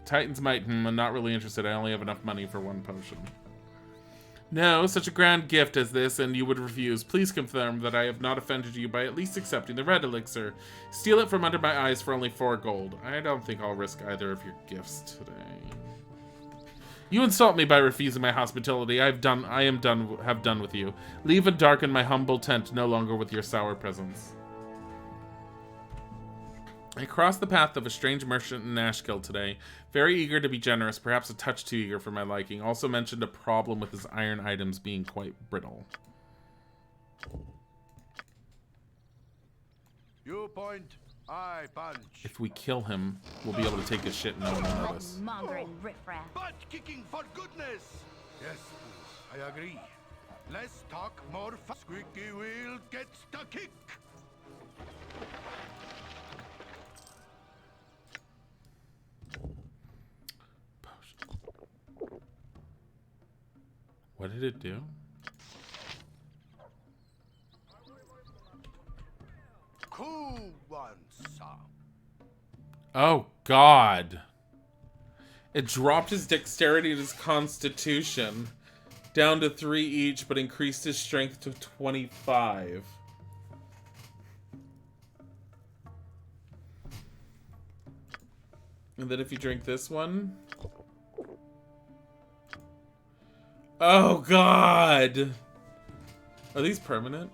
Titan's might. I'm not really interested. I only have enough money for one potion. No, such a grand gift as this, and you would refuse. Please confirm that I have not offended you by at least accepting the red elixir. Steal it from under my eyes for only 4 gold. I don't think I'll risk either of your gifts today. You insult me by refusing my hospitality. have done with you. Leave and darken my humble tent, no longer with your sour presence. I crossed the path of a strange merchant in Nashkill today, very eager to be generous, perhaps a touch too eager for my liking. Also mentioned a problem with his iron items being quite brittle. You point, I punch. If we kill him, we'll be able to take his shit and no one will notice. Mongering riffraff. Butt kicking for goodness. Yes, I agree. Less talk, more fun. Squeaky wheel gets the kick. What did it do? Cool one, sir. Oh, God. It dropped his dexterity and his constitution down to 3 each, but increased his strength to 25. And then if you drink this one... Oh, God! Are these permanent?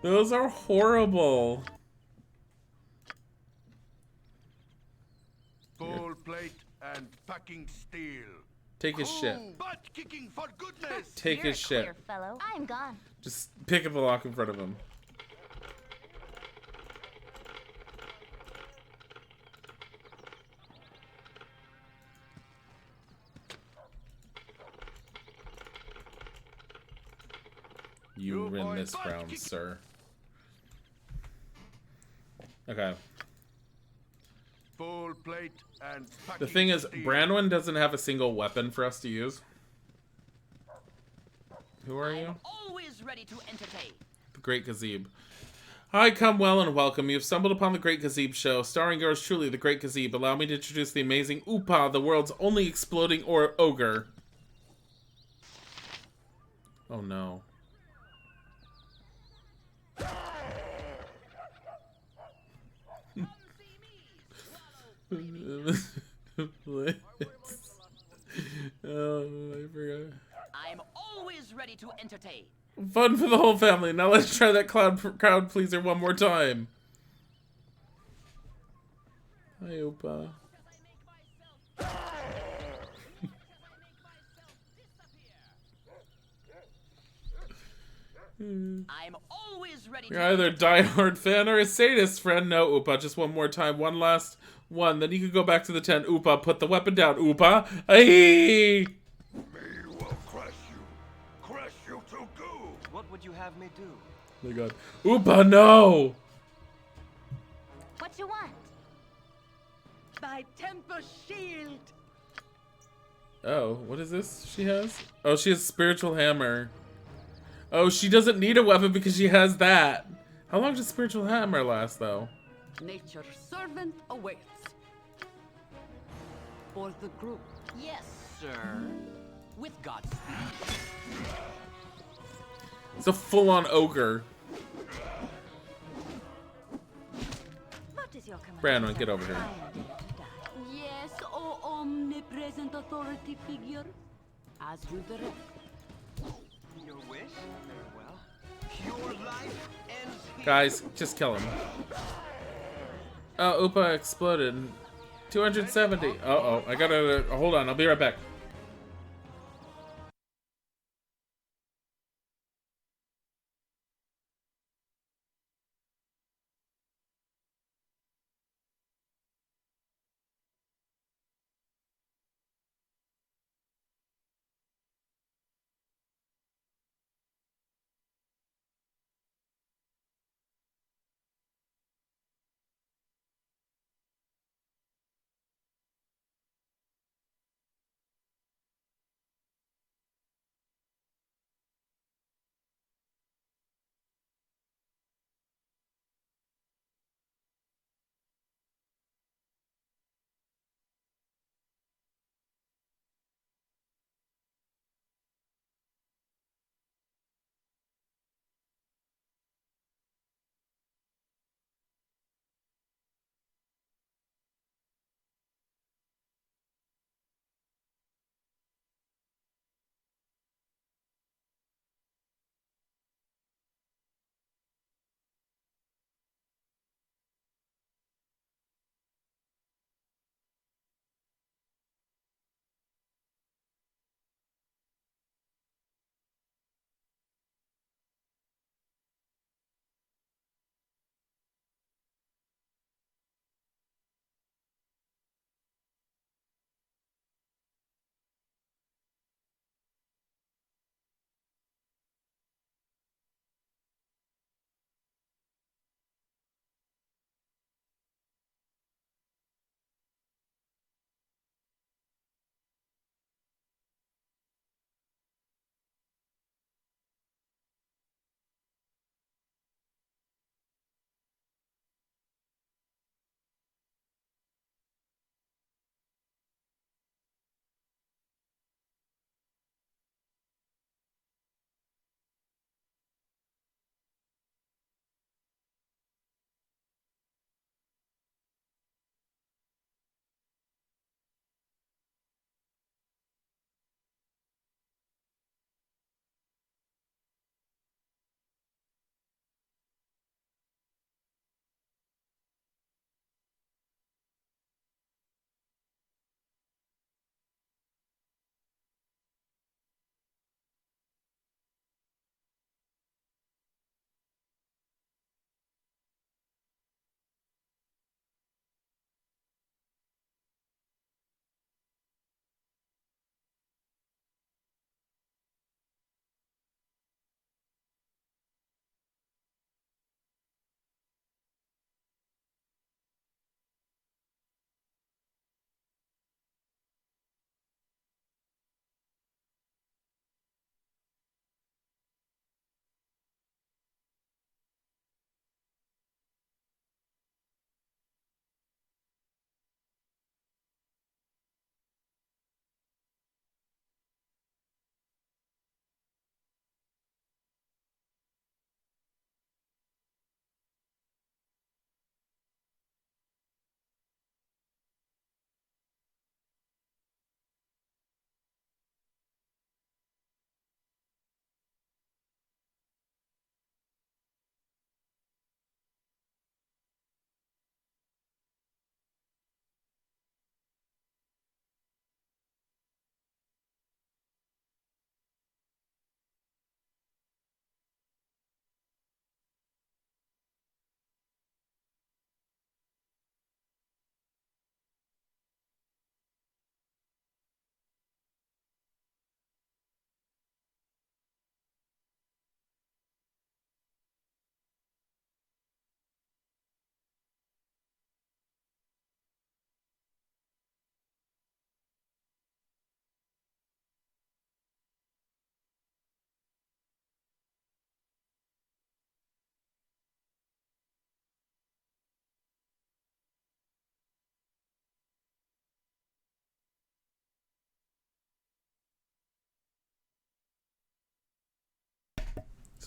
Those are horrible. Full plate and packing steel. Take his shit. Butt kicking for goodness. Take his shit. Clear, fellow. I'm gone. Just pick up the lock in front of him. You win this round, sir. Okay. Full plate and The thing is, steel. Branwyn doesn't have a single weapon for us to use. Who are you? Always ready to entertain. The Great Gazebe. Hi, come well and welcome. You've stumbled upon the Great Gazebe show, starring yours truly, the Great Gazebe. Allow me to introduce the amazing Upa, the world's only exploding ogre. Oh no. Oh, I forgot. I'm always ready to entertain. Fun for the whole family. Now let's try that crowd pleaser one more time. Hi, Opa. I'm always ready You're to either a diehard fan or a sadist, friend. No, Upa, just one more time. One last one. Then you can go back to the tent. Upa, put the weapon down. Upa. Aye! Me will crush you. Crush you to goo. What would you have me do? Oh my god. Upa, no! What you want? My temper shield. Oh, what is this she has? Oh, she has spiritual hammer. Oh, she doesn't need a weapon because she has that. How long does spiritual hammer last, though? Nature's servant awaits. For the group. Yes, sir. With God's speed. It's a full-on ogre. What is your command? Brandon, get over here. I am doomed to die. Yes, O omnipresent authority figure. As you direct. Your wish? Very well. Your life ends here. Guys, just kill him. Oh, Upa exploded. 270. Uh-oh. I gotta... hold on, I'll be right back.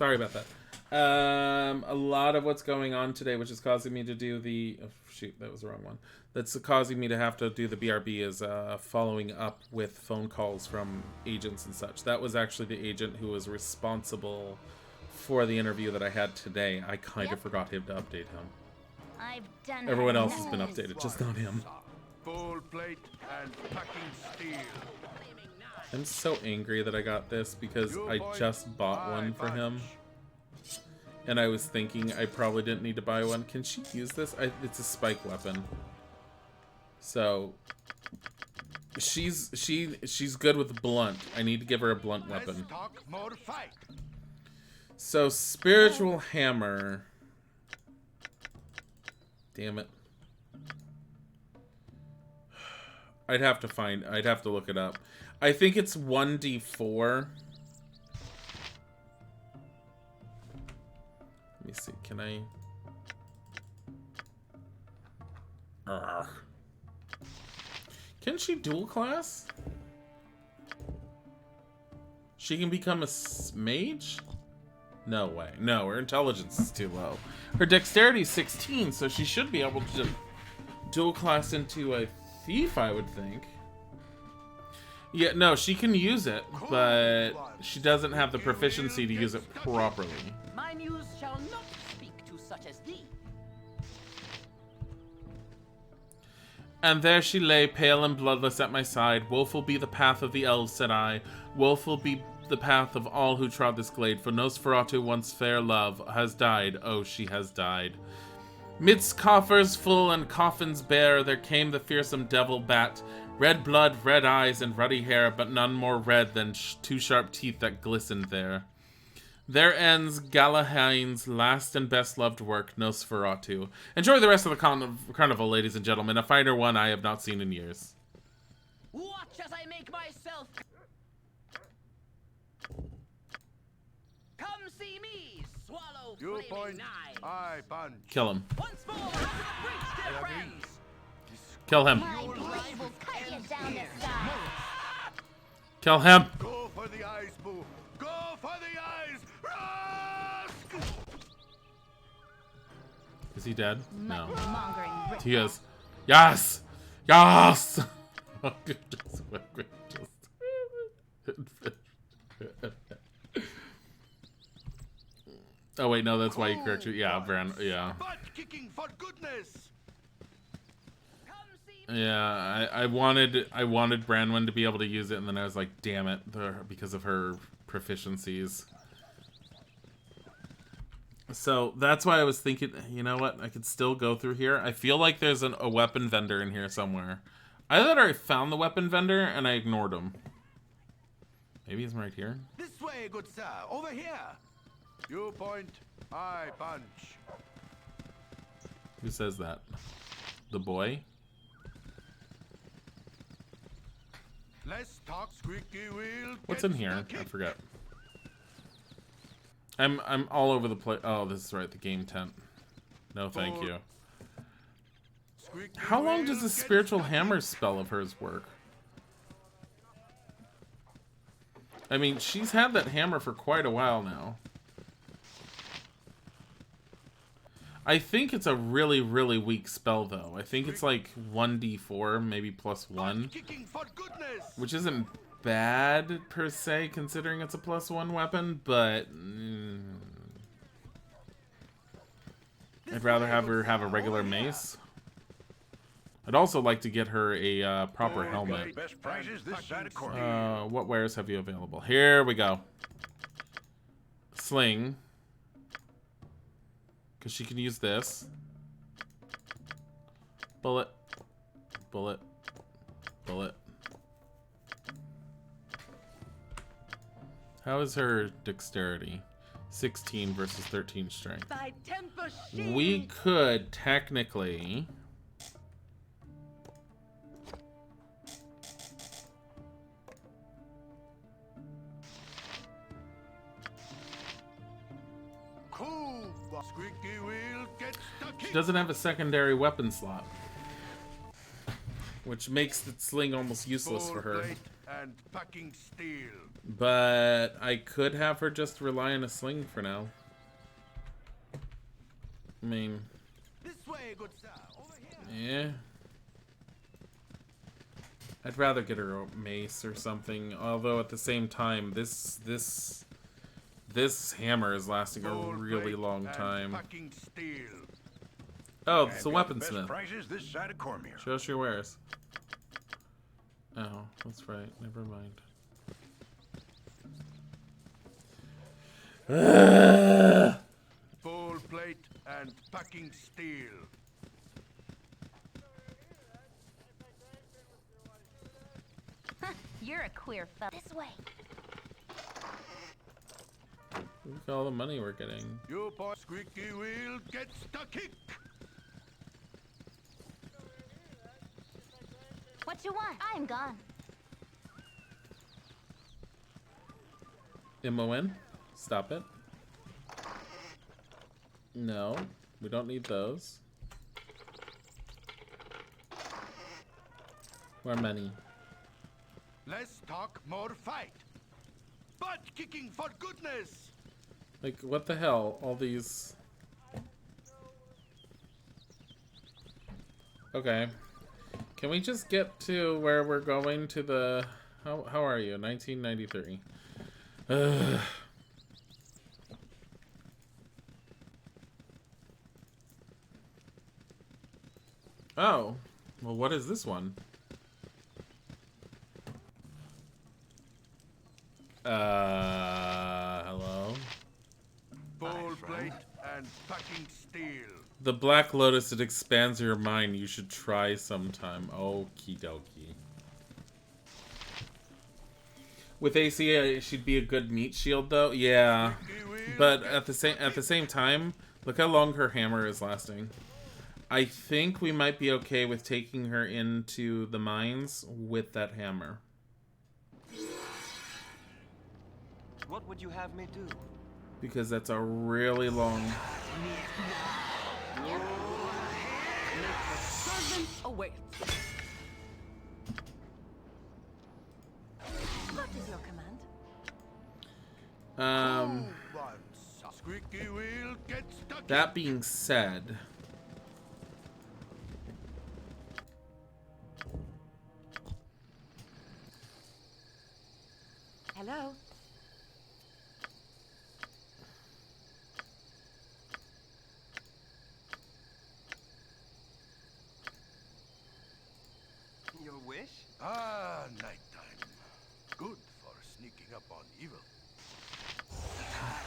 Sorry about that. A lot of what's going on today, which is causing me to do the... Oh, shoot, that was the wrong one. That's causing me to have to do the BRB is following up with phone calls from agents and such. That was actually the agent who was responsible for the interview that I had today. I kind of forgot him to update him. I've done Everyone else has been updated, just not him. Full plate and packing steel. I'm so angry that I got this because I just bought one for him. And I was thinking I probably didn't need to buy one. Can she use this? It's a spike weapon. So she's good with blunt. I need to give her a blunt weapon. So spiritual hammer. Damn it. I'd have to look it up. I think it's 1d4. Let me see. Can I? Urgh. Can she dual class? She can become a mage? No way. No, her intelligence is too low. Her dexterity is 16, so she should be able to dual class into a thief, I would think. Yeah, no, she can use it, but she doesn't have the proficiency to use it properly. My news shall not speak to such as thee. And there she lay, pale and bloodless at my side. Woeful be the path of the elves, said I. Woeful be the path of all who trod this glade, for Nosferatu, once fair love, has died. Oh, she has died. Midst coffers full and coffins bare, there came the fearsome devil bat. Red blood, red eyes, and ruddy hair, but none more red than two sharp teeth that glistened there. There ends Galahad's last and best loved work, Nosferatu. Enjoy the rest of the carnival, ladies and gentlemen. A finer one I have not seen in years. Watch as I make myself. Come see me, swallow You flaming point, knives. I punch. Kill him. Once more, out of the breach, dear friends. Kill him. My blade will cut you down the side. Kill him. Go for the eyes, boo. Go for the eyes. Rusk! Is he dead? No. Mongering He is. Yes! Yes! Oh wait, no, that's why you correct you. Yeah, Bran. Yeah. Butt kicking for goodness. Yeah, I wanted Branwen to be able to use it, and then I was like, damn it, because of her proficiencies. So that's why I was thinking, you know what, I could still go through here. I feel like there's a weapon vendor in here somewhere. I thought I found the weapon vendor, and I ignored him. Maybe he's right here. This way, good sir. Over here. You point, I punch. Who says that? The boy? Let's talk, squeaky wheel. What's in here? I forgot. I'm all over the place. Oh, this is right, the game tent. No, thank you. How long does the spiritual hammer spell of hers work? I mean, she's had that hammer for quite a while now. I think it's a really, really weak spell, though. I think it's like 1d4, maybe +1. Which isn't bad, per se, considering it's a +1 weapon, but... I'd rather have her have a regular mace. I'd also like to get her a proper helmet. What wares have you available? Here we go. Sling. Because she can use this. Bullet. Bullet. Bullet. How is her dexterity? 16 versus 13 strength. We could technically... She doesn't have a secondary weapon slot, which makes the sling almost useless for her. and packing steel. But I could have her just rely on a sling for now. I mean, This way, good sir. Over here. yeah. I'd rather get her a mace or something. Although at the same time, this hammer is lasting a really long time. Packing steel. Oh, it's a weaponsmith. Best prices this side of Cormier. Show us your wares. Oh, that's right. Never mind. Full plate and packing steel. You're a queer fella. This way. Look at all the money we're getting. You boy squeaky wheel gets the kick. What you want? I am gone. MON? Stop it. No, we don't need those. More money. Less talk, more fight. Butt kicking for goodness. Like, what the hell? All these... Okay. Can we just get to where we're going to the... How are you? 1993. Oh. Well, what is this one? Hello? Full plate and packing steel. The Black Lotus, it expands your mind. You should try sometime. Okie dokie. With AC, she'd be a good meat shield, though. Yeah, but at the same time, look how long her hammer is lasting. I think we might be okay with taking her into the mines with that hammer. What would you have me do? Because that's a really long... Servant awaits. What is your command? Squeaky wheel gets the That being said... Hello? Your wish? Ah, nighttime. Good for sneaking up on evil.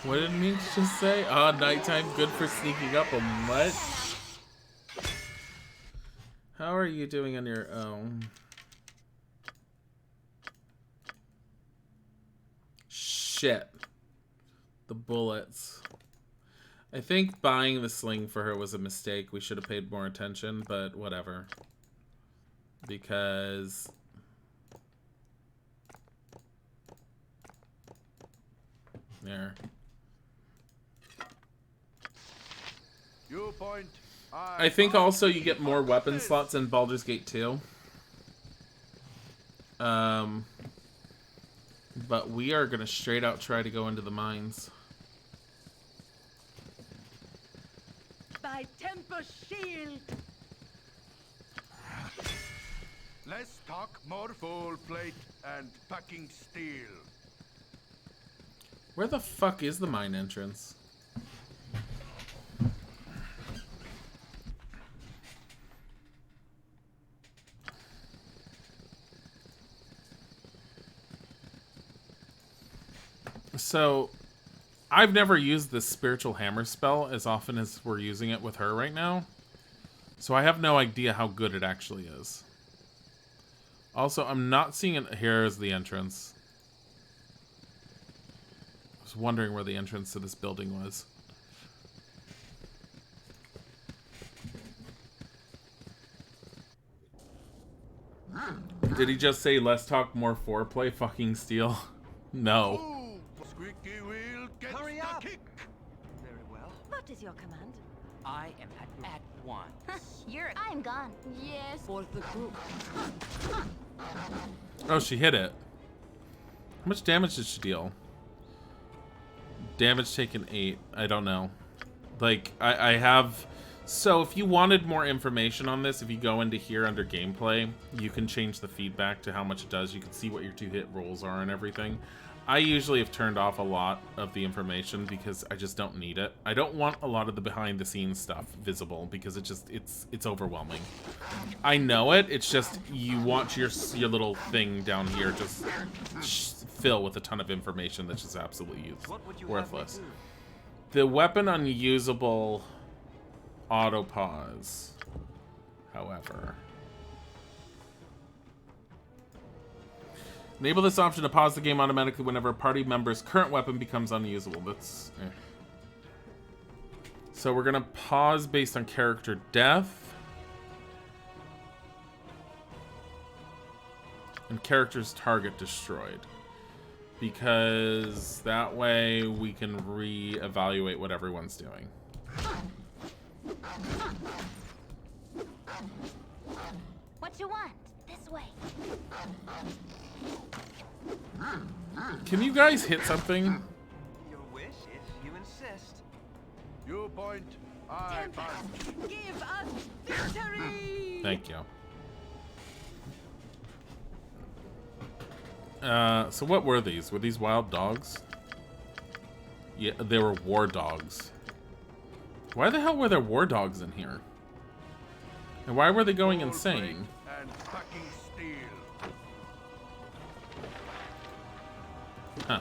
What did it mean to just say? Ah, nighttime, good for sneaking up on what? How are you doing on your own? Shit. The bullets. I think buying the sling for her was a mistake. We should have paid more attention, but whatever. Because... There. You point. I think also you get more weapon slots in Baldur's Gate 2. But we are gonna straight out try to go into the mines. By Temper Shield! Less talk, more full plate and packing steel. Where the fuck is the mine entrance? So, I've never used this spiritual hammer spell as often as we're using it with her right now. So I have no idea how good it actually is. Also, I'm not seeing it. Here is the entrance. I was wondering where the entrance to this building was. Did he just say less talk, more foreplay? Fucking steal. No. Ooh, squeaky wheel gets Hurry the up. kick. Very well. What is your command? I am at once. I'm gone. Yes, for the group. Oh, she hit it. How much damage did she deal? Damage taken 8. I don't know. Like, I have... So, if you wanted more information on this, if you go into here under gameplay, you can change the feedback to how much it does. You can see what your 2-hit rolls are and everything. I usually have turned off a lot of the information because I just don't need it. I don't want a lot of the behind-the-scenes stuff visible because it's overwhelming. I know it. It's just you want your little thing down here just fill with a ton of information that's just absolutely worthless. The weapon unusable auto pause, however. Enable this option to pause the game automatically whenever a party member's current weapon becomes unusable. That's... So we're gonna pause based on character death. And character's target destroyed. Because that way we can re-evaluate what everyone's doing. What you want? This way. Can you guys hit something? Your wish, if you insist. You point, I punch. Give us victory! Thank you. So what were these? Were these wild dogs? Yeah, they were war dogs. Why the hell were there war dogs in here? And why were they going insane? And fucking steel. Huh.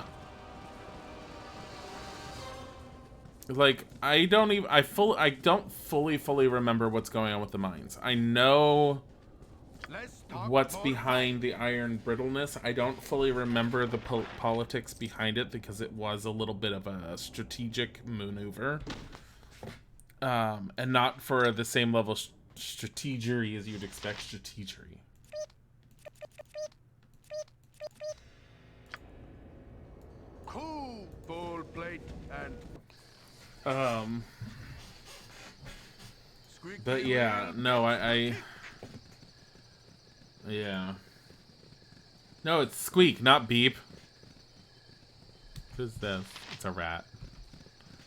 Like, I don't fully remember what's going on with the mines. I know what's behind the iron brittleness. I don't fully remember the politics behind it because it was a little bit of a strategic maneuver. And not for the same level strategery as you'd expect strategery. Cool full plate and but yeah, no, yeah. No, it's squeak, not beep. What is this? It's a rat.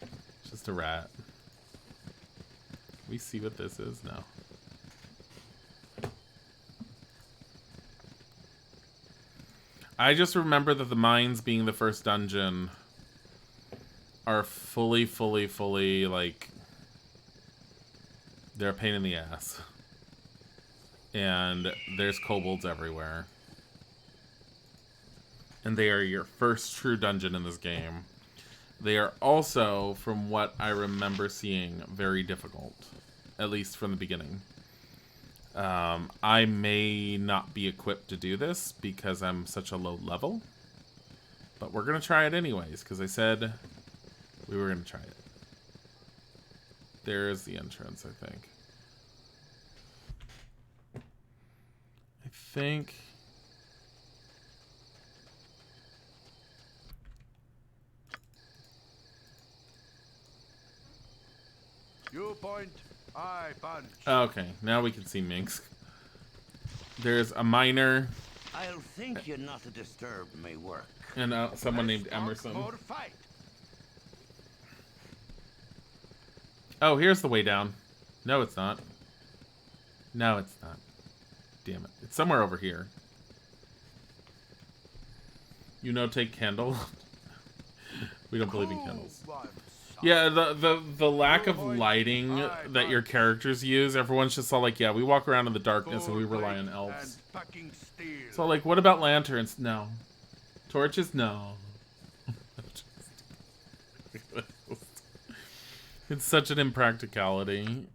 It's just a rat. We see what this is now. I just remember that the mines being the first dungeon are fully, like, they're a pain in the ass. And there's kobolds everywhere. And they are your first true dungeon in this game. They are also, from what I remember seeing, very difficult. At least from the beginning. I may not be equipped to do this because I'm such a low level. But we're going to try it anyways, because I said we were going to try it. There's the entrance, I think. I think... you point, I punch. Okay, now we can see Minx. There's a miner. I'll think you not to disturb me work. And someone named Emerson. Oh, here's the way down. No, it's not. No, it's not. Damn it. It's somewhere over here. You know, take candle. We don't believe in candles. Yeah, the lack of lighting that your characters use, everyone's just all like, yeah, we walk around in the darkness and we rely on elves. So like, what about lanterns? No. Torches? No. It's such an impracticality.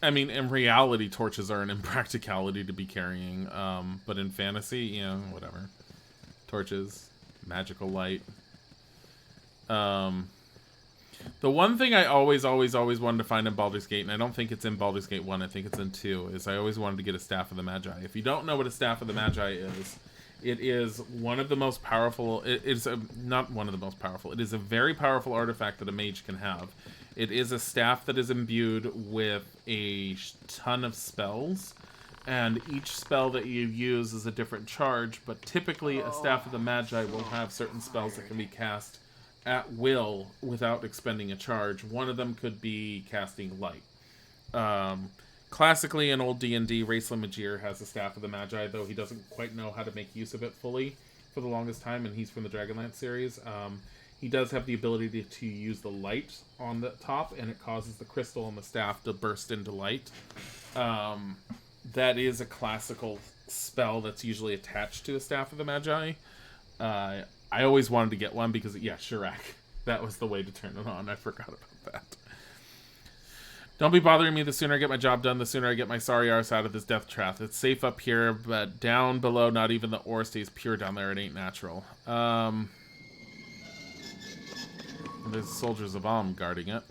I mean, in reality, torches are an impracticality to be carrying, but in fantasy, you know, whatever. Torches. Magical light. The one thing I always wanted to find in Baldur's Gate, and I don't think it's in Baldur's Gate 1, I think it's in 2, is I always wanted to get a Staff of the Magi. If you don't know what a Staff of the Magi is, it is one of the most powerful... not one of the most powerful. It is a very powerful artifact that a mage can have. It is a staff that is imbued with a ton of spells And each spell that you use is a different charge, but typically a Staff of the Magi will have certain spells that can be cast at will without expending a charge. One of them could be casting light. Classically, in old D&D, Raceland Magir has a Staff of the Magi, though he doesn't quite know how to make use of it fully for the longest time, and he's from the Dragonlance series. He does have the ability to use the light on the top, and it causes the crystal on the staff to burst into light. That is a classical spell that's usually attached to a Staff of the Magi. I always wanted to get one because, yeah, Shirak. That was the way to turn it on. I forgot about that. Don't be bothering me. The sooner I get my job done, the sooner I get my sorry arse out of this death trap. It's safe up here, but down below, not even the ore stays pure down there. It ain't natural. There's soldiers of Alm guarding it.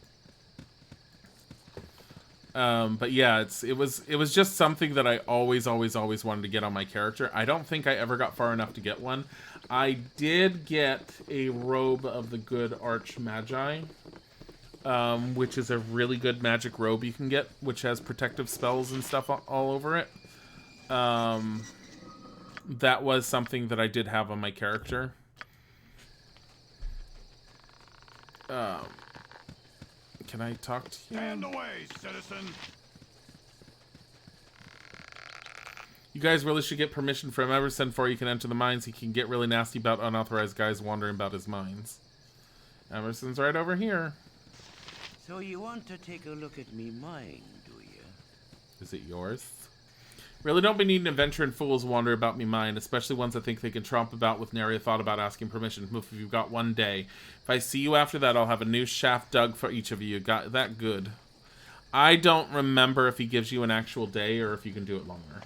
But yeah, it was just something that I always wanted to get on my character. I don't think I ever got far enough to get one. I did get a Robe of the Good Arch Magi, which is a really good magic robe you can get, which has protective spells and stuff all over it. That was something that I did have on my character. Can I talk to you? Stand away, citizen. You guys really should get permission from Emerson before you can enter the mines. He can get really nasty about unauthorized guys wandering about his mines. Emerson's right over here. So you want to take a look at me mine, do you? Is it yours? Really don't be needing adventuring fools wander about me mine, especially ones that think they can tromp about with nary a thought about asking permission. If you've got one day. If I see you after that, I'll have a new shaft dug for each of you. Got that good. I don't remember if he gives you an actual day or if you can do it longer.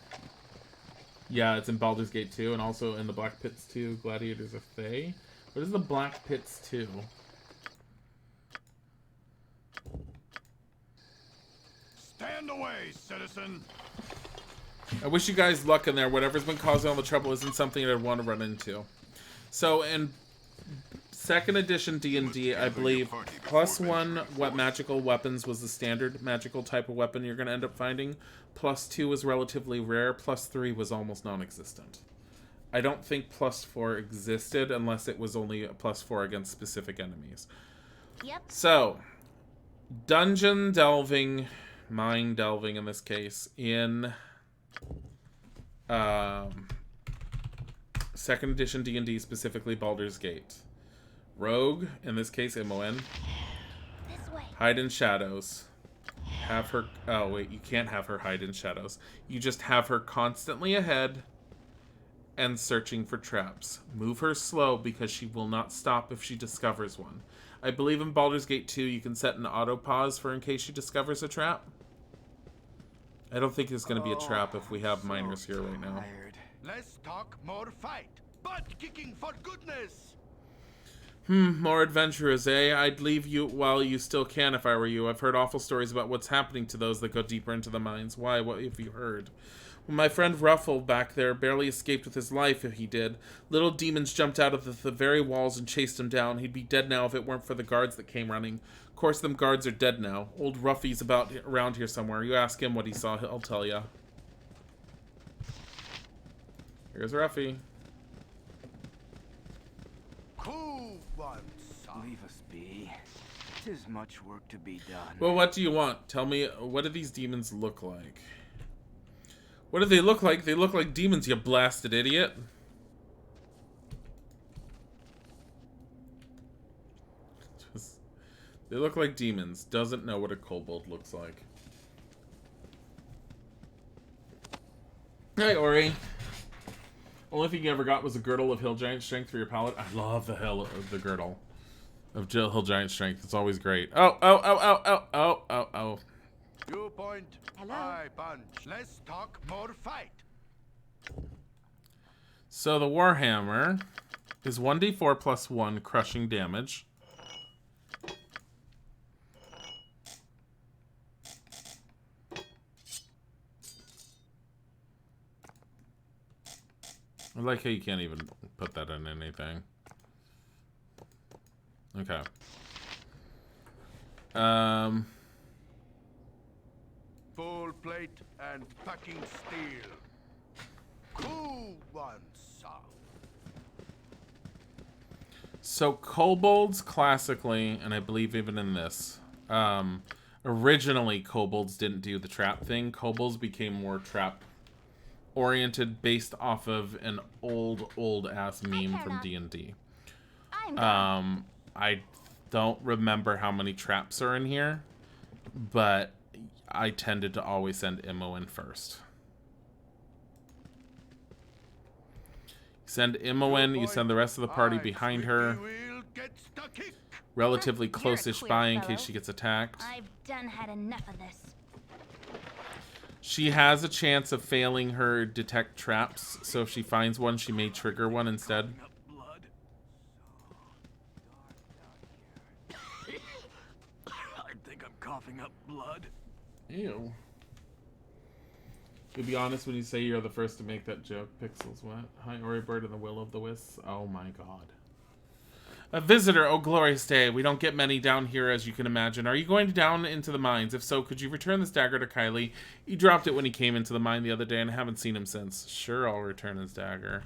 Yeah, it's in Baldur's Gate 2 and also in the Black Pits 2, Gladiators of Fae. What is the Black Pits 2? Stand away, citizen. I wish you guys luck in there. Whatever's been causing all the trouble isn't something I'd want to run into. So in 2nd edition D&D, I believe +1 what magical weapons was the standard magical type of weapon you're going to end up finding. +2 was relatively rare. +3 was almost non-existent. I don't think +4 existed unless it was only a +4 against specific enemies. Yep. So, dungeon delving, mine delving in this case, in 2nd edition D&D, specifically Baldur's Gate. Rogue, in this case MON. This way. Hide in shadows. Have her... Oh, wait, you can't have her hide in shadows. You just have her constantly ahead and searching for traps. Move her slow because she will not stop if she discovers one. I believe in Baldur's Gate 2 you can set an auto pause for in case she discovers a trap. I don't think there's going to be a trap if we have miners here right now. Less talk, more fight. Butt kicking for goodness. More adventurers, eh? I'd leave you while you still can if I were you. I've heard awful stories about what's happening to those that go deeper into the mines. Why? What have you heard? Well, my friend Ruffle back there barely escaped with his life if he did. Little demons jumped out of the very walls and chased him down. He'd be dead now if it weren't for the guards that came running. Of course, them guards are dead now. Old Ruffy's around here somewhere. You ask him what he saw, he'll tell ya. Here's Ruffy. Who wants? Leave us be. 'Tis much work to be done. Well, what do you want? Tell me, what do these demons look like? What do they look like? They look like demons, you blasted idiot. They look like demons. Doesn't know what a kobold looks like. Hey, Ori. Only thing you ever got was a girdle of hill giant strength for your palate. I love the girdle of hill giant strength. It's always great. Oh. You point. Hello? I punch. Less talk, more fight. So the Warhammer is 1d4 plus 1 crushing damage. I like how you can't even put that in anything. Okay. full plate and packing steel. Cool one, sir. So kobolds classically, and I believe even in this, originally kobolds didn't do the trap thing. Kobolds became more trap oriented based off of an old ass meme from D&D. I don't remember how many traps are in here, but I tended to always send Immo in first. Send Immo in, you send the rest of the party behind her, relatively close-ish by in case she gets attacked. I've done had enough of this. She has a chance of failing her detect traps, so if she finds one, she may trigger one instead. I think I'm coughing up blood. Ew. To be honest, when you say you're the first to make that joke, Pixels, what? Hi, Oribird and the Will of the Wisps. Oh my god. A visitor, oh glorious day. We don't get many down here, as you can imagine. Are you going down into the mines? If so, could you return this dagger to Kylie? He dropped it when he came into the mine the other day, and I haven't seen him since. Sure, I'll return his dagger.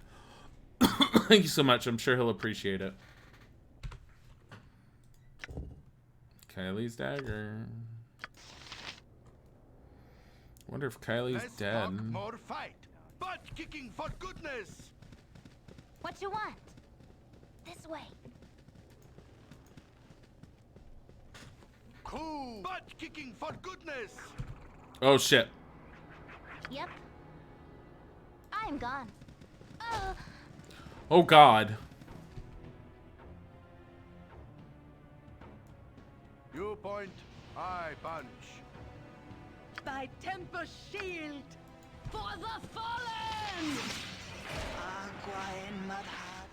Thank you so much. I'm sure he'll appreciate it. Kylie's dagger. I wonder if Kylie's dead. More fight. Butt kicking for goodness. What you want? This way. Cool. Butt kicking for goodness. Oh shit. Yep. I'm gone. Oh god. You point, I punch. By Temper Shield! For the fallen! Agua en Madhat.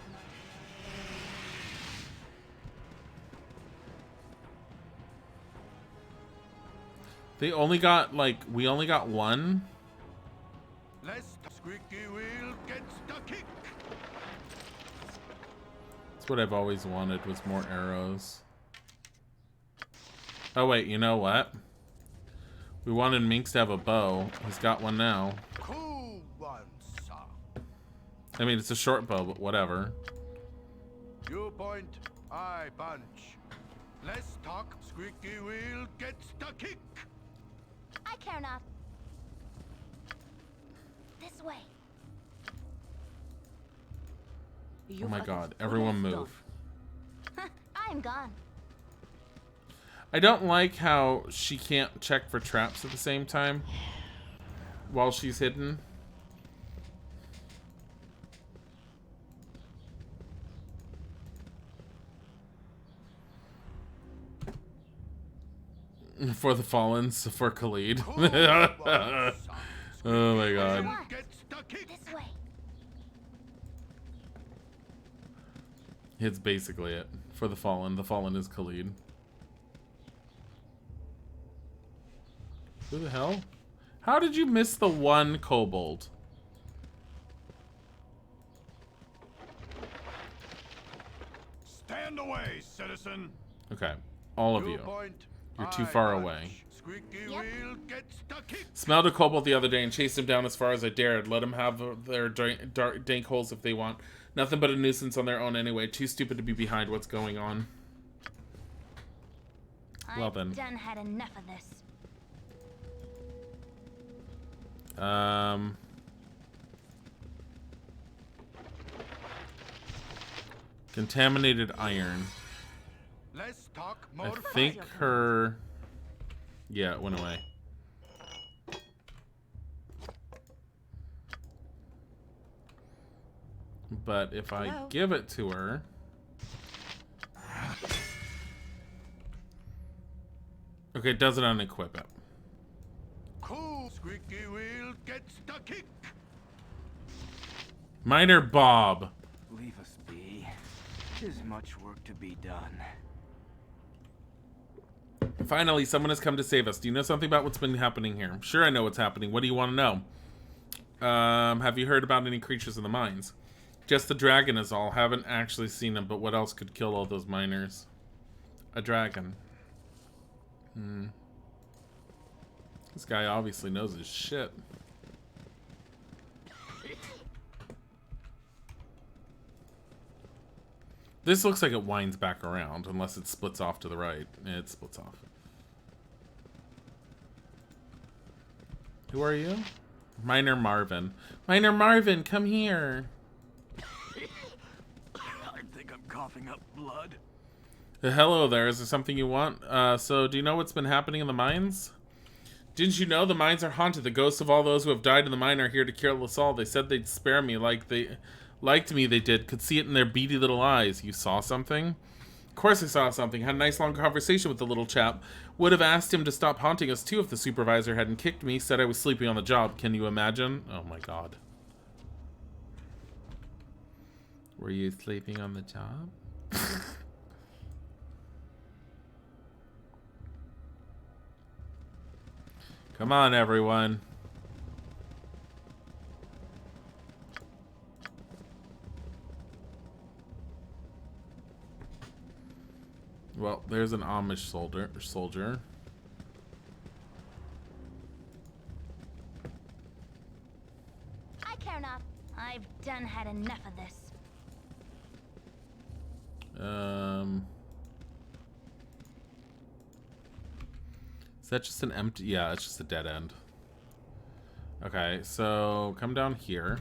They only got, like, we only got one? Lest squeaky wheel gets the kick. That's what I've always wanted, was more arrows. Oh wait, you know what? We wanted Minx to have a bow. He's got one now. Cool one, sir. I mean, it's a short bow, but whatever. You point, I punch. Less talk, squeaky wheel gets the kick. I care not. This way. Oh my god, everyone move. I'm gone. I don't like how she can't check for traps at the same time while she's hidden. For the Fallens, for Khalid. Oh my god. This way. It's basically it. For the Fallen. The Fallen is Khalid. Who the hell? How did you miss the one kobold? Stand away, citizen. Okay. All of you. You're too far away. Squeaky wheel gets the kick. Smelled a kobold the other day and chased him down as far as I dared. Let them have their dark, dank holes if they want. Nothing but a nuisance on their own anyway. Too stupid to be behind what's going on. Well then. I've done had enough of this. Contaminated iron. Less talk, I more think her... Yeah, it went away. But if I give it to her... Okay, it doesn't unequip it. Cool, squeaky wheel gets the kick. Miner Bob. Leave us be. There's much work to be done. Finally, someone has come to save us. Do you know something about what's been happening here? Sure, I know what's happening. What do you want to know? Have you heard about any creatures in the mines? Just the dragon is all. Haven't actually seen him, but what else could kill all those miners? A dragon. This guy obviously knows his shit. This looks like it winds back around, unless it splits off to the right. It splits off. Who are you? Miner Marvin. Miner Marvin, come here. I think I'm coughing up blood. Hello there. Is there something you want? So do you know what's been happening in the mines? Didn't you know the mines are haunted? The ghosts of all those who have died in the mine are here to kill us all. They said they'd spare me like they liked me, they did. Could see it in their beady little eyes. You saw something? Of course I saw something. Had a nice long conversation with the little chap. Would have asked him to stop haunting us too if the supervisor hadn't kicked me. Said I was sleeping on the job. Can you imagine? Oh my god. Were you sleeping on the job? Come on, everyone. Well, there's an Amish soldier. I care not. I've done had enough of this. Is that just an empty? Yeah, it's just a dead end. Okay, so come down here.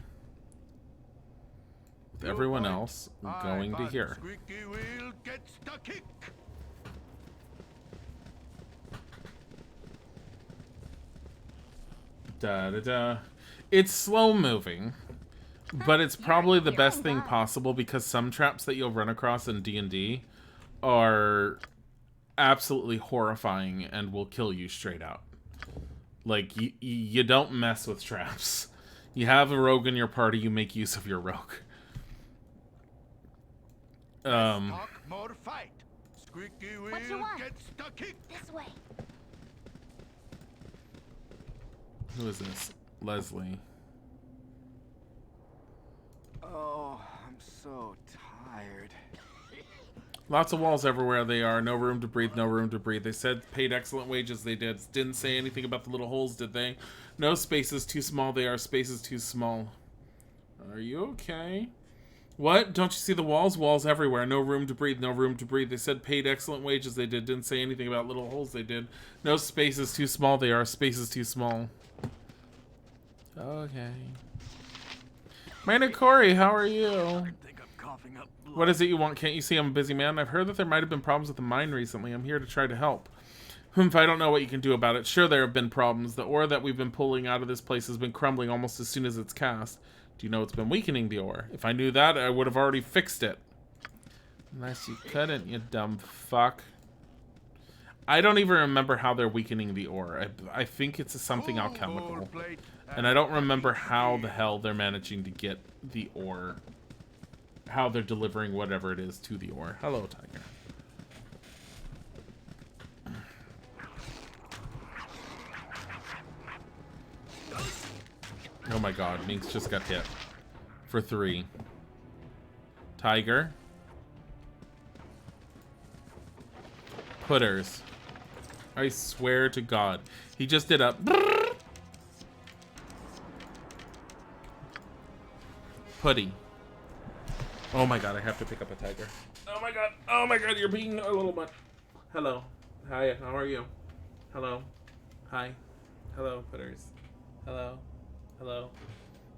With everyone else going to here. Squeaky wheel gets the kick. Da da da. It's slow moving, but it's probably the best thing possible because some traps that you'll run across in D&D are absolutely horrifying and will kill you straight out. Like, you don't mess with traps. You have a rogue in your party, you make use of your rogue. Talk more fight. Squeaky wheel What you want? gets the kick. This way. Who is this? Leslie. Oh, I'm so tired. Lots of walls everywhere they are. No room to breathe, no room to breathe. They said paid excellent wages, they did. Didn't say anything about the little holes, did they? No spaces too small, they are spaces too small. Are you okay? What? Don't you see the walls? Walls everywhere. No room to breathe, no room to breathe. They said paid excellent wages, they did. Didn't say anything about little holes, they did. No spaces too small, they are spaces too small. Okay. Miner Corey, how are you? I think I'm coughing up blood. What is it you want? Can't you see I'm a busy man? I've heard that there might have been problems with the mine recently. I'm here to try to help. If I don't know what you can do about it. Sure, there have been problems. The ore that we've been pulling out of this place has been crumbling almost as soon as it's cast. Do you know it's been weakening the ore? If I knew that, I would have already fixed it. Unless you couldn't, you dumb fuck. I don't even remember how they're weakening the ore. I think it's something alchemical. And I don't remember how the hell they're managing to get the ore. How they're delivering whatever it is to the ore. Hello, Tiger. Oh my god, Minx just got hit. For 3. Tiger. Putters. I swear to God. He just did a... Putty. Oh my god, I have to pick up a tiger. Oh my god, you're being a little much. Hello. Hi, how are you? Hello. Hi. Hello, putters. Hello. Hello.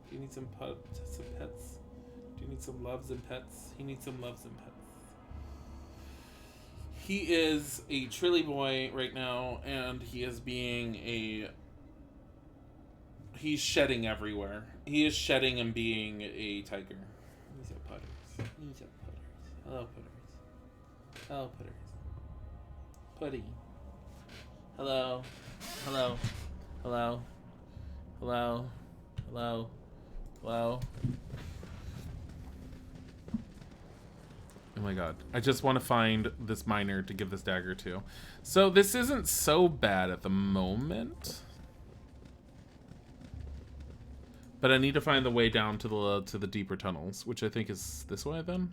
Do you need some pets? Do you need some loves and pets? He needs some loves and pets. He is a trilly boy right now, and he is being a... He's shedding everywhere. He is shedding and being a tiger. He's a putters. He's a putters. Hello, putters. Hello, putters. Putty. Hello. Hello. Hello. Hello. Hello. Hello. Oh my god. I just want to find this miner to give this dagger to. So this isn't so bad at the moment. But I need to find the way down to the deeper tunnels, which I think is this way then.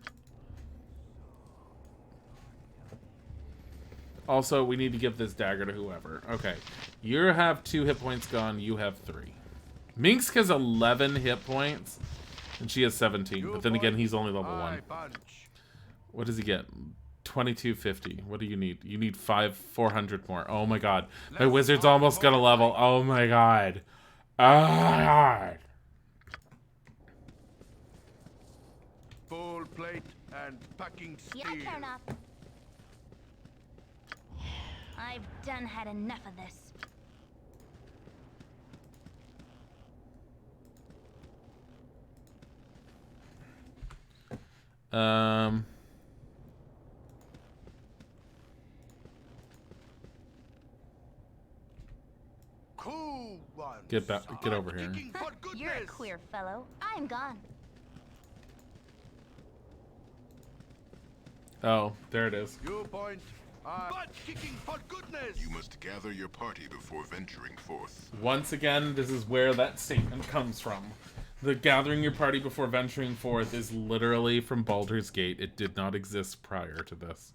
Also, we need to give this dagger to whoever. Okay. You have 2 hit points gone. You have 3. Minsk has 11 hit points. And she has 17. But then again, he's only level 1. What does he get? 2250. What do you need? You need 400 more. Oh my god. My wizard's almost gonna level. Oh my god. Oh my god. Full plate and packing steel. Yeah, turn up. I've done had enough of this. Cool one. Get back. Get over here. You're a queer fellow. I'm gone. Oh, there it is. You point. Butt kicking for goodness. You must gather your party before venturing forth. Once again, this is where that statement comes from. The gathering your party before venturing forth is literally from Baldur's Gate. It did not exist prior to this.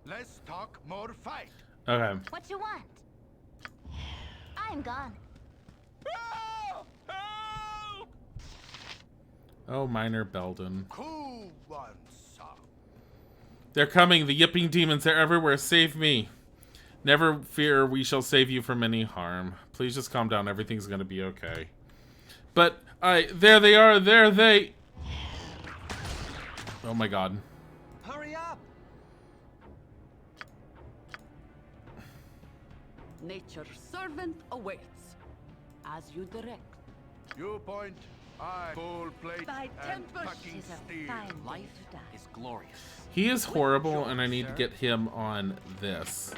Less talk, more fight. Okay. What you want? I'm gone. Oh, Minor Belden. Cool one, son. They're coming. The yipping demons. They're everywhere. Save me. Never fear. We shall save you from any harm. Please just calm down. Everything's going to be okay. But there they are. There they. Oh my god. Hurry up! Nature's servant awaits. As you direct. You point. I full plate By and Tempest packing is a steel. fine Life is glorious. He is horrible, and I need to get him on this.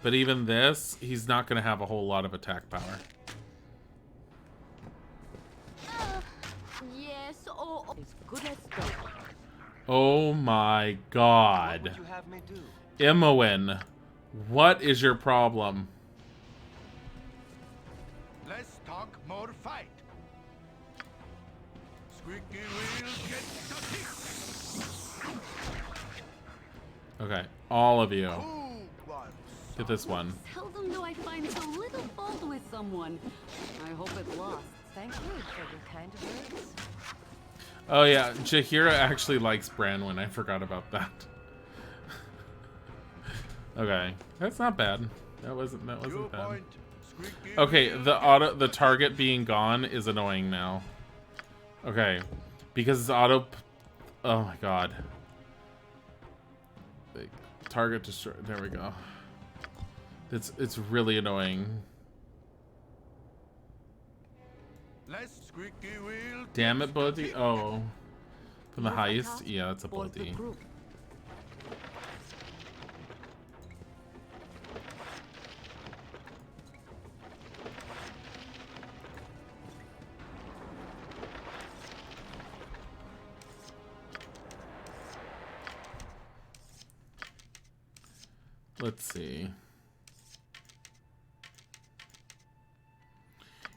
But even this, he's not going to have a whole lot of attack power. Yes, oh, as good as done. Oh my god. What would you have me do? Imoen, what is your problem? Less talk, more fight. Squeaky wheel, get stuck. Okay, all of you. Cool one. Get this one. Seldom do I find so little fault with someone. I hope it lasts. Thank you for your kind words. Oh yeah, Jahira actually likes Branwyn. I forgot about that. Okay, that's not bad. That wasn't bad. Okay, the target being gone is annoying now. Okay, because it's auto. Oh my god. The target destroy. There we go. It's really annoying. Less squeaky wheel. Damn it, Buddy. Oh, from the heist. Yeah, that's a Buddy. Let's see.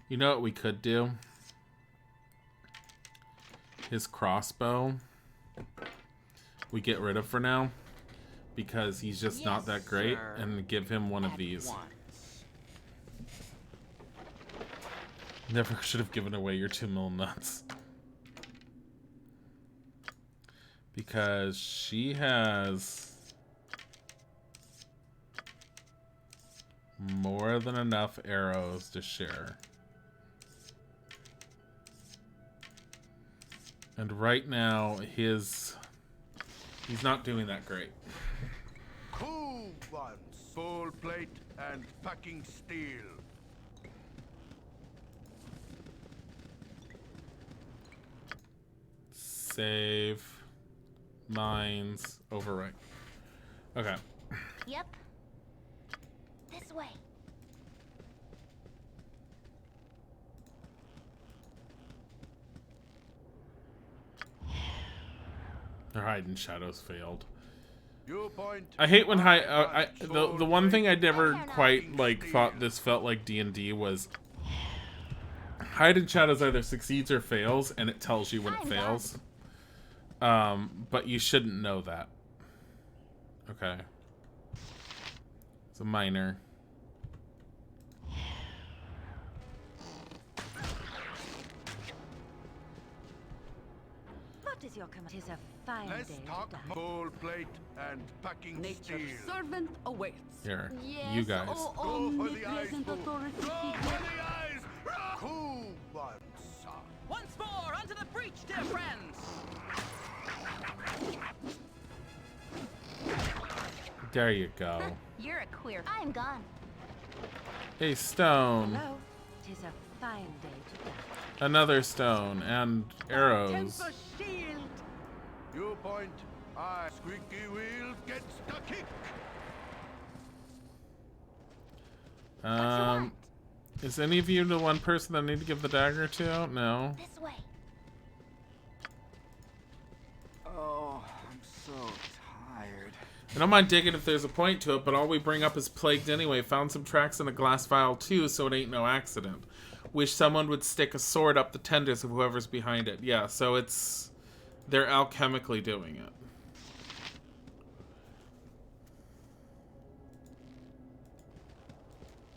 You know what we could do? His crossbow we get rid of for now because he's just not that great, and give him one of these. Never should have given away your 2 mil nuts. Because she has more than enough arrows to share. And right now, he's not doing that great. Cool ones. Full plate and packing steel. Save. Mines. Overwrite. Okay. Yep. This way. Their hiding shadows failed. You point. I hate when the one thing I never quite thought this felt like D&D was hide in shadows either succeeds or fails, and it tells you when it fails. But you shouldn't know that. Okay. It's a minor. What is your command? Tis a fine Let's day talk to die. full plate and packing Nature's steel. servant awaits. Here, Yes, you guys. oh, Go for the eyes, omnipresent fool. authority Go figure. for the eyes! Who wants some? Once more, onto the breach, dear friends! There you go. You're a queer. I'm gone. A stone. Hello. Tis a fine day to die. Another stone. And arrows. Temper shield. You point. I squeaky wheel gets the kick. Is any of you the one person that I need to give the dagger to? No. This way. Oh, I'm so tired. I don't mind digging if there's a point to it, but all we bring up is plagued anyway. Found some tracks in a glass vial too, so it ain't no accident. Wish someone would stick a sword up the tendons of whoever's behind it. Yeah, so it's... they're alchemically doing it.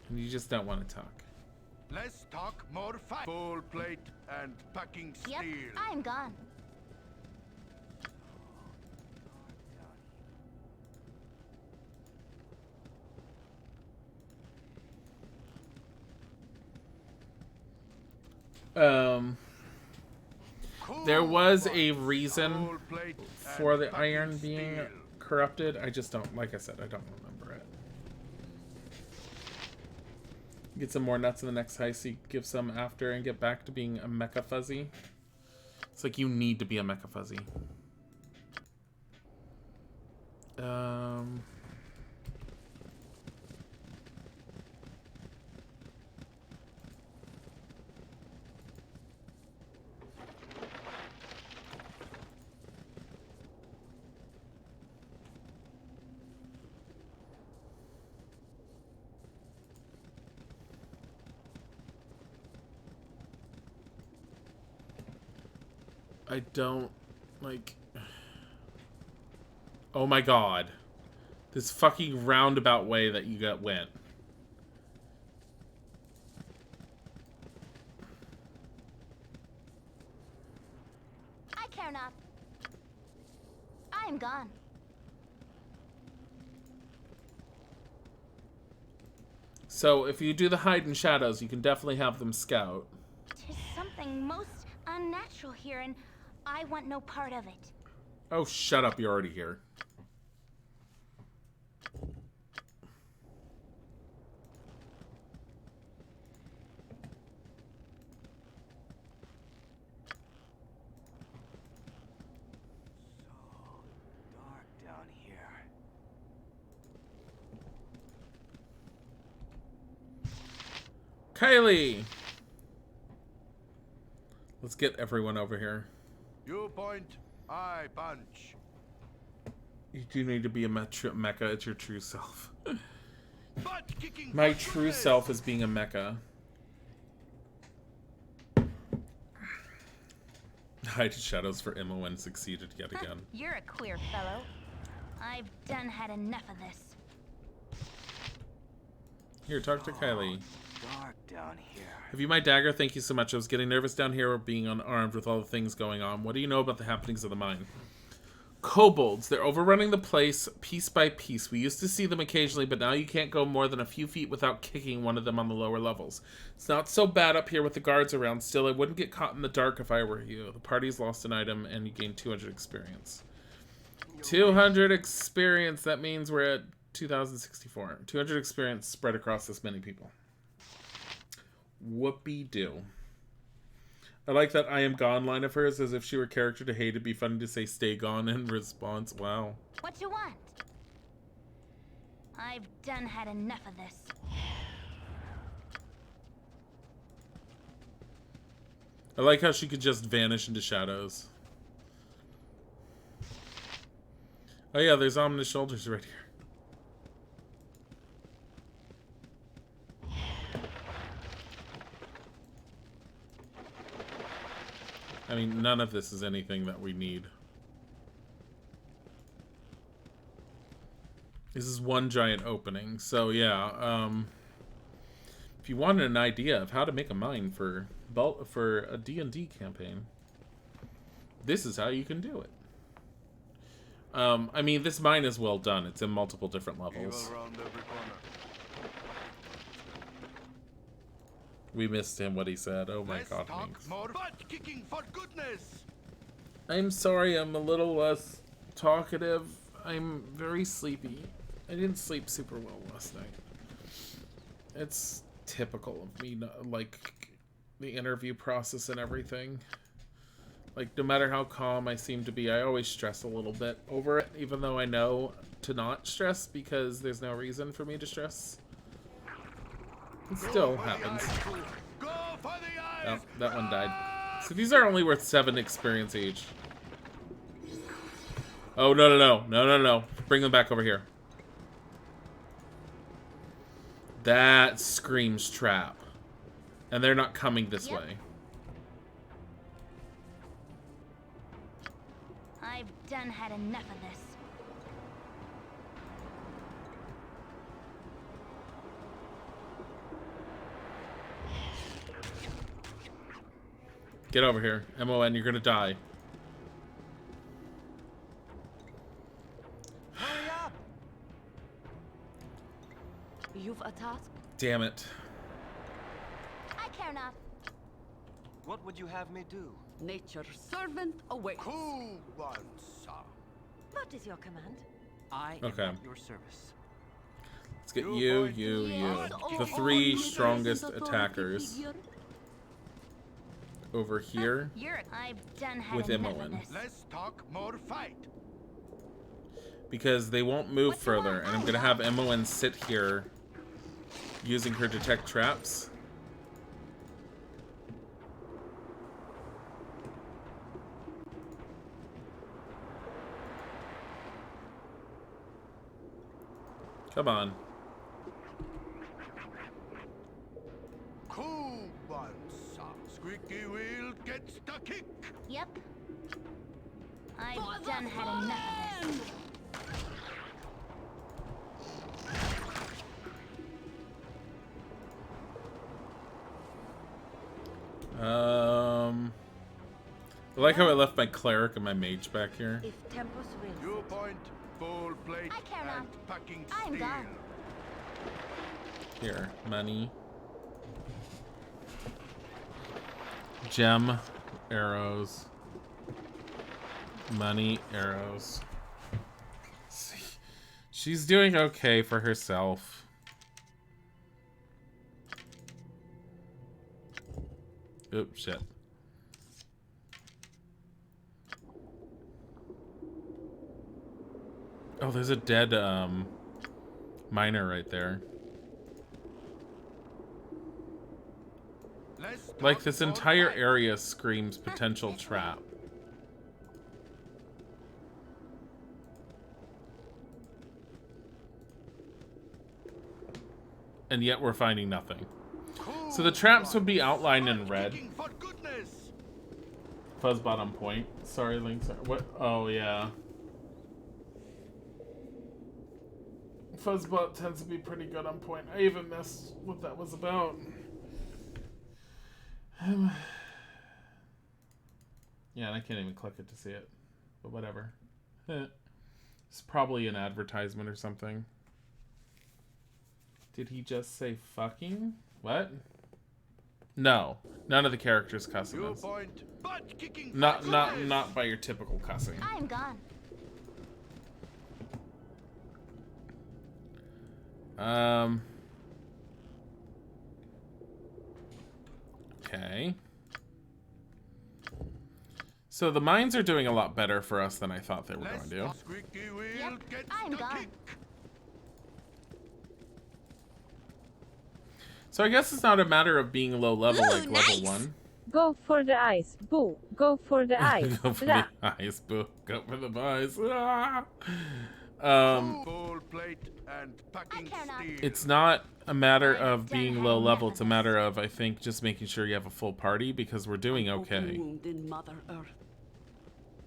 And you just don't want to talk. Let's talk more fight. Full plate and packing steel. Yep, I'm gone. There was a reason for the iron being corrupted. I just don't, like I said, I don't remember it. Get some more nuts in the next heist, so you give some after and get back to being a mecha fuzzy. It's like you need to be a mecha fuzzy. I don't, like... Oh my god. This fucking roundabout way that you went. I care not. I am gone. So, if you do the hide in shadows, you can definitely have them scout. Tis something most unnatural here, and I want no part of it. Oh, shut up, you're already here. Dark down here. Kylie! Let's get everyone over here. You point, I punch. You do need to be a mecha. It's your true self. Butt kicking. My true self is being a mecha. Hide shadows for Imoen succeeded yet again. You're a queer fellow. I've done had enough of this. Here, talk to Kylie. Dark down here. Have you my dagger? Thank you so much. I was getting nervous down here being unarmed with all the things going on. What do you know about the happenings of the mine? Kobolds. They're overrunning the place piece by piece. We used to see them occasionally, but now you can't go more than a few feet without kicking one of them on the lower levels. It's not so bad up here with the guards around. Still, I wouldn't get caught in the dark if I were you. The party's lost an item, and you gain 200 experience. 200 experience. That means we're at 2064. 200 experience spread across this many people. Whoopee-doo. I like that I am gone line of hers, as if she were character to hate. It'd be funny to say stay gone in response. Wow. What you want? I've done had enough of this. I like how she could just vanish into shadows. Oh yeah, there's ominous shoulders right here. I mean, none of this is anything that we need. This is one giant opening. So yeah, if you wanted an idea of how to make a mine for a D&D campaign, this is how you can do it. I mean, this mine is well done. It's in multiple different levels. We missed him, what he said. Oh my god. More butt kicking for goodness. I'm sorry, I'm a little less talkative. I'm very sleepy. I didn't sleep super well last night. It's typical of me, like, the interview process and everything. Like, no matter how calm I seem to be, I always stress a little bit over it, even though I know to not stress because there's no reason for me to stress. It still happens. Oh, that one died. So these are only worth 7 experience each. Oh, no, no, no. No, no, no. Bring them back over here. That screams trap. And they're not coming this way. I've done had enough of this. Get over here. MON, you're gonna die. Hurry up! You've a task? Damn it. I care not. What would you have me do? Nature's servant awaits. Who wants some? What is your command? I am at your service. Let's get you, the 3 strongest attackers over here with MON. Let's talk more fight. Because they won't move further, and I'm gonna have MON sit here using her detect traps. Come on. Who wants some? Squeaky wheel gets the kick. Yep. I've done had enough of this. I like how I left my cleric and my mage back here. If Tempus wills. You point, full plate, and packing I'm steel. gone. Here, money. Gem, arrows. Money, arrows. See, she's doing okay for herself. Oops, shit. Oh, there's a dead miner right there. Like, this entire area screams potential trap. And yet we're finding nothing. So the traps would be outlined in red. Fuzzbot on point. Sorry, Link. Sorry. What? Oh, yeah. Fuzzbot tends to be pretty good on point. I even missed what that was about. Yeah, and I can't even click it to see it. But whatever. It's probably an advertisement or something. Did he just say fucking? What? No. None of the characters cuss in this. Not by your typical cussing. I'm gone. Okay. So the mines are doing a lot better for us than I thought they were going to do. Yep, I'm gone. So I guess it's not a matter of being low level like level 1. Go for the eyes, boo. Go for the eyes. Go for the eyes, boo. Go for the eyes. Ah. It's not a matter of being low level. It's a matter of, I think, just making sure you have a full party because we're doing okay. Wound in Mother Earth.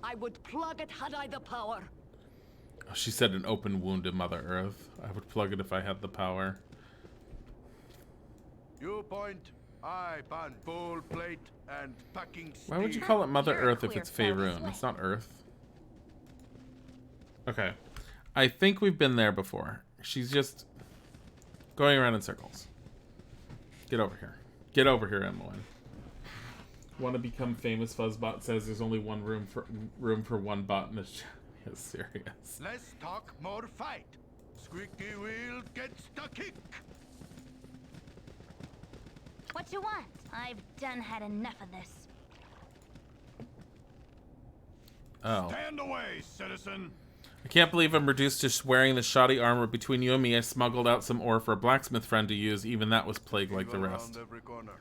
I would plug it had I the power. She said an open wound in Mother Earth. I would plug it if I had the power. You point, I punch. Full plate and packing steel. Why would you call it Mother Earth if it's Faerun? It's not Earth. Okay. I think we've been there before. She's just going around in circles. Get over here. Get over here, Emmeline. Want to become famous? Fuzzbot says there's only one room for one bot in this. Is serious. Less talk, more fight. Squeaky wheel gets the kick. What you want? I've done had enough of this. Oh. Stand away, citizen. I can't believe I'm reduced to wearing the shoddy armor. Between you and me, I smuggled out some ore for a blacksmith friend to use. Even that was plagued like the rest. Every corner.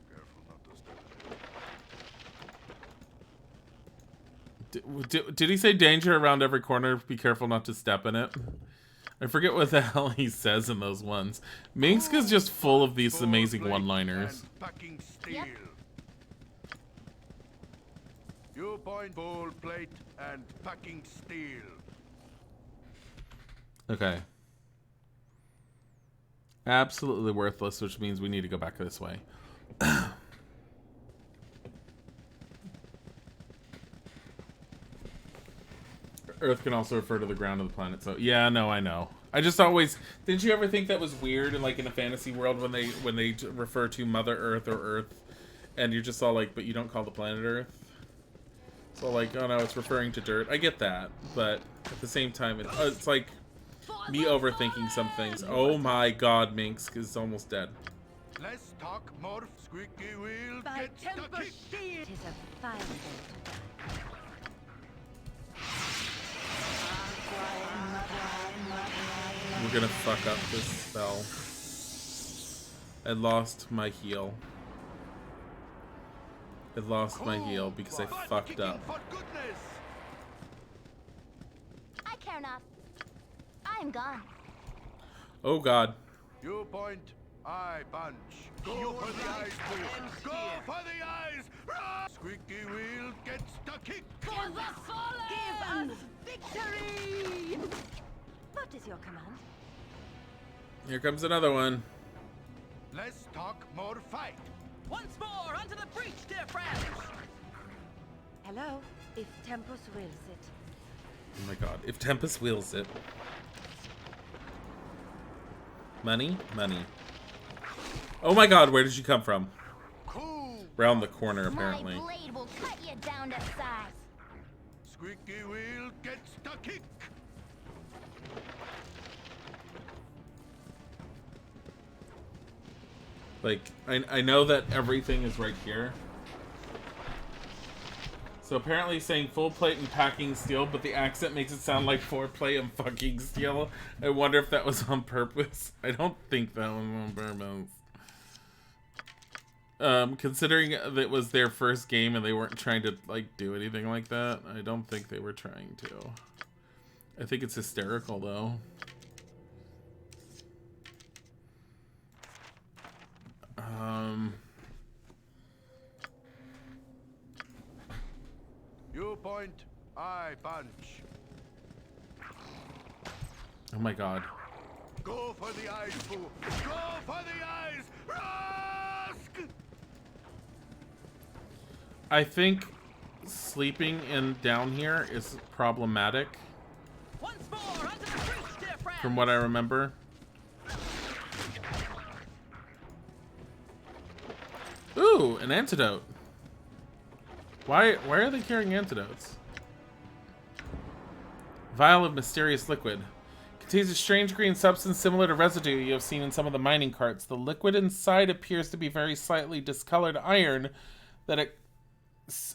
Careful not to step. Did he say danger around every corner? Be careful not to step in it. I forget what the hell he says in those ones. Minsk is just full of these amazing one-liners. Yep. You point full plate and packing steel. Okay. Absolutely worthless, which means we need to go back this way. Earth can also refer to the ground of the planet, so yeah, no, I know. I just always didn't you ever think that was weird in like in a fantasy world when they refer to Mother Earth or Earth, and you're just all like, but you don't call the planet Earth. So like, oh no, it's referring to dirt. I get that, but at the same time, it's like me overthinking some things. Oh my God, Minsk is almost dead. Less talk, more squeaky wheel gets the kick. It is a fine day. We're gonna fuck up this spell. I lost my heal. I lost my heal because I fucked up. I care not. I am gone. Oh God. You point, I punch. Go for the eyes, please. Go for the eyes. Run! Squeaky wheel gets the kick. For the fallen! Give us victory! What is your command? Here comes another one. Less talk, more fight. Once more, onto the breach, dear friends! Hello, if Tempus wills it. Oh my God. If Tempest wheels it. Money? Money. Oh my God, where did you come from? Round the corner, apparently. My blade will cut you down to size. Squeaky wheel gets the kick. Like, I know that everything is right here. So apparently saying full plate and packing steel, but the accent makes it sound like foreplay and fucking steel. I wonder if that was on purpose. I don't think that was on purpose. Considering that it was their first game and they weren't trying to, like, do anything like that, I don't think they were trying to. I think it's hysterical, though. You point, I punch. Oh my God. Go for the eyes, fool. Go for the eyes. Rusk! I think sleeping in down here is problematic. Once more, onto the breach, dear friends! From what I remember. Ooh, an antidote. Why are they carrying antidotes? Vial of mysterious liquid. Contains a strange green substance similar to residue you have seen in some of the mining carts. The liquid inside appears to be very slightly discolored iron that it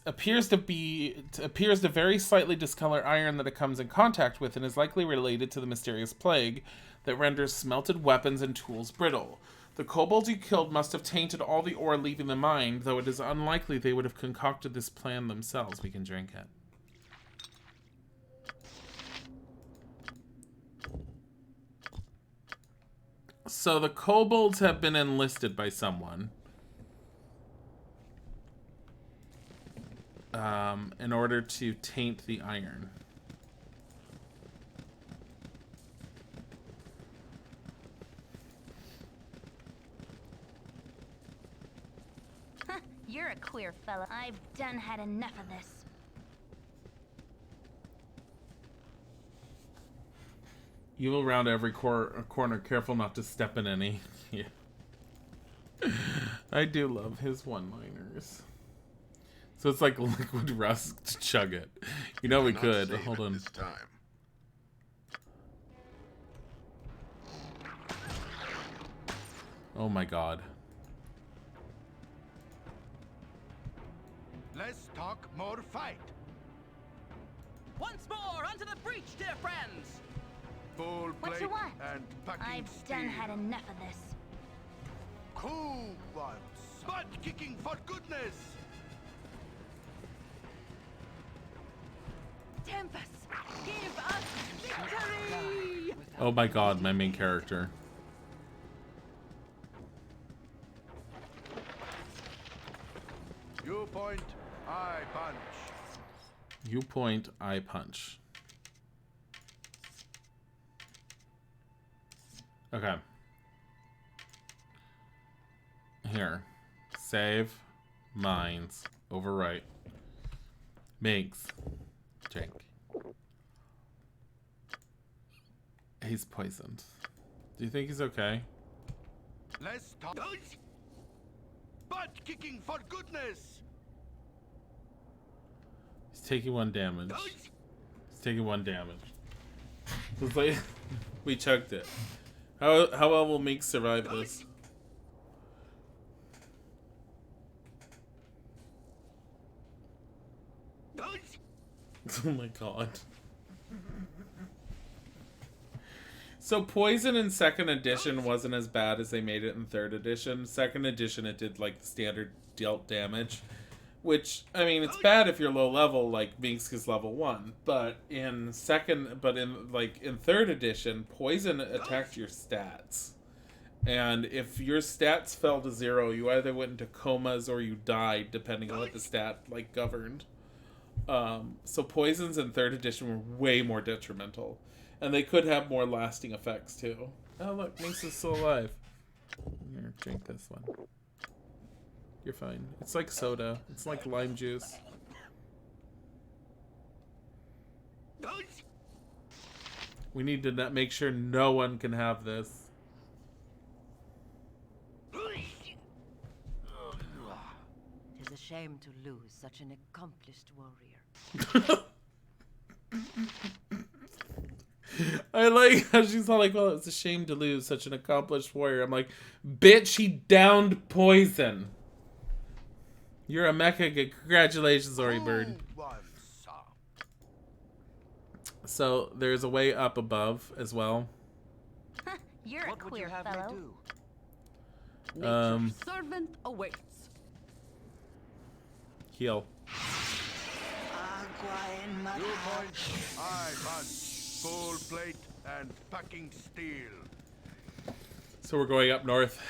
appears to very slightly discolor iron that it comes in contact with and is likely related to the mysterious plague that renders smelted weapons and tools brittle. The kobolds you killed must have tainted all the ore leaving the mine, though it is unlikely they would have concocted this plan themselves. We can drink it. So the kobolds have been enlisted by someone. In order to taint the iron. You're a queer fella. I've done had enough of this. You will round every corner, careful not to step in any. Yeah. I do love his one-liners. So it's like liquid rust, chug it. You know we could. Hold on. This time. Oh my god. Less talk, more fight. Once more, onto the breach, dear friends! Full What plate you want? and packing I've steel. done had enough of this. Cool ones. Butt kicking for goodness. Tempest, give us victory! Oh my god, my main character. You point, I punch. You point, I punch. Okay. Here. Save. Mines. Overwrite. Makes. Drink. He's poisoned. Do you think he's okay? Less talk. Butt kicking for goodness. He's taking 1 damage. He's taking 1 damage. It's like we chugged it. How well will Mink survive this? Oh my god. So poison in 2nd edition wasn't as bad as they made it in 3rd edition. 2nd edition it did like the standard dealt damage. Which, I mean, it's bad if you're low level, like Minx is level 1. But in 3rd edition, poison attacked your stats. And if your stats fell to 0, you either went into comas or you died, depending on what the stat like governed. So poisons in 3rd edition were way more detrimental. And they could have more lasting effects too. Oh look, Minx is still alive. Here, drink this one. You're fine. It's like soda. It's like lime juice. We need to make sure no one can have this. Tis a shame to lose such an accomplished warrior. I like how she's all like, well, it's a shame to lose such an accomplished warrior. I'm like, bitch, he downed poison. You're a mecha. Congratulations, Ori Bird. So there's a way up above as well. You're a queer fellow. Nature's servant awaits. Heal. You point, I punch. Full plate and packing steel. So we're going up north.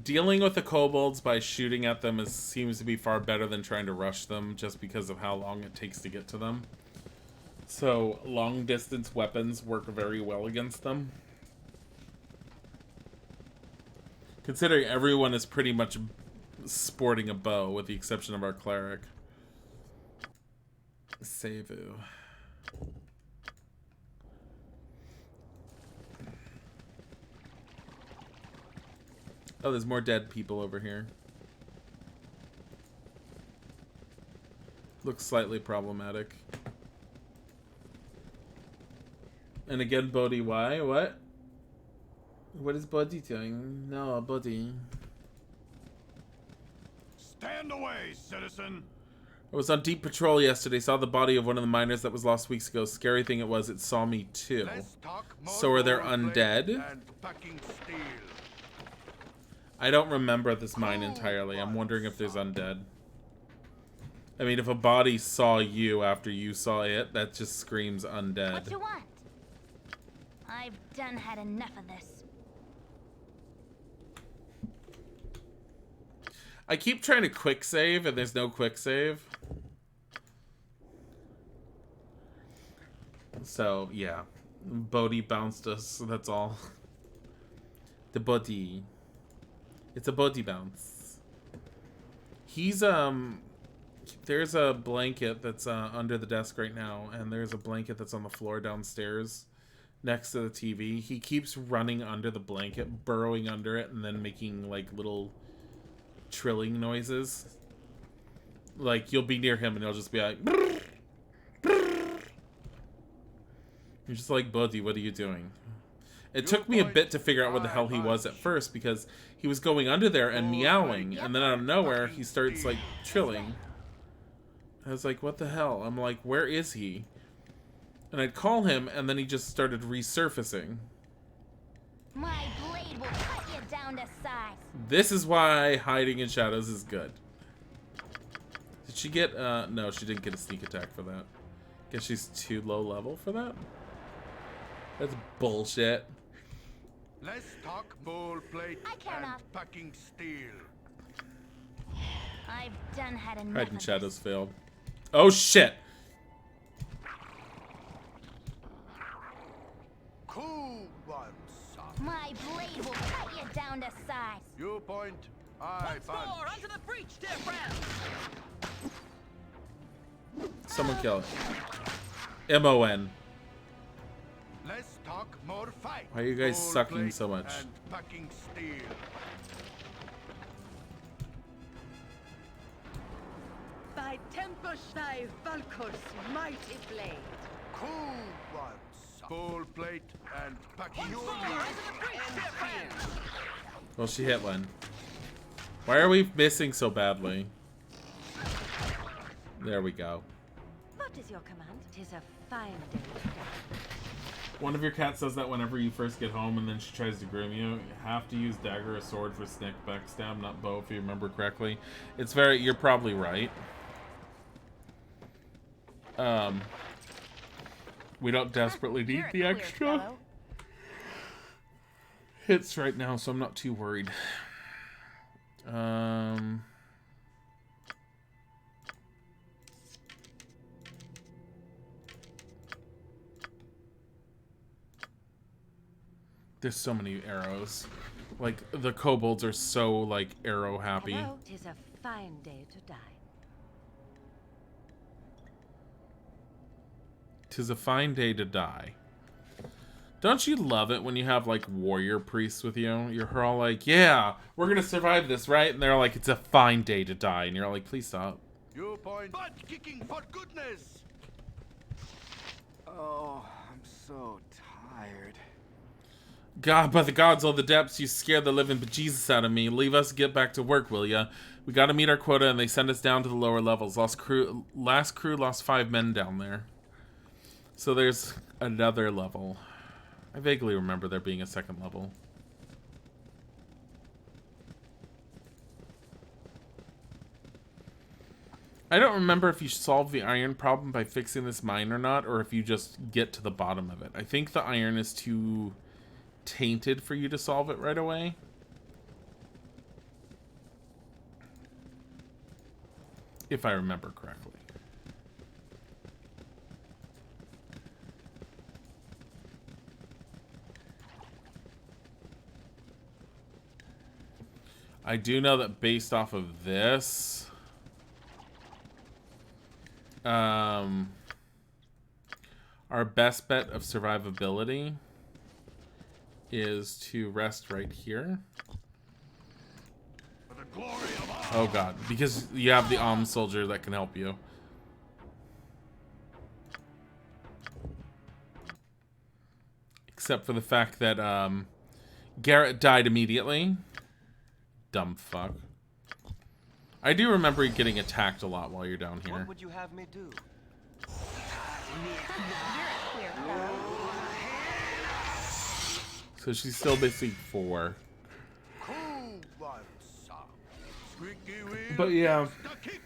Dealing with the kobolds by shooting at them seems to be far better than trying to rush them, just because of how long it takes to get to them. So long distance weapons work very well against them. Considering everyone is pretty much sporting a bow, with the exception of our cleric. Seivu. Oh, there's more dead people over here. Looks slightly problematic. And again, Bodhi, why? What? What is Bodhi doing? No, Bodhi. Stand away, citizen! I was on deep patrol yesterday, saw the body of one of the miners that was lost weeks ago. Scary thing it was, it saw me too. So are there undead? I don't remember this mine entirely. I'm wondering if there's undead. I mean, if a body saw you after you saw it, that just screams undead. What you want? I've done had enough of this. I keep trying to quick save, and there's no quick save. So, yeah. Bodhi bounced us, that's all. The Bodhi. It's a Bodhi bounce. He's there's a blanket that's under the desk right now, and there's a blanket that's on the floor downstairs next to the TV. He keeps running under the blanket, burrowing under it, and then making like little trilling noises. Like, you'll be near him and he'll just be like, brrr, brrr. You're just like, buddy, what are you doing? It took me a bit to figure out what the hell he was at first, because he was going under there and meowing, and then out of nowhere he starts like trilling. I was like, what the hell? I'm like, where is he? And I'd call him, and then he just started resurfacing. My blade will cut you down to size. This is why hiding in shadows is good. Did she get, no, she didn't get a sneak attack for that. Guess she's too low level for that? That's bullshit. Let's talk bowl plate and cannot. packing steel. I've done had enough. Hiding of shadows failed. Oh shit! Cool one, son. My blade will cut you down to size. You point, I punch. More onto the breach, dear friends. Someone kill it. M-O-N. Let's talk more fight. Why are you guys Bowl sucking plate so much? And packing steel. By Tempus thy Valkur's mighty blade. Cool one, son. Bowl plate and packing Once more steel. onto the breach, dear friends. Well, she hit one. Why are we missing so badly? There we go. What is your command? 'Tis a fine day. One of your cats says that whenever you first get home and then she tries to groom you, you have to use dagger or sword for sneak backstab, not bow, if you remember correctly. It's very, you're probably right. We don't desperately need the extra hits right now, so I'm not too worried. There's so many arrows. Like, the kobolds are so, like, arrow happy. Hello, 'tis a fine day to die. 'Tis a fine day to die. Don't you love it when you have, like, warrior priests with you? You're all like, yeah, we're gonna survive this, right? And they're like, it's a fine day to die. And you're like, please stop. You point, butt kicking for goodness. Oh, I'm so tired. God, by the gods, all the depths, you scared the living bejesus out of me. Leave us get back to work, will ya? We gotta meet our quota, and they send us down to the lower levels. Last crew lost 5 men down there. So there's another level. I vaguely remember there being a second level. I don't remember if you solve the iron problem by fixing this mine or not, or if you just get to the bottom of it. I think the iron is too tainted for you to solve it right away. If I remember correctly. I do know that based off of this, our best bet of survivability is to rest right here. For the glory of Oh god, because you have the soldier that can help you. Except for the fact that Garrett died immediately. Dumb fuck. I do remember getting attacked a lot while you're down here. What would you have me do? So she's still missing 4. Cool one, son. Squeaky wheel. But yeah. The kick.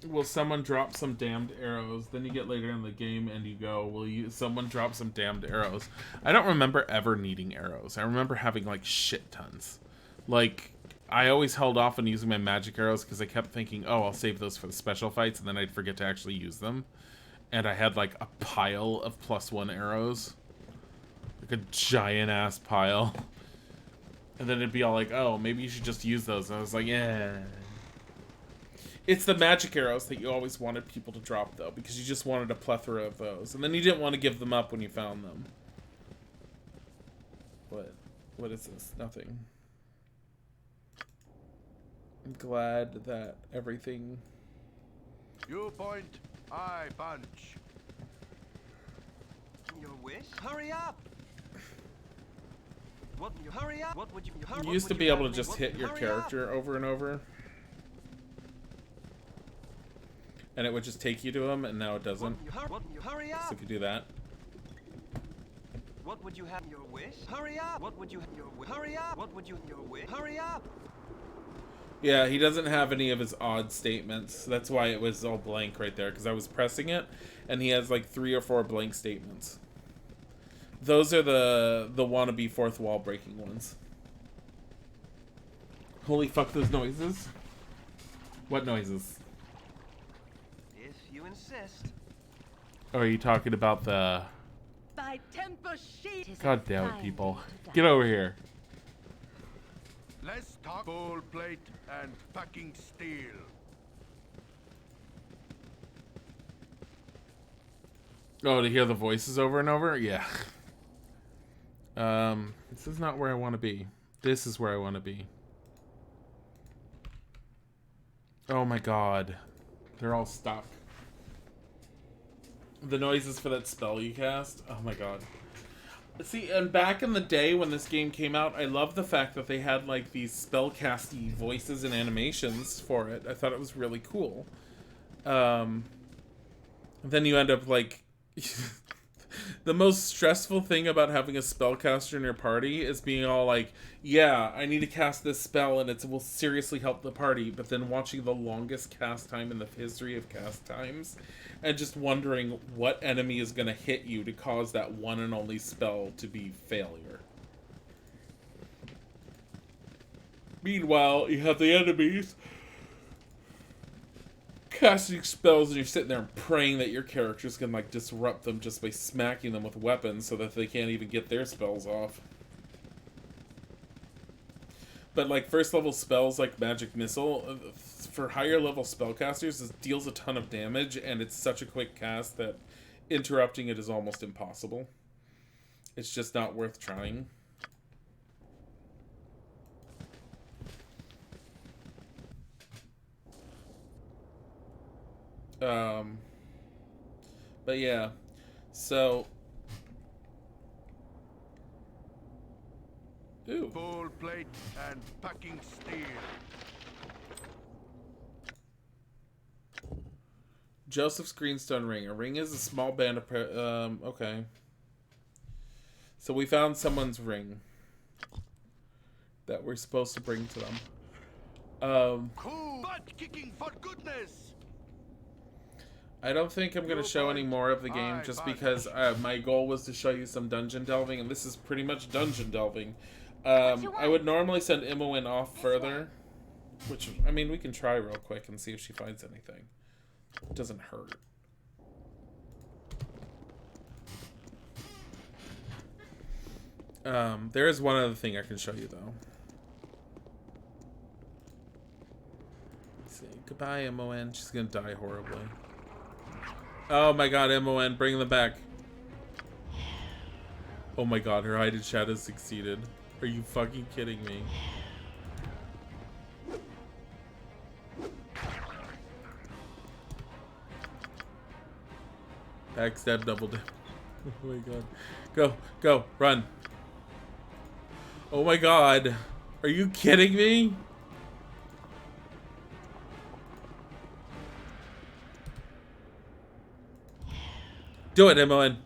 Will someone drop some damned arrows? Then you get later in the game and you go, will someone drop some damned arrows? I don't remember ever needing arrows. I remember having like shit tons. Like, I always held off on using my magic arrows because I kept thinking, oh, I'll save those for the special fights, and then I'd forget to actually use them. And I had like a pile of +1 arrows. Like a giant ass pile. And then it'd be all like, oh, maybe you should just use those. And I was like, yeah. It's the magic arrows that you always wanted people to drop, though, because you just wanted a plethora of those. And then you didn't want to give them up when you found them. What is this? Nothing. I'm glad that everything... You point, I punch. Your wish? Hurry up! What? Hurry up! What would you? You used to be able to just hit your character over and over. And it would just take you to him, and now it doesn't. Hurry up! So if you do that. What would you have? Your wish? Hurry up! What would you have? Your wish? Hurry up! What would you? Your wish? Hurry up! Yeah, he doesn't have any of his odd statements. That's why it was all blank right there, because I was pressing it, and he has like 3 or 4 blank statements. Those are the wannabe fourth wall breaking ones. Holy fuck, those noises. What noises? If you insist. Oh, are you talking about the... By temper sheet. God damn it, people. Get over here. Let's talk gold plate and packing steel. Oh, to hear the voices over and over? Yeah. This is not where I want to be. This is where I want to be. Oh my god. They're all stuck. The noises for that spell you cast? Oh my god. See, and back in the day when this game came out, I loved the fact that they had like these spellcasty voices and animations for it. I thought it was really cool. Then you end up like... The most stressful thing about having a spellcaster in your party is being all like, yeah, I need to cast this spell and it will seriously help the party, but then watching the longest cast time in the history of cast times and just wondering what enemy is going to hit you to cause that one and only spell to be failure. Meanwhile, you have the enemies casting spells and you're sitting there and praying that your characters can like disrupt them just by smacking them with weapons so that they can't even get their spells off. But like first level spells like Magic Missile, for higher level spellcasters, this deals a ton of damage and it's such a quick cast that interrupting it is almost impossible. It's just not worth trying. But yeah, so... Ooh. Full plate and packing steel. Joseph's Greenstone Ring. A ring is a small band of... okay. So we found someone's ring that we're supposed to bring to them. Cool butt kicking for goodness! I don't think I'm going to show any more of the game just because my goal was to show you some dungeon delving, and this is pretty much dungeon delving. I would normally send Imowen off further, which, I mean, we can try real quick and see if she finds anything. It doesn't hurt. There is one other thing I can show you, though. Let's see. Goodbye, Imowen. She's going to die horribly. Oh my god, MON, bring them back. Oh my god, her hidden shadow succeeded. Are you fucking kidding me? Backstab, double dip. Oh my god. Go, go, run. Oh my god. Are you kidding me? Do it, MON.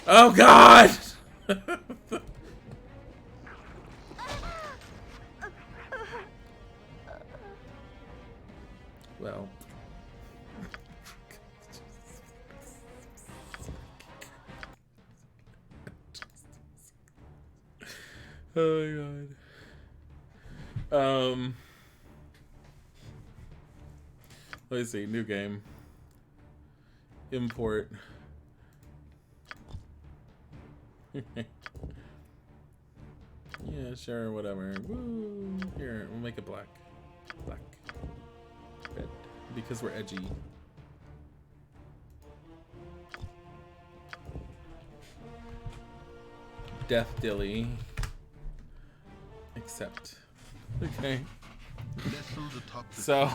Oh god! Well. Oh my god. Let's see, new game. Import. Yeah, sure, whatever. Woo! Here, we'll make it black. Black. Red. Because we're edgy. Death Dilly. Accept. Okay. So,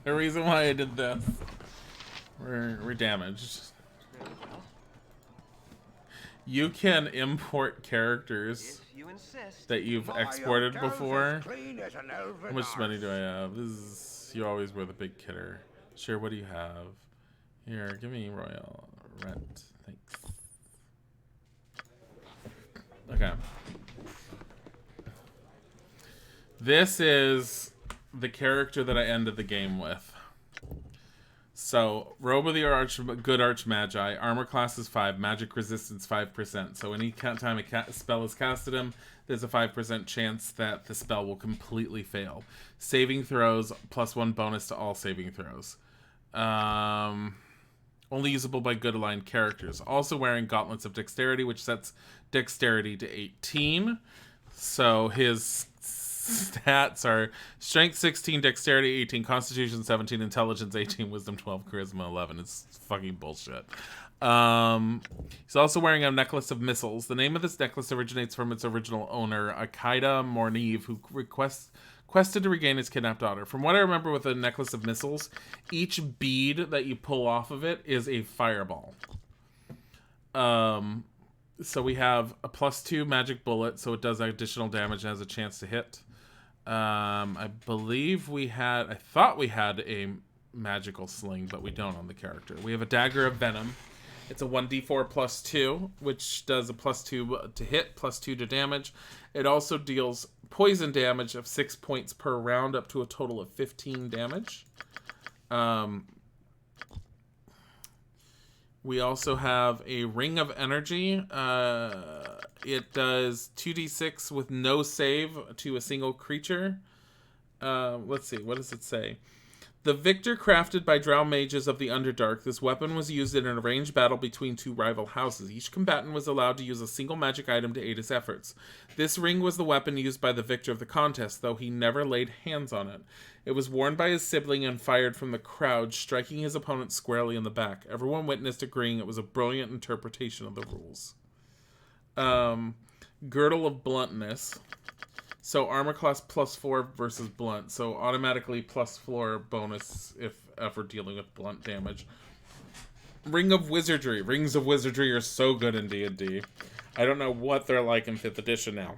the reason why I did this, we're damaged. You can import characters that you've exported before. How much money do I have? This is, you always were the big kidder. Sure, what do you have? Here, give me royal rent. Thanks. Okay. This is the character that I ended the game with. So, Robe of the Good Archmagi, armor class is 5, magic resistance 5%. So any time a spell is cast at him, there's a 5% chance that the spell will completely fail. Saving throws, +1 bonus to all saving throws. Only usable by good aligned characters. Also wearing Gauntlets of Dexterity, which sets Dexterity to 18. So his stats are Strength 16, Dexterity 18, Constitution 17, Intelligence 18, Wisdom 12, Charisma 11. It's fucking bullshit. He's also wearing a necklace of missiles. The name of this necklace originates from its original owner, Akaida Morneve, who quested to regain his kidnapped daughter. From what I remember with a necklace of missiles, each bead that you pull off of it is a fireball. So we have a +2 magic bullet, so it does additional damage and has a chance to hit. I thought we had a magical sling, but we don't on the character. We have a dagger of venom. It's a 1d4 +2, which does a +2 to hit, +2 to damage. It also deals poison damage of 6 points per round, up to a total of 15 damage. We also have a Ring of Energy. It does 2d6 with no save to a single creature. Let's see, what does it say? The victor crafted by Drow mages of the Underdark. This weapon was used in an arranged battle between two rival houses. Each combatant was allowed to use a single magic item to aid his efforts. This ring was the weapon used by the victor of the contest, though he never laid hands on it. It was worn by his sibling and fired from the crowd, striking his opponent squarely in the back. Everyone witnessed, agreeing it was a brilliant interpretation of the rules. Girdle of Bluntness. So armor class +4 versus blunt. So automatically +4 bonus if ever dealing with blunt damage. Ring of Wizardry. Rings of Wizardry are so good in D&D. I don't know what they're like in 5th edition now.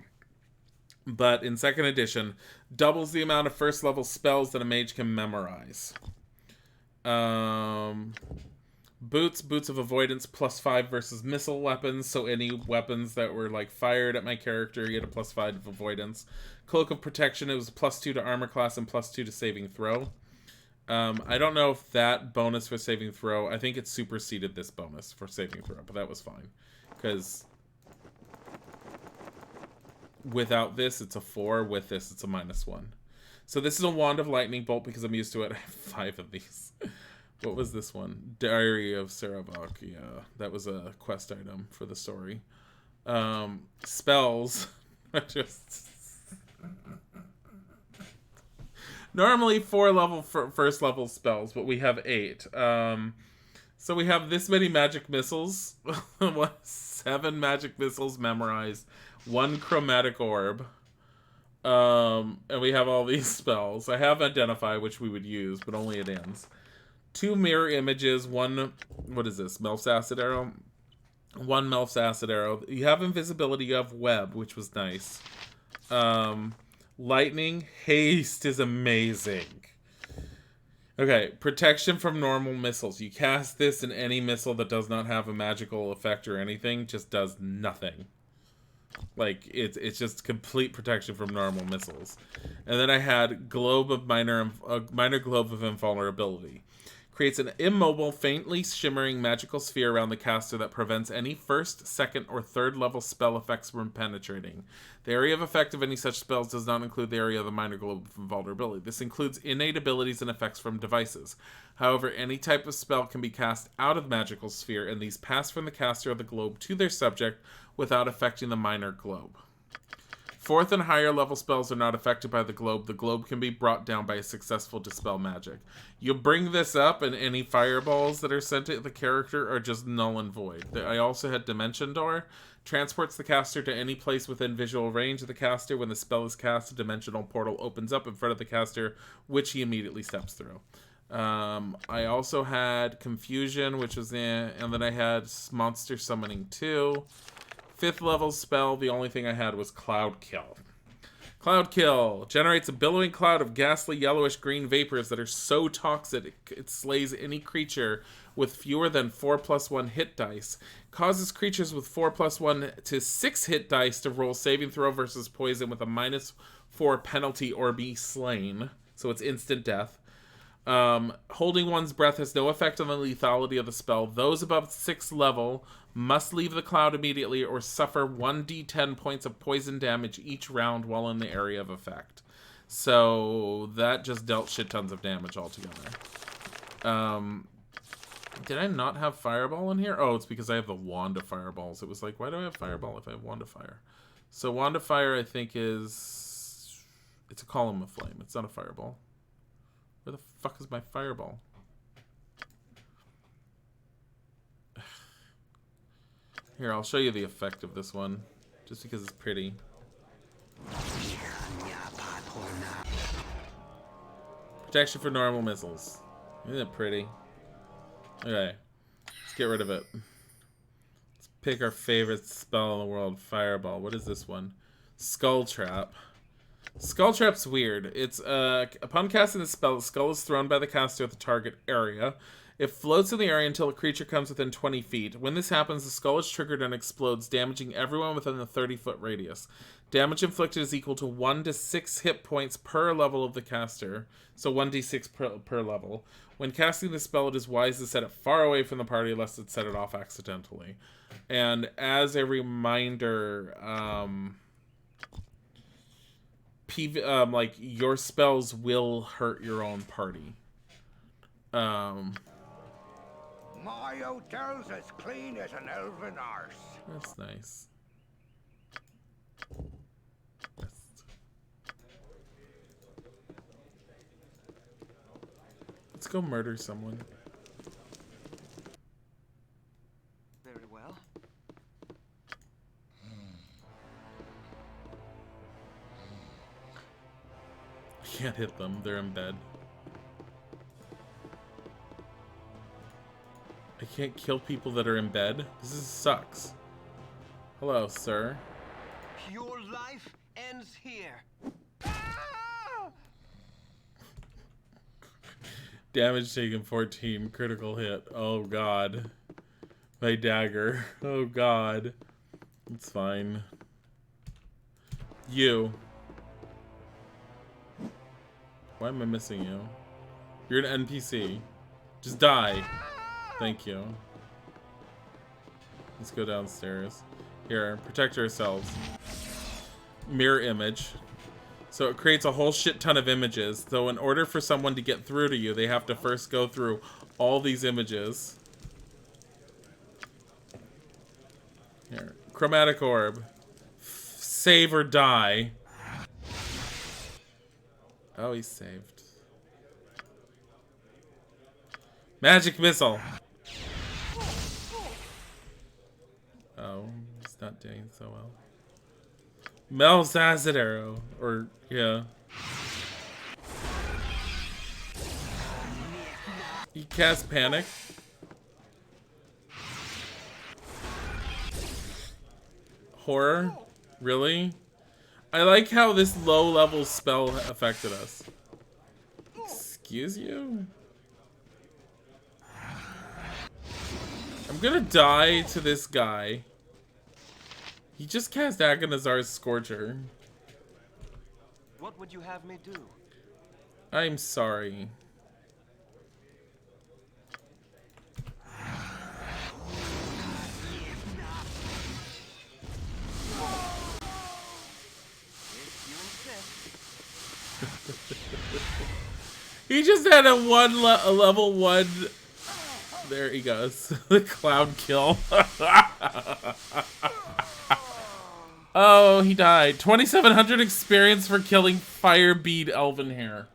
But in 2nd edition, doubles the amount of first level spells that a mage can memorize. Boots of Avoidance +5 versus missile weapons. So any weapons that were like fired at my character, you get a +5 of avoidance. Cloak of Protection, it was +2 to armor class and +2 to saving throw. I don't know if that bonus for saving throw, I think it superseded this bonus for saving throw, but that was fine. Because without this, it's a 4. With this, it's a -1. So this is a Wand of Lightning Bolt because I'm used to it. I have 5 of these. What was this one? Diary of Sarabok. Yeah, that was a quest item for the story. Spells. Normally 4 level first level spells, but we have 8. So we have this many magic missiles. 7 magic missiles memorized. 1 chromatic orb. And we have all these spells. I have Identify, which we would use, but only it ends. 2 mirror images, 1, what is this, Melf's Acid Arrow? 1 Melf's Acid Arrow. You have invisibility, you have web, which was nice. Lightning, haste is amazing. Okay, protection from normal missiles. You cast this and any missile that does not have a magical effect or anything just does nothing. Like, it's just complete protection from normal missiles. And then I had Globe of Minor Globe of Invulnerability. Creates an immobile, faintly shimmering magical sphere around the caster that prevents any 1st, 2nd, or 3rd level spell effects from penetrating. The area of effect of any such spells does not include the area of the minor globe of invulnerability. This includes innate abilities and effects from devices. However, any type of spell can be cast out of the magical sphere, and these pass from the caster of the globe to their subject without affecting the minor globe. 4th and higher level spells are not affected by the globe. The globe can be brought down by a successful dispel magic. You bring this up and any fireballs that are sent at the character are just null and void. I also had Dimension Door. Transports the caster to any place within visual range of the caster. When the spell is cast, a dimensional portal opens up in front of the caster, which he immediately steps through. I also had Confusion, which was and then I had Monster Summoning 2. 5th level spell, the only thing I had was Cloud Kill. Cloud Kill generates a billowing cloud of ghastly yellowish green vapors that are so toxic it slays any creature with fewer than 4+1 hit dice. Causes creatures with 4+1 to 6 hit dice to roll saving throw versus poison with a -4 penalty or be slain. So it's instant death. Holding one's breath has no effect on the lethality of the spell. Those above 6th level must leave the cloud immediately or suffer 1d10 points of poison damage each round while in the area of effect. So that just dealt shit tons of damage altogether. Did I not have Fireball in here? Oh, it's because I have the Wand of Fireballs. It was like, why do I have Fireball if I have Wand of Fire? So Wand of Fire, I think, is... It's a Column of Flame. It's not a Fireball. Where the fuck is my Fireball? Here, I'll show you the effect of this one. Just because it's pretty. Protection for normal missiles. Isn't it pretty? Okay. Let's get rid of it. Let's pick our favorite spell in the world. Fireball. What is this one? Skull Trap. Skull Trap's weird. It's upon casting the spell, the skull is thrown by the caster at the target area. It floats in the area until a creature comes within 20 feet. When this happens, the skull is triggered and explodes, damaging everyone within the 30-foot radius. Damage inflicted is equal to 1 to 6 hit points per level of the caster. So 1d6 per level. When casting the spell, it is wise to set it far away from the party lest it set it off accidentally. And as a reminder, like, your spells will hurt your own party. My hotel's as clean as an elven arse. That's nice. Let's go murder someone. Very well. I can't hit them. They're in bed. I can't kill people that are in bed. This sucks. Hello, sir. Your life ends here. Damage taken 14. Critical hit. Oh god. My dagger. Oh god. It's fine. You. Why am I missing you? You're an NPC. Just die. Thank you. Let's go downstairs. Here, protect ourselves. Mirror image. So it creates a whole shit ton of images. So in order for someone to get through to you, they have to first go through all these images. Here. Chromatic orb. Save or die. Oh, he's saved. Magic missile. Oh, he's not doing so well. Mel's acid arrow. Or, yeah. He casts panic. Horror? Really? I like how this low-level spell affected us. Excuse you? I'm gonna die to this guy. He just cast Agonizar's Scorcher. What would you have me do? I'm sorry. He just had a level 1. There he goes. The cloud kill. Oh, he died. 2,700 experience for killing Firebead Elven Hair.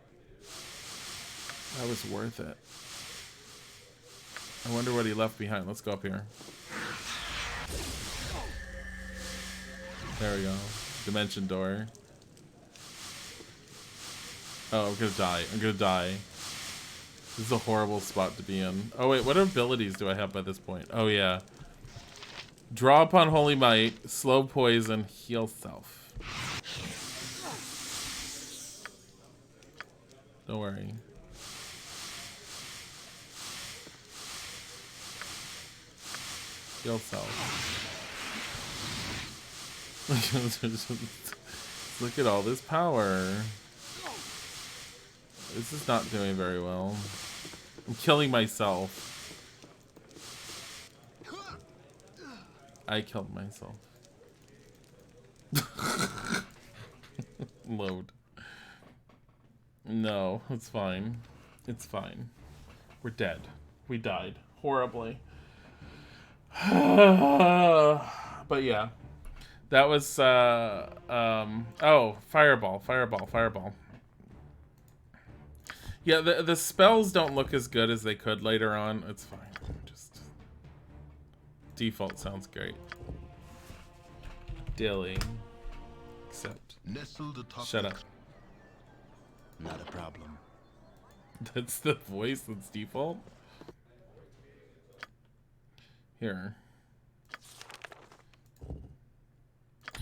That was worth it. I wonder what he left behind. Let's go up here. There we go. Dimension door. Oh, I'm gonna die. I'm gonna die. This is a horrible spot to be in. Oh wait, what abilities do I have by this point? Oh yeah. Draw upon Holy Might, slow poison, heal self. Don't worry. Heal self. Look at all this power. This is not doing very well. I'm killing myself. I killed myself. Load. No, it's fine. It's fine. We're dead. We died. Horribly. But yeah. That was, oh, fireball. Yeah, the spells don't look as good as they could later on. It's fine. Just default sounds great. Dilly. Except. Shut up. Not a problem. That's the voice that's default? Here.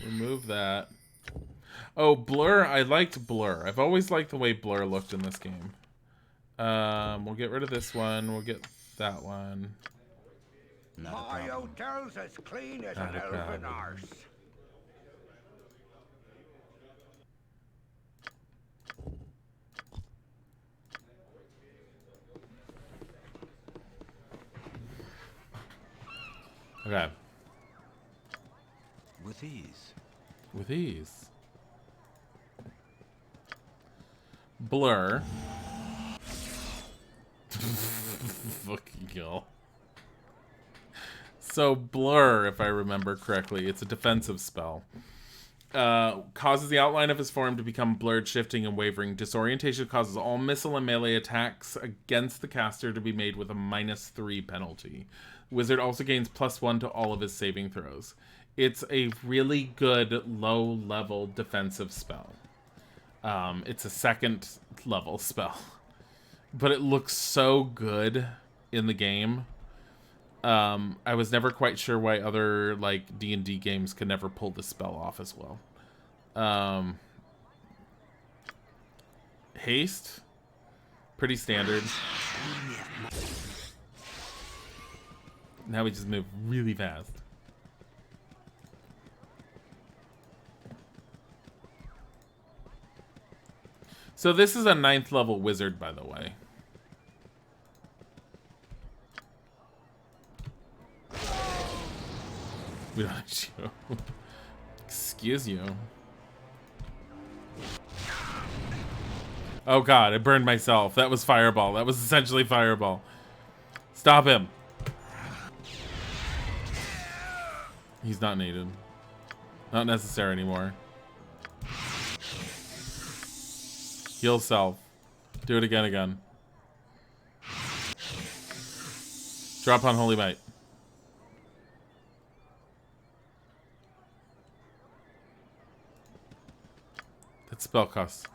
Remove that. Oh, Blur. I liked Blur. I've always liked the way Blur looked in this game. We'll get rid of this one. We'll get that one. My hotel's as clean as an elven arse. Okay. With ease. With ease. Blur. Fucking hell. So Blur, if I remember correctly, it's a defensive spell. Causes the outline of his form to become blurred, shifting, and wavering. Disorientation causes all missile and melee attacks against the caster to be made with a -3 penalty. Wizard also gains +1 to all of his saving throws. It's a really good low-level defensive spell. It's a second-level spell. But it looks so good in the game. I was never quite sure why other like D&D games could never pull this spell off as well. Haste, pretty standard. Now we just move really fast. So this is a 9th level wizard, by the way. We don't show. Excuse you. Oh god, I burned myself. That was fireball. That was essentially fireball. Stop him. He's not needed. Not necessary anymore. Heal self. Do it again. Drop on Holy Might. That spell costs.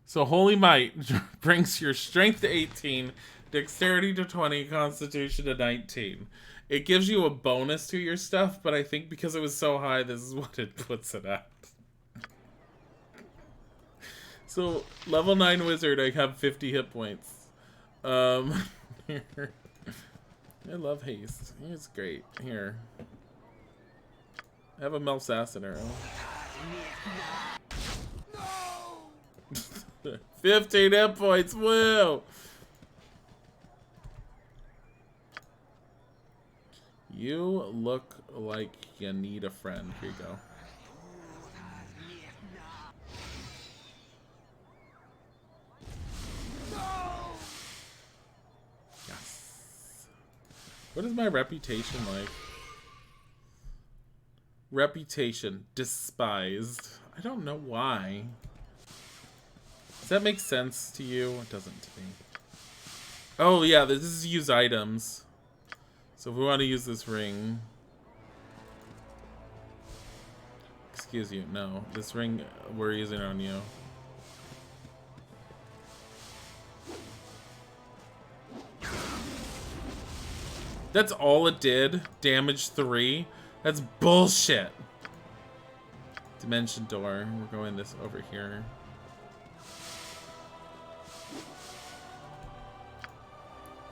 So Holy Might brings your strength to 18, dexterity to 20, constitution to 19. It gives you a bonus to your stuff, but I think because it was so high, this is what it puts it at. So level 9 wizard, I have 50 hit points. I love haste. It's great. Here. I have a Melsassin arrow. 15 hit points, woo! You look like you need a friend. Here you go. What is my reputation like? Reputation despised. I don't know why. Does that make sense to you? It doesn't to me. Oh yeah, this is use items. So if we want to use this ring. Excuse you, no. This ring we're using on you. That's all it did? Damage 3? That's bullshit. Dimension door. We're going this over here.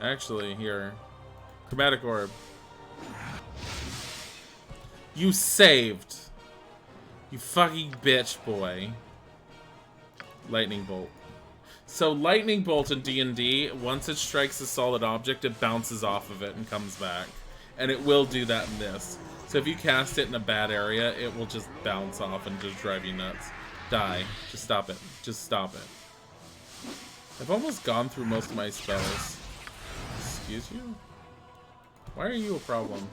Actually, here. Chromatic orb. You saved. You fucking bitch, boy. Lightning bolt. So lightning bolt in D&D, once it strikes a solid object, it bounces off of it and comes back. And it will do that in this. So if you cast it in a bad area, it will just bounce off and just drive you nuts. Die. Just stop it. Just stop it. I've almost gone through most of my spells. Excuse you? Why are you a problem?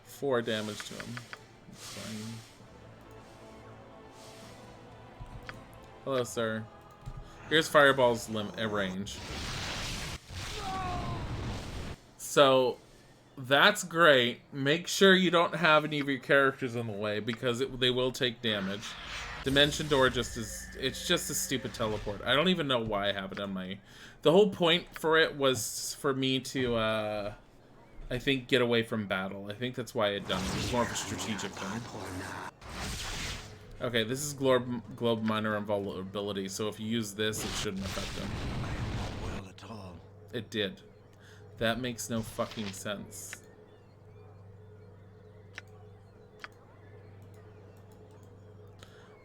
4 damage to him. That's fine. Hello, sir. Here's Fireball's range. So, that's great. Make sure you don't have any of your characters in the way, because they will take damage. Dimension Door just is... It's just a stupid teleport. I don't even know why I have it on my... The whole point for it was for me to, I think, get away from battle. I think that's why I had done it. It was more of a strategic thing. Okay, this is Globe Minor Invulnerability, so if you use this, it shouldn't affect him. Well at all. It did. That makes no fucking sense.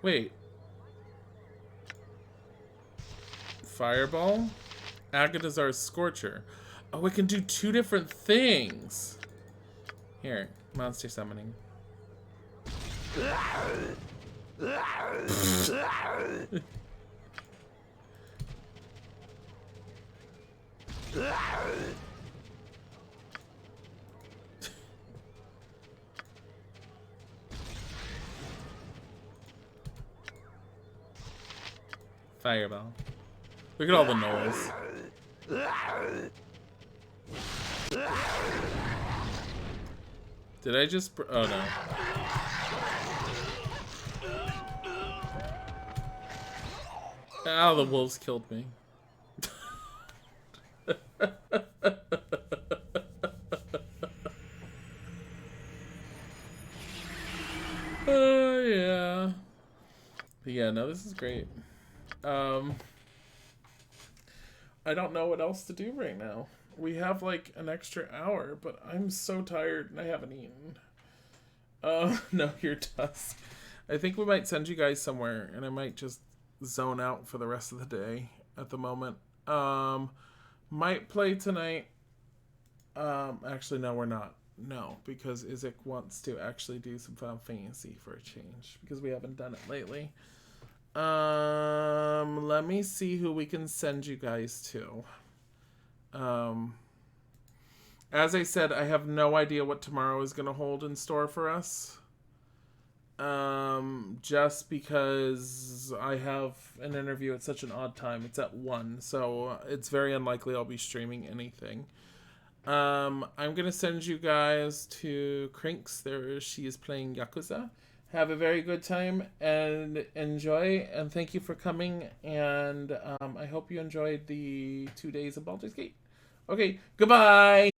Wait. Fireball? Agadazar's Scorcher. Oh, it can do 2 different things. Here, monster summoning. Fireball. Look at all the knolls. Did I just... Oh, no. Oh, the wolves killed me. Oh, yeah. But yeah, no, this is great. I don't know what else to do right now. We have like an extra hour, but I'm so tired and I haven't eaten. No, you're dust. I think we might send you guys somewhere and I might just zone out for the rest of the day at the moment. Might play tonight. Actually, no, we're not. No, because Isaac wants to actually do some Final Fantasy for a change because we haven't done it lately. Let me see who we can send you guys to. As I said, I have no idea what tomorrow is going to hold in store for us. Just because I have an interview at such an odd time. It's at 1, so it's very unlikely I'll be streaming anything. I'm going to send you guys to Crinks. She is playing Yakuza. Have a very good time and enjoy, and thank you for coming, and I hope you enjoyed the 2 days of Baldur's Gate. Okay, goodbye!